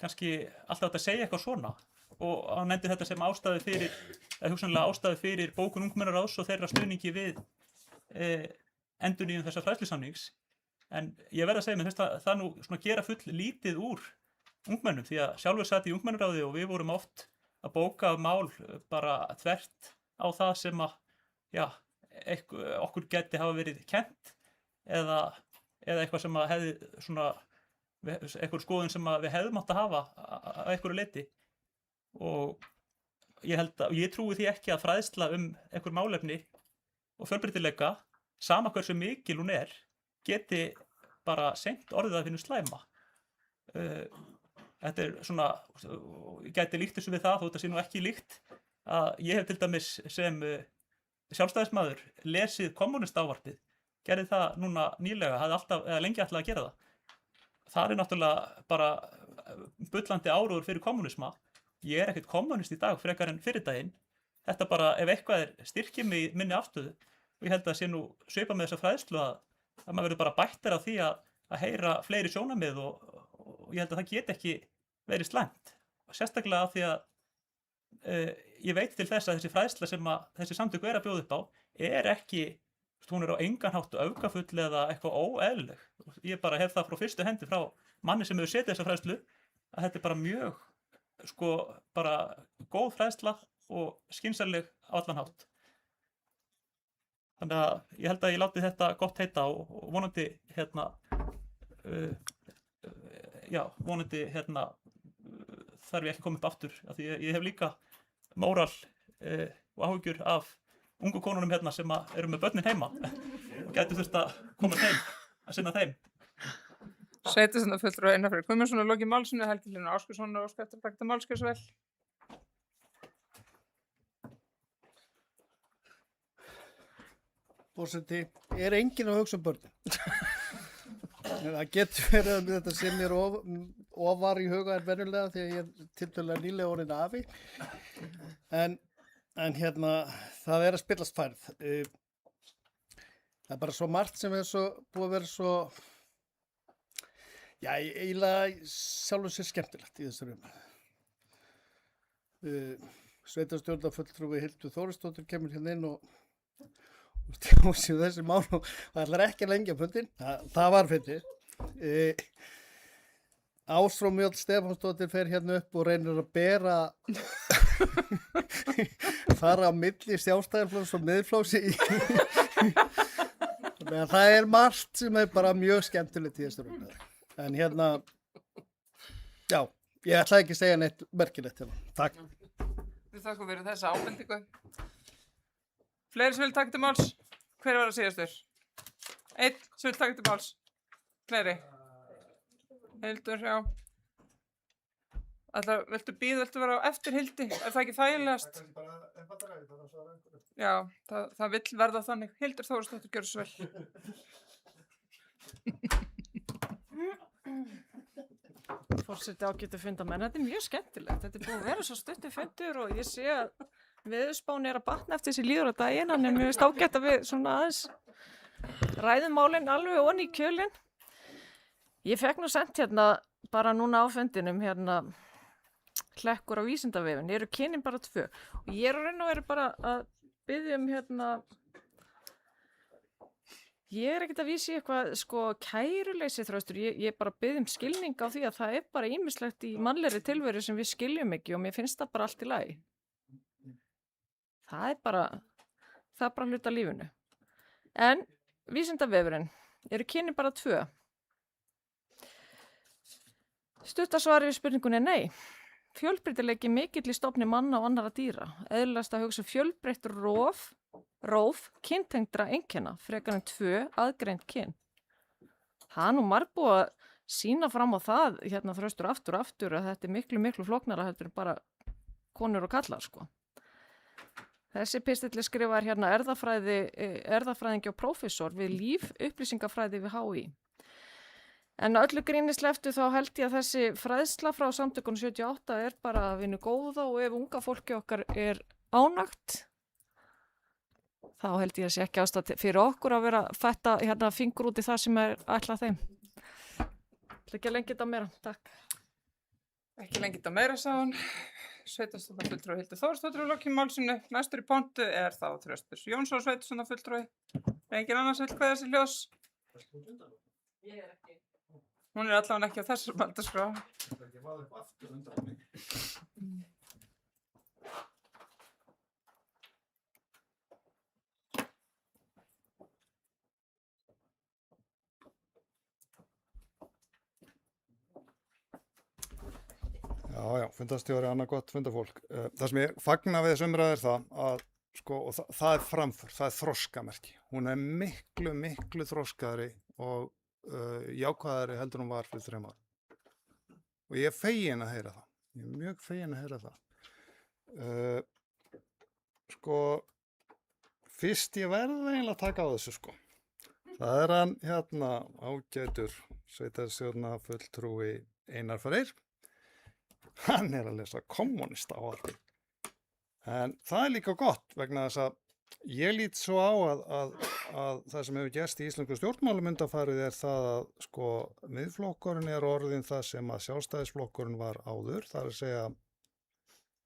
kannski alltaf að segja eitthvað svona, og hann nefndi þetta sem ástæðu fyrir, eða hugsanlega ástæðu fyrir bókun ungmennaráðs og þeirra stuðningi við endurnýjun þessa fræðslusamnings, en ég verð að segja mér það nú svona gera full lítið úr ungmennum, því að sjálfur sat í ungmennaráði og við vorum oft að bóka mál bara þvert á það sem að, já, okkur geti hafa verið kennt eða eitthvað sem að hefði svona, eitthvað skoðun sem að við hefðum átt að hafa að einhverju leyti, og ég trúi því ekki að fræðsla einhver málefni og fjölbreytileika, sama hversu mikil hún geti bara seint orðið að finna slæma. Þetta svona, ég gæti líkt þessu við það, þó þetta sé nú ekki líkt, að ég hef til dæmis sem sjálfstæðismaður lesið kommunistávarpið, gerði það núna nýlega, hafði alltaf, eða lengi ætlað að gera það. Það náttúrulega bara bullandi áróður fyrir kommunisma. Ég ekkert kommunist í dag frekar en fyrir daginn. Þetta bara, ef eitthvað styrkir mig minni afstöðu, og ég held að sé nú svipa með þessa fræðslu að maður verður bara bættir af því að heyra fleiri sjónarmið og ég held að það get ekki verið slæmt. Sérstaklega af því að ég veit til þess að þessi fræðsla sem að þessi samtök að bjóða upp á ekki, hún á engan hátt öfgafull eða eitthvað óeðlileg. Ég bara hef það frá fyrstu hendi frá manni sem hefur setið þessa fræðslu að þetta bara mjög sko bara góð fræðsla og skynsamleg á allan hátt. Þannig að ég held að ég láti þetta gott heita og vonandi vonandi þarf ég ekki komið upp aftur, af því ég hef líka móral og áhyggjur af ungu konunum sem eru með börnin heima og gætu þurft að koma heim að sinna þeim. Sveitarstjórnarfulltrúi Einar Freyr Guðmundsson er lokið málsinu, Helgi Hlynur Ásgeirsson og óskar eftir að taka til máls, gjörðu svo vel. Forseti, enginn að hugsa börnin? Það getur verið að þetta sé mér ofar í huga en venjulega því að ég er tiltölulega nýlega orðin afi. En það að spillast færð. Það bara svo margt sem búið að vera svo, já, eiginlega sjálfur sér skemmtilegt í þessari Sveitarstjórnarfulltrúi Hildur Þórisdóttir kemur inn og stjórnsið þessi mál og það ætlar ekki að lengja fundin. Það var fyndið. Ásrún Mjöll Stefánsdóttir fer upp og reynir að bera fara á milli Sjálfstæðisflokks og Miðflokks þannig að það margt sem bara mjög skemmtilegt í þessu rúmið. En já, ég ætla ekki að segja neitt merkilegt Takk. Við þakkum fyrir þessa ábendingu. Fleiri sem vil taka til máls? Hver var að síðastur? Einn sem vil taka til máls? Fleiri? Hildur, já. Viltu vera á eftir Hildi? Er það ekki þægilegast? Já, það vill verða þannig. Hildur Þórisdóttir, gjörðu svo vel. Forseti ágætu fundamenn, þetta mjög skemmtilegt. Þetta búið að vera svo stuttur fundur og ég sé að veðurspáin að batna eftir þessi líður á daginn, en mér finnst ágætt að við svona aðeins ræðum málin alveg onni í kjölinn. Ég fekk nú sent bara núna á fundinum hlekkur á Vísindavefinn, eru kynin bara 2 og ég er raun og veru bara að biðja ég er ekkert að vísa í eitthvað kæruleysi Þröstur, ég bara biðja skilning á því að það bara ýmislegt í mannlegri tilveru sem við skiljum ekki og mér finnst það bara allt í lagi. Það bara hluta lífinu. En Vísindavefurinn, eru kynin bara 2? Stuttasvarið við spurningunni nei. Fjölbreytileiki mikill í stofni manna og annarra dýra. Eðlilegast að hugsa fjölbreytt róf kyntengdra einkenna, frekar en 2 aðgreind kyn. Það nú margbúið að sýna fram á það, Þröstur, aftur og aftur, að þetta miklu, miklu flóknara heldur en bara konur og kallar, sko. Þessi pistilli skrifar hérna erðafræðingi og prófessor við lífupplýsingafræði við HÍ. En öllu gríni sleftu þá held ég að þessi fræðsla frá samtökunum 78 bara að vinna góða og ef unga fólki okkar ánægt, þá held ég að sé ekki ástæð fyrir okkur að vera að fetta hérna fingur út í það sem ætlað þeim. Það ekki lengi þetta meira, takk. Ekki lengi þetta meira, sá hún. Sveitarstjórnarfulltrúi Hildur Þórsdóttir á lokinni málsinu. Næstur í pontu þá Þröstur Jónsson sveitarstjórnarfulltrúi. Enginn annars vill kveðja sig ljós. Hún allavega ekki á þessar mældarskrá. Já, fundastjóri, annað gott fundafólk. Það sem ég fagna við þessu umræðu það að, og það framför, það þroskamerki. Hún miklu þroskaðri og jákvæðari heldur hún var fyrir 3 árum. Og ég fegin að heyra það. Ég mjög fegin að heyra það. Fyrst ég verði eiginlega að taka á þessu, Það hann hérna ágætur sveitarstjórnarfulltrúi Einar Freyr. Hann að lesa kommunista ávarpið. En það líka gott vegna þess að ég lít svo á að það sem hefur gerst í íslensku stjórnmálum undanfarið það að miðflokkurinn orðinn það sem að sjálfstæðisflokkurinn var áður. Það að segja,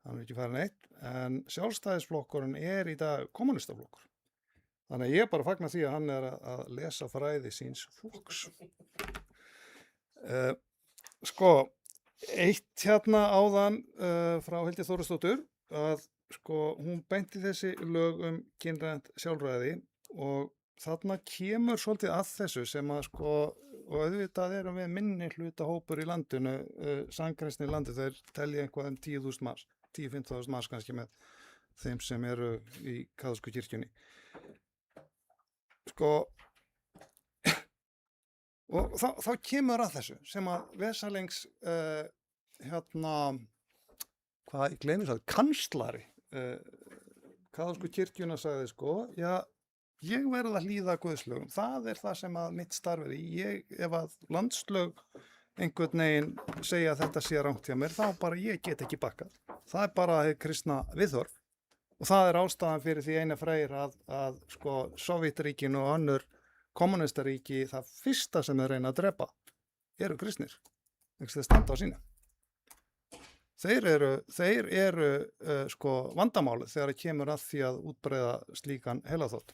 hann ekki farið neitt, en sjálfstæðisflokkurinn í dag kommunistaflokkur. Þannig að ég bara fagna því að hann að lesa fræði síns flokks. Eitt hérna áðan frá Hildi Þórsdóttur að hún beinti þessi lög kynrænt sjálfræði og þarna kemur svolítið að þessu sem að og auðvitað erum við minni hluta hópur í landinu, samgrænsni í landi, þeir telja eitthvað 10.000 manns, 10-15.000 manns kannski með þeim sem eru í kaþólsku kirkjunni. Og þá kemur að þessu sem að Vesalings ég gleymi það, kanslari kaþólsku kirkjuna sagði ég verð að hlýða guðslögum, það það sem að mitt starf í, ef að landslög einhvern veginn segja að þetta sé rangt hjá mér, þá bara ég get ekki bakkað, það bara hið kristna viðhorf og það ástæðan fyrir því Einar Freyr að Sovétríkin og önnur kommunistaríki, það fyrsta sem þeir reyna að drepa eru kristnir, þeir standa á sínu. Þeir eru vandamálið þegar það kemur að því að útbreiða slíkan heilaþvott.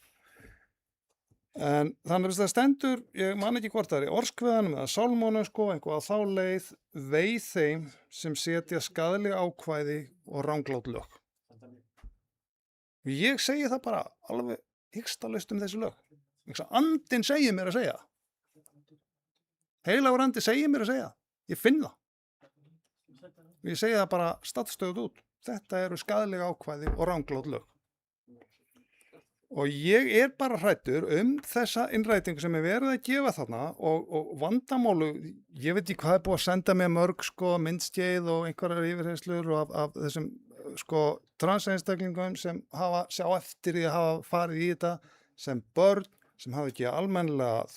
En þannig að það stendur, ég man ekki hvort það í orskveðanum eða sálmónum einhvað á þá leið veið þeim sem setja skaðleg ákvæði og ranglát lög. Ég segi það bara alveg hikstalaust þessi lög. Andinn segir mér að segja. Heilagur andi segir mér að segja. Ég finn það. Ég segi það bara staðstöðuð út. Þetta eru skaðleg ákvæði og ranglát lög. Og ég bara hræddur þessa innrætingu sem verið að gefa þarna og vandamálu, ég veit ekki hvað búið að senda mér mörg myndskeið og einhverjar yfirheyslur og af þessum transeinstaklingum sem sjá eftir því að hafa farið í þetta sem börn sem hafa ekki almennilega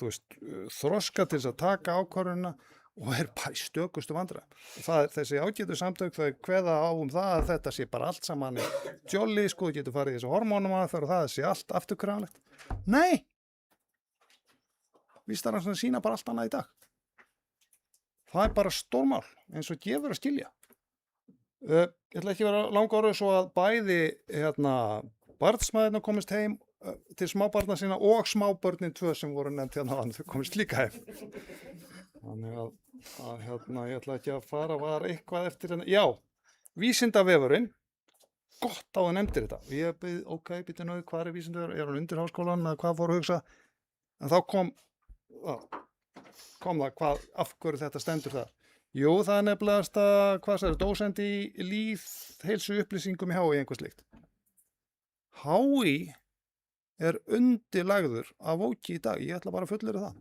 þroska til þess að taka ákvörðunina og bara í stökustu vandræðum. Það þessi ágætu samtök þau kveða á það að þetta sé bara allt saman jolly, þú getur farið í þessu hormónum að það sé allt afturkræflegt. Nei! Vísindaransóknir sýna bara allt annað í dag. Það bara stórmál eins og gefur að skilja. Ég ætla ekki að vera langa orðið svo að bæði barnsmæðina komist heim til smábarna sína og smábörnin 2 sem voru nefnt þau komist líka heim. Þannig að ég ætla ekki að fara var eitthvað eftir já, Vísindavefurinn gott á að nefndir þetta ég byrði, býttu nú, hvað Vísindavefurinn hann undir háskólan eða hvað fór að hugsa en þá kom það af hverju þetta stendur þar jú, það nefnilegast að dósent í lýðheilsu upplýsingum í HÍ einhvers slíkt HÍ undirlagður af Vóki í dag, ég ætla bara að fullyrða það.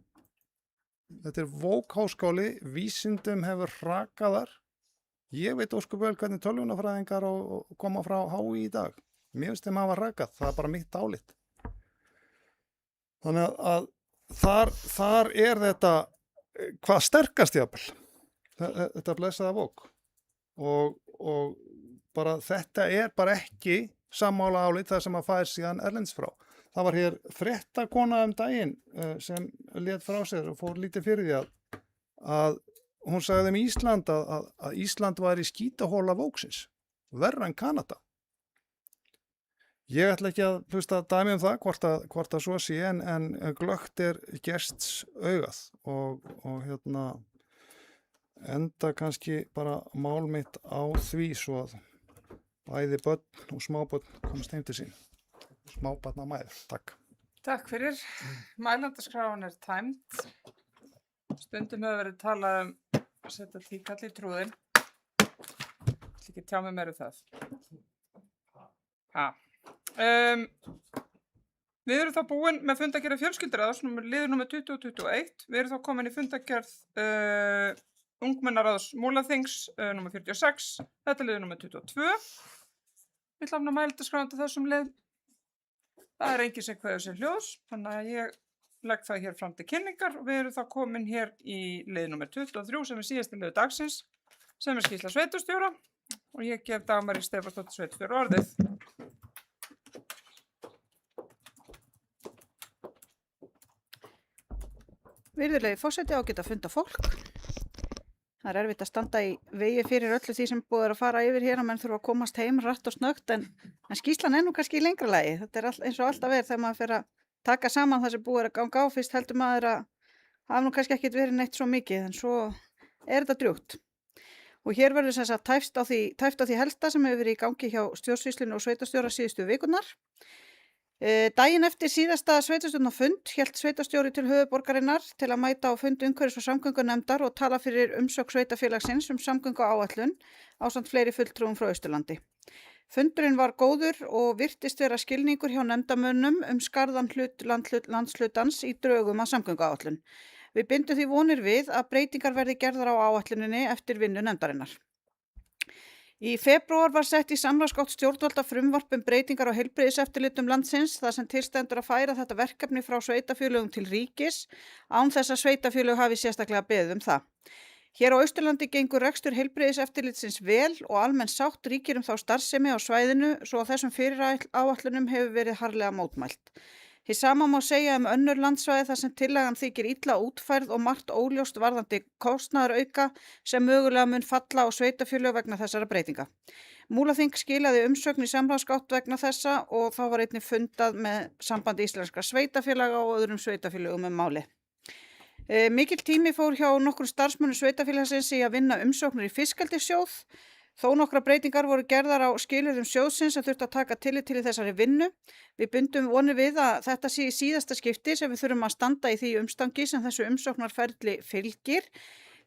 Þetta Vók háskóli, vísindum hefur hrakað þar Ég veit óskup vel hvernig tölvunarfræðingar og koma frá HÍ í dag. Mér finnst þeim hafa rakað, það er bara mitt álit. Þannig að þar er þetta hvað sterkast jafnvel, þetta blessaða vók. Og bara þetta er bara ekki sammála álit það sem að fær síðan erlends frá. Það var hér fréttakona daginn sem lét frá sér og fór lítið fyrir því að hún sagði Ísland að Ísland var í skítahóla vóksins, verra en Kanada. Ég ætla ekki að hlusta dæmi það hvort að svo sé en glöggt er gests augað og enda kannski bara mál mitt á því svo að bæði börn og smábörn komast heim til sín. Smábarna mæður, takk. Takk fyrir. Mælandaskráin er tæmd. Stundum hefur verið talað að setja tíkall í trúðin. Ekki tjá mig meira það. Við erum þá búin með fundagerð fjölskylduráðs, liður nummer 20 og 21. Við erum þá komin í fundagerð ungmennaráðs Múlaþings nummer 46. Þetta er liður nummer 22. Við ætlum að mælandaskráin til þessum lið. Það er enginn sem kveður sér hljóðs, þannig að ég legg það hér fram til kynningar og við erum þá komin hér í lið nummer 23 sem er síðasti liður dagsins, sem er skýrsla sveitarstjóra og ég gef Dagmari Stefánsdóttur sveitarstjóra orðið. Virðulegi forseti, ágætt að funda fólk. Það er erfitt að standa í vegi fyrir öllu því sem búið að fara yfir hér að menn þurfa að komast heim rætt og snöggt en skýrslan er nú kannski í lengra lagi. Þetta er eins og alltaf þegar maður fer að taka saman það sem búið að ganga á fyrst heldur maður að hafa nú kannski ekkert verið neitt svo mikið en svo er þetta drjúgt. Og hér verður sem sagt tæft á því helsta sem hefur verið í gangi hjá stjórnsýslunni og sveitarstjóra síðustu vikurnar. Daginn eftir síðasta sveitarstjórnarfund hélt sveitarstjóri til höfuðborgarinnar til að mæta á fund umhverfis- og samgöngunefndar og tala fyrir umsögn sveitarfélagsins samgönguáætlun ásamt fleiri fulltrúum frá Austurlandi. Fundurinn var góður og virtist vera skilningur hjá nefndamönnum skarðan hlut landshlutans í drögum að samgönguáætlun. Við bindum því vonir við að breytingar verði gerðar á áætluninni eftir vinnu nefndarinnar. Í febrúar var sett í samráðsgátt stjórnvalda frumvarp breytingar á heilbrigðiseftirlitum landsins þar sem til stendur að færa þetta verkefni frá sveitarfélögum til ríkis án þess að sveitarfélög hafi sérstaklega beðið það. Hér á Austurlandi gengur rekstur heilbrigðiseftirlitsins vel og almenn sátt ríkir þá starfsemi á svæðinu svo að þessum fyrirætlunum hefur verið harðlega mótmælt. Hið sama má segja önnur landsvæði þar sem tillagan þykir illa útfærð og margt óljóst varðandi kostnaðarauka sem mögulega mun falla á sveitarfélög vegna þessara breytinga. Múlaþing skilaði umsögn í samráðsgátt vegna þessa og þá var einnig fundað með Sambandi íslenskra sveitarfélaga og öðrum sveitarfélögum máli. Mikill tími fór hjá nokkrum starfsmönnum sveitarfélagsins í að vinna umsóknir í fiskeldissjóð. Þó nokkra breytingar voru gerðar á skilyrðum sjóðsins sem þurfti að taka tillit til í þessari vinnu. Við bundum vonir við að þetta sé í síðasta skipti sem við þurfum að standa í því umstangi sem þessu umsóknarferli fylgir.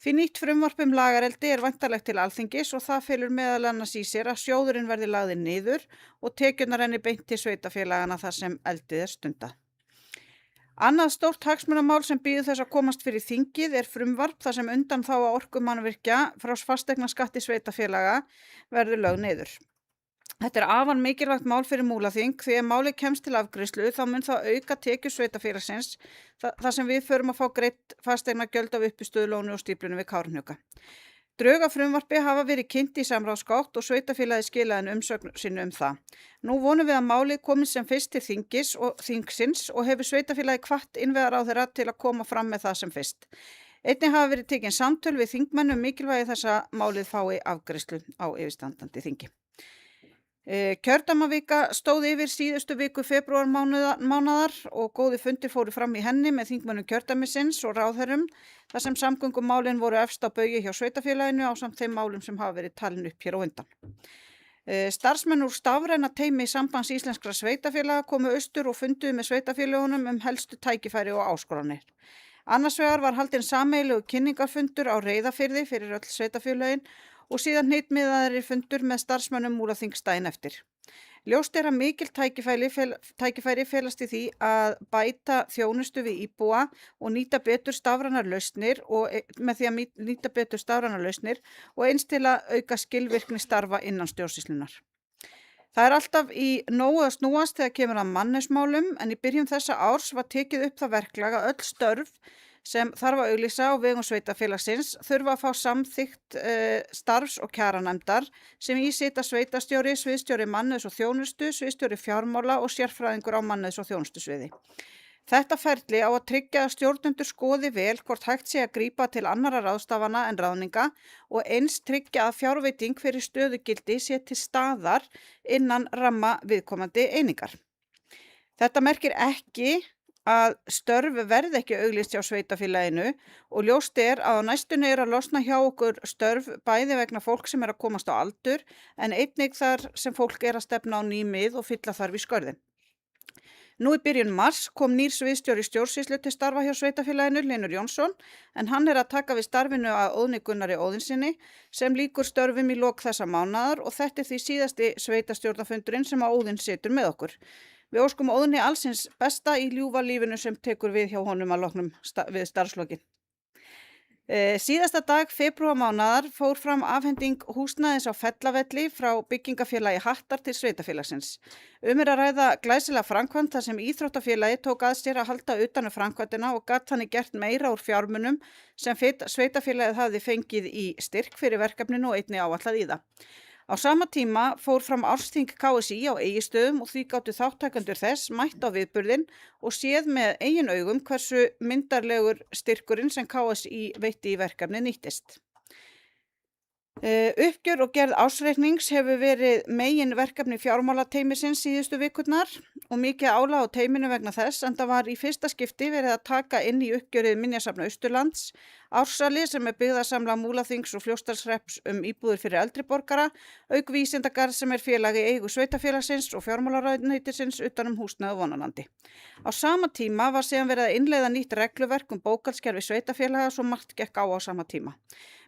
Því nýtt frumvarp lagareldi er væntanlegt til Alþingis og það felur meðal annars í sér að sjóðurinn verði lagður niður og tekjurnar renni beint til sveitarfélagana þar sem eldið er stundað. Annað stórt hagsmunamál sem bíður þess að komast fyrir þingið er frumvarp þar sem undanþága orkumannvirkja frá fasteignaskatti sveitarfélaga verður lögð niður. Þetta er afar mikilvægt mál fyrir Múlaþing því ef málið kemst til afgreiðslu þá mun það auka tekjur sveitarfélagsins þar sem við förum að fá greitt fasteignagjöld af uppistöðulóni og stíflunni við Kárahnjúka. Drög af frumvarpi hafa verið kynnt í samráðsgátt og sveitarfélagið skilaði umsögn sinni það. Nú vonum við að málið komið sem fyrst til þingsins og hefur sveitarfélagið hvatt innviðaráðherra til að koma fram með það sem fyrst. Einnig hafa verið tekin samtöl við þingmenn mikilvægi þess að málið fái afgreiðslu á yfirstandandi þingi. Kjördæmavika stóð yfir síðustu viku febrúarmánaðar og góði fundir fóru fram í henni með þingmönnum kjördæmisins og ráðherrum þar sem samgöngumálin voru efst á baugi hjá sveitarfélaginu ásamt þeim málum sem hafa verið talin upp hér á undan. Starfsmenn úr stafræna teymi Sambands íslenskra sveitarfélaga komu austur og funduðu með sveitarfélögunum helstu tækifæri og áskoranir. Annars vegar var haldinn sameiginlegur kynningarfundur á Reyðarfirði fyrir öll sveitarfélögin og síðan hnitmiðaðir fundur með starfsmönnum Múlaþings daginn eftir. Ljóst að mikil tækifæri felast í því að bæta þjónustu við íbúa og nýta betur stafrænar lausnir og með því að nýta betur stafrænar lausnir og eins til að auka skilvirkni starfa innan stjórnsýslunnar. Það alltaf í nógu að snúast þegar kemur að mannauðsmálum en í byrjun þessa árs var tekið upp það verklag að öll störf sem þarf að auglýsa á vegum sveitarfélagsins þurfa að fá samþykkt starfs- og kjaranefndar sem í sita sveitarstjóri, sviðsstjóri mannauðs og þjónustu, sviðsstjóri fjármála og sérfræðingur á mannauðs og þjónustusviði. Þetta ferli á að tryggja að stjórnendur skoði vel hvort hægt sé að grípa til annarra ráðstafana en ráðninga og eins tryggja að fjárveiting fyrir stöðugildi sé til staðar innan ramma viðkomandi einingar. Þetta merkir ekki að störf verði ekki auglýst hjá sveitarfélaginu og ljóst að á næstunni að losna hjá okkur störf bæði vegna fólk sem að komast á aldur en einnig þar sem fólk að stefna á ný mið og fylla þarf í skörðin. Nú í byrjun mars kom nýr sviðsstjóri stjórnsýslu til starfa hjá sveitarfélaginu, Hlynur Jónsson, en hann að taka við starfinu að Óðni Gunnari Óðinssyni sem lýkur störfum í lok þessa mánaðar og þetta því síðasti sveitarstjórnarfundurinn sem að Óðinn situr með okkur. Við óskum Óðni allsins besta í ljúfa lífinu sem tekur við hjá honum að loknum við starfslokin. Síðasta dag febrúarmánaðar fór fram afhending húsnæðis á Fellavelli frá byggingafélagi Hattar til sveitarfélagsins. Að ræða glæsilega framkvæmd þar sem íþróttafélagi tók að sér að halda utan framkvæmdina og gat þannig gert meira úr fjármunum sem sveitarfélagið hafði fengið í styrk fyrir verkefninu og einnig áætlað í það. Á sama tíma fór fram ársþing KSÍ á Egilsstöðum og því gátu þátttakendur þess mætt á viðburðinn og séð með eigin augum hversu myndarlegur styrkurinn sem KSÍ veitti í verkefni nýttist. Uppgjör og gerð ársreiknings hefur verið megin verkefni fjármálateymisins síðustu vikurnar og mikið álag á teyminu vegna þess en það var í fyrsta skipti verið að taka inn í uppgjörið Minjasafna Austurlands, ársali sem byggðasamlag Múlaþings og Fljótsdalshrepps íbúðir fyrir eldri borgara, auk Vísindagarð sem félagi eigu sveitarfélagsins og fjármálaráðuneytisins utan húsnæði á Vonarlandi. Á sama tíma var síðan verið að innleiða nýtt regluverk bókhaldskerfi sveitarfélaga svo margt gekk á sama tíma.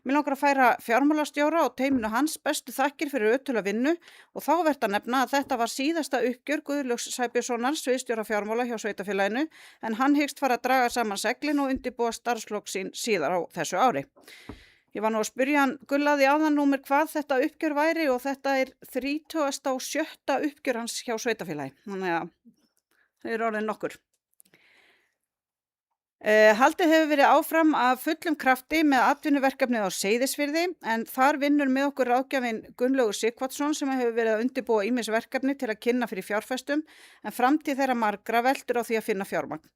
Mér langar að færa fjármálastjóra og teyminu hans bestu þakkir fyrir ötula vinnu og þá vert að nefna að þetta var síðasta uppgjör Guðlaugs Sæbjörnssonar sviðsstjóra fjármála hjá sveitarfélaginu en hann hyggst fara að draga saman seglin og undirbúa starfslok sín síðar á þessu ári. Ég var nú að spyrja hann Gullaði áðan númer hvað þetta uppgjör væri og þetta 37. uppgjör hans hjá sveitarfélagi. Þannig að það orðin nokkur. Haldið hefur verið áfram af fullum krafti með atvinnuverkefnið á Seyðisfirði en þar vinnur með okkur ráðgjafinn Gunnlaugur Sighvatsson sem hefur verið að undirbúa ýmis verkefni til að kynna fyrir fjárfestum en framtíð þeirra margra veldur á því að finna fjármagn.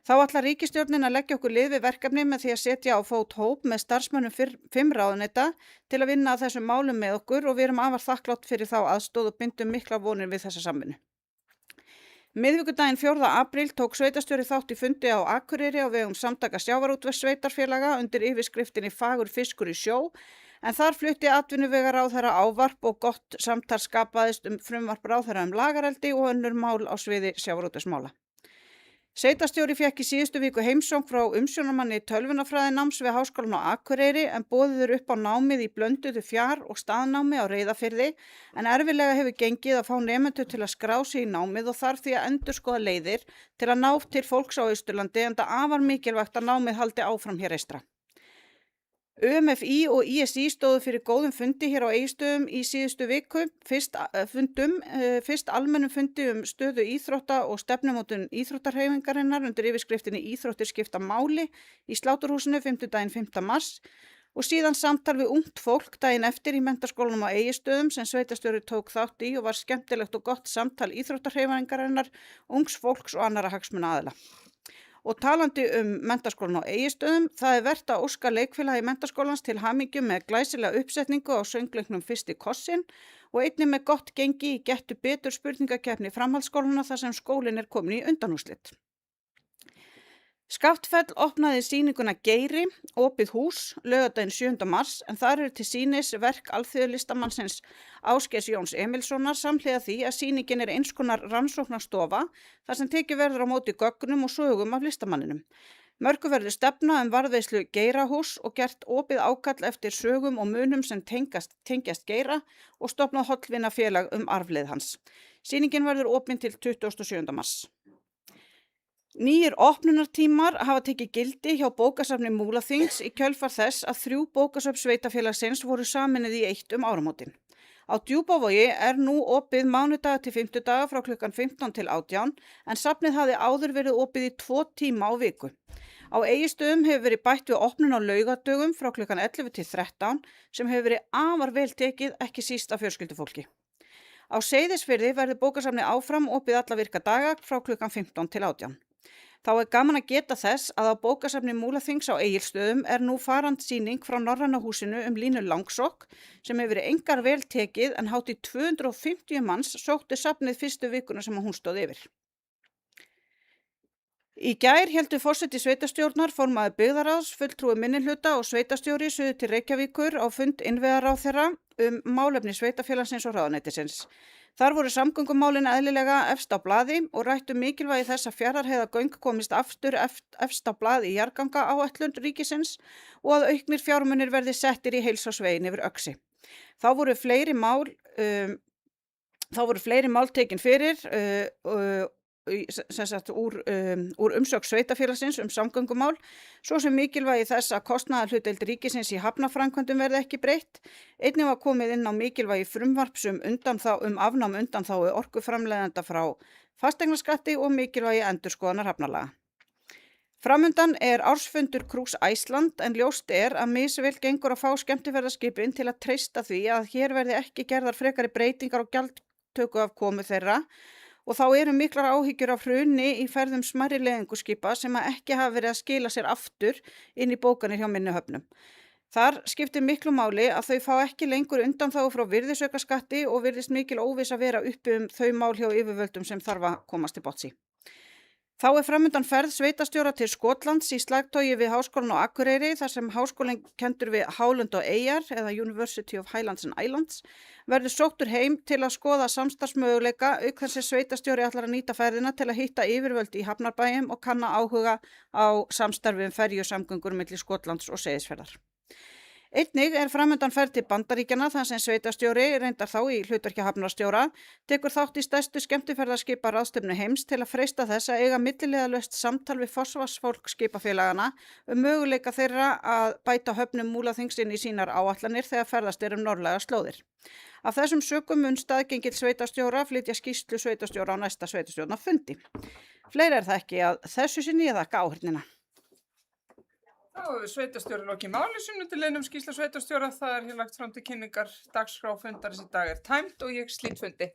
Þá ætlar ríkisstjórnin að leggja okkur lið við verkefni með því að setja á fót hóp með starfsmönnum 5 ráðuneyta til að vinna að þessum málum með okkur og við erum afar þakklátt fyrir þá aðstoð og bindum mikla vonir við þessa samvinnu. Miðvikudaginn 4. apríl tók sveitarstjóri þátt í fundi á Akureyri á vegum samtaka sjávarútvegs-sveitarfélaga undir yfirskriftinni Fagur fiskur í sjó en þar flutti atvinnuvegaráðherra ávarp og gott samtal skapaðist frumvarp ráðherra lagareldi og önnur mál á sviði sjávarútvegsmála. Sveitarstjóri fékk í síðustu viku heimsókn frá umsjónarmanni tölvunarfræðináms við Háskólann á Akureyri en boðið upp á námið í blönduðu fjár- og staðnámi á Reyðarfirði en erfiðlega hefur gengið að fá nemendur til að skrá sig í námið og þarf því að endurskoða leiðir til að ná til fólks á Austurlandi en það afar mikilvægt að námið haldi áfram hér eystra. UMFÍ og ISÍ stóðu fyrir góðum fundi hér á Egilsstöðum í síðustu viku, fyrst almennum fundi stöðu íþrótta og stefnumótun íþróttahreyfingarinnar undir yfirskriftinni Íþróttir skipta máli í Sláturhúsinu 5. mars og síðan samtal við ungt fólk daginn eftir í menntaskólanum á Egilsstöðum sem sveitarstjóri tók þátt í og var skemmtilegt og gott samtal íþróttahreyfingarinnar, ungs fólks og annarra hagsmunaaðila. Og talandi menntaskólan á Egilsstöðum, það vert að óska leikfélagi menntaskólans til hamingju með glæsilega uppsetningu á söngleiknum Fyrsti kossinn og einnig með gott gengi í Gettu betur spurningakeppni framhaldsskólana þar sem skólinn komin í undanúrslit. Skaftfell opnaði sýninguna Geiri, opið hús, laugardaginn 7. mars en þar til sýnis verk alþýðulistamannsins Ásgeirs Jóns Emilssonar samhliða því að sýningin eins konar rannsóknarstofa þar sem tekið verður á móti gögnum og sögum af listamanninum. Mörku verður stefna varðveislu Geirahúss og gert opið ákall eftir sögum og munum sem tengjast Geira og stofnað hollvinafélag arfleið hans. Sýningin verður opin til 27. mars. Nýjir opnunartímar hafa tekið gildi hjá bókasafni Múlaþings í kjölfar þess að 3 bókasöfn sveitafélagsins voru sameinuð í 1 áramótin. Á Djúpavogi nú opið mánudaga til fimmtudaga frá klukkan 15 til 18 en safnið hafði áður verið opið í 2 tíma á viku. Á Egilsstöðum hefur verið bætt við opnun á laugadögum frá klukkan 11 til 13 sem hefur verið afar vel tekið ekki síst af fjölskyldufólki. Á Seyðisfirði verður bókasafnið áfram opið alla virka daga frá klukkan 15 til 18. Þá gaman að geta þess að á bókasafni Múlaþings á Egilsstöðum nú farandsýning frá Norræna húsinu Línu Langsokk sem hefur verið einkar vel tekið en hátt í 250 manns sóttu safnið fyrstu vikuna sem hún stóð yfir. Í gær héldu forseti sveitarstjórnar, formaður byggðarráðs, fulltrúi minnihluta og sveitarstjóri suður til Reykjavíkur á fund innviðaráðherra málefni sveitarfélagsins og ráðuneytisins. Þar voru samgöngumálin eðlilega efst á blaði og rættu mikilvægi þess að Fjarðarheiðargöng komist aftur efst á blaði í jarðgangaáætlun ríkisins og að auknir fjármunir verði settir í heilsársveginn yfir Öxi. Þá voru fleiri mál tekin fyrir úr umsögn sveitafélagsins samgöngumál, svo sem mikilvægi þess að kostnaðarhlutdeild ríkisins í hafnarframkvæmdum verði ekki breytt. Einnig var komið inn á mikilvægi frumvarps afnám undanþágu orkuframleiðenda frá fasteignaskatti og mikilvægi endurskoðunar hafnalaga. Framundan ársfundur Cruise Iceland en ljóst að misvel gengur að fá skemmtiferðaskipin til að treysta því að hér verði ekki gerðar frekari breytingar og gjaldtöku af komu þeirra. Og þá eru miklar áhyggjur af hruni í ferðum smærri leiðinguskipa sem ekki hafa verið að skila sér aftur inn í bókanir hjá minni höfnum. Þar skiptir miklu máli að þau fá ekki lengur undanþágu frá virðisaukaskatti og virðist mikil óvissa vera uppi þau mál hjá yfirvöldum sem þarf að komast til botns í. Þá framundan ferð sveitarstjóra til Skotlands í slagtogi við Háskólann á Akureyri þar sem háskólinn kenndur við Hálönd og Eyjar eða University of Highlands and Islands verður sóttur heim til að skoða samstarfsmöguleika auk þess að sveitarstjóri ætlar að nýta ferðina til að hitta yfirvöld í hafnarbæjum og kanna áhuga á samstarfi ferjusamgöngur milli Skotlands og Seyðisfjarðar. Einnig framundan ferð til Bandaríkjanna þar sem sveitarstjóri, reyndar þá í hlutverki hafnarstjóra, tekur þátt í stærstu skemmtiferðaskiparáðstefnu heims til að freista þess að eiga milliliðalaust samtal við forsvarsfólk skipafélagana möguleika þeirra að bæta höfnum Múlaþings inn í sínar áætlanir þegar ferðast norðlægar slóðir. Af þessum sökum mun staðgengill sveitarstjóra flytja skýrslu sveitarstjóra á næsta sveitarstjórnarfundi. Fleira það ekki að þessu sinni ég þakka áheyrnina. Þá hefur sveitarstjóri lokið máli sínu til einum skýrslu sveitarstjóra. Það hér lagt fram til kynningar dagskrá fundarins í dag tæmt og ég slít fundi.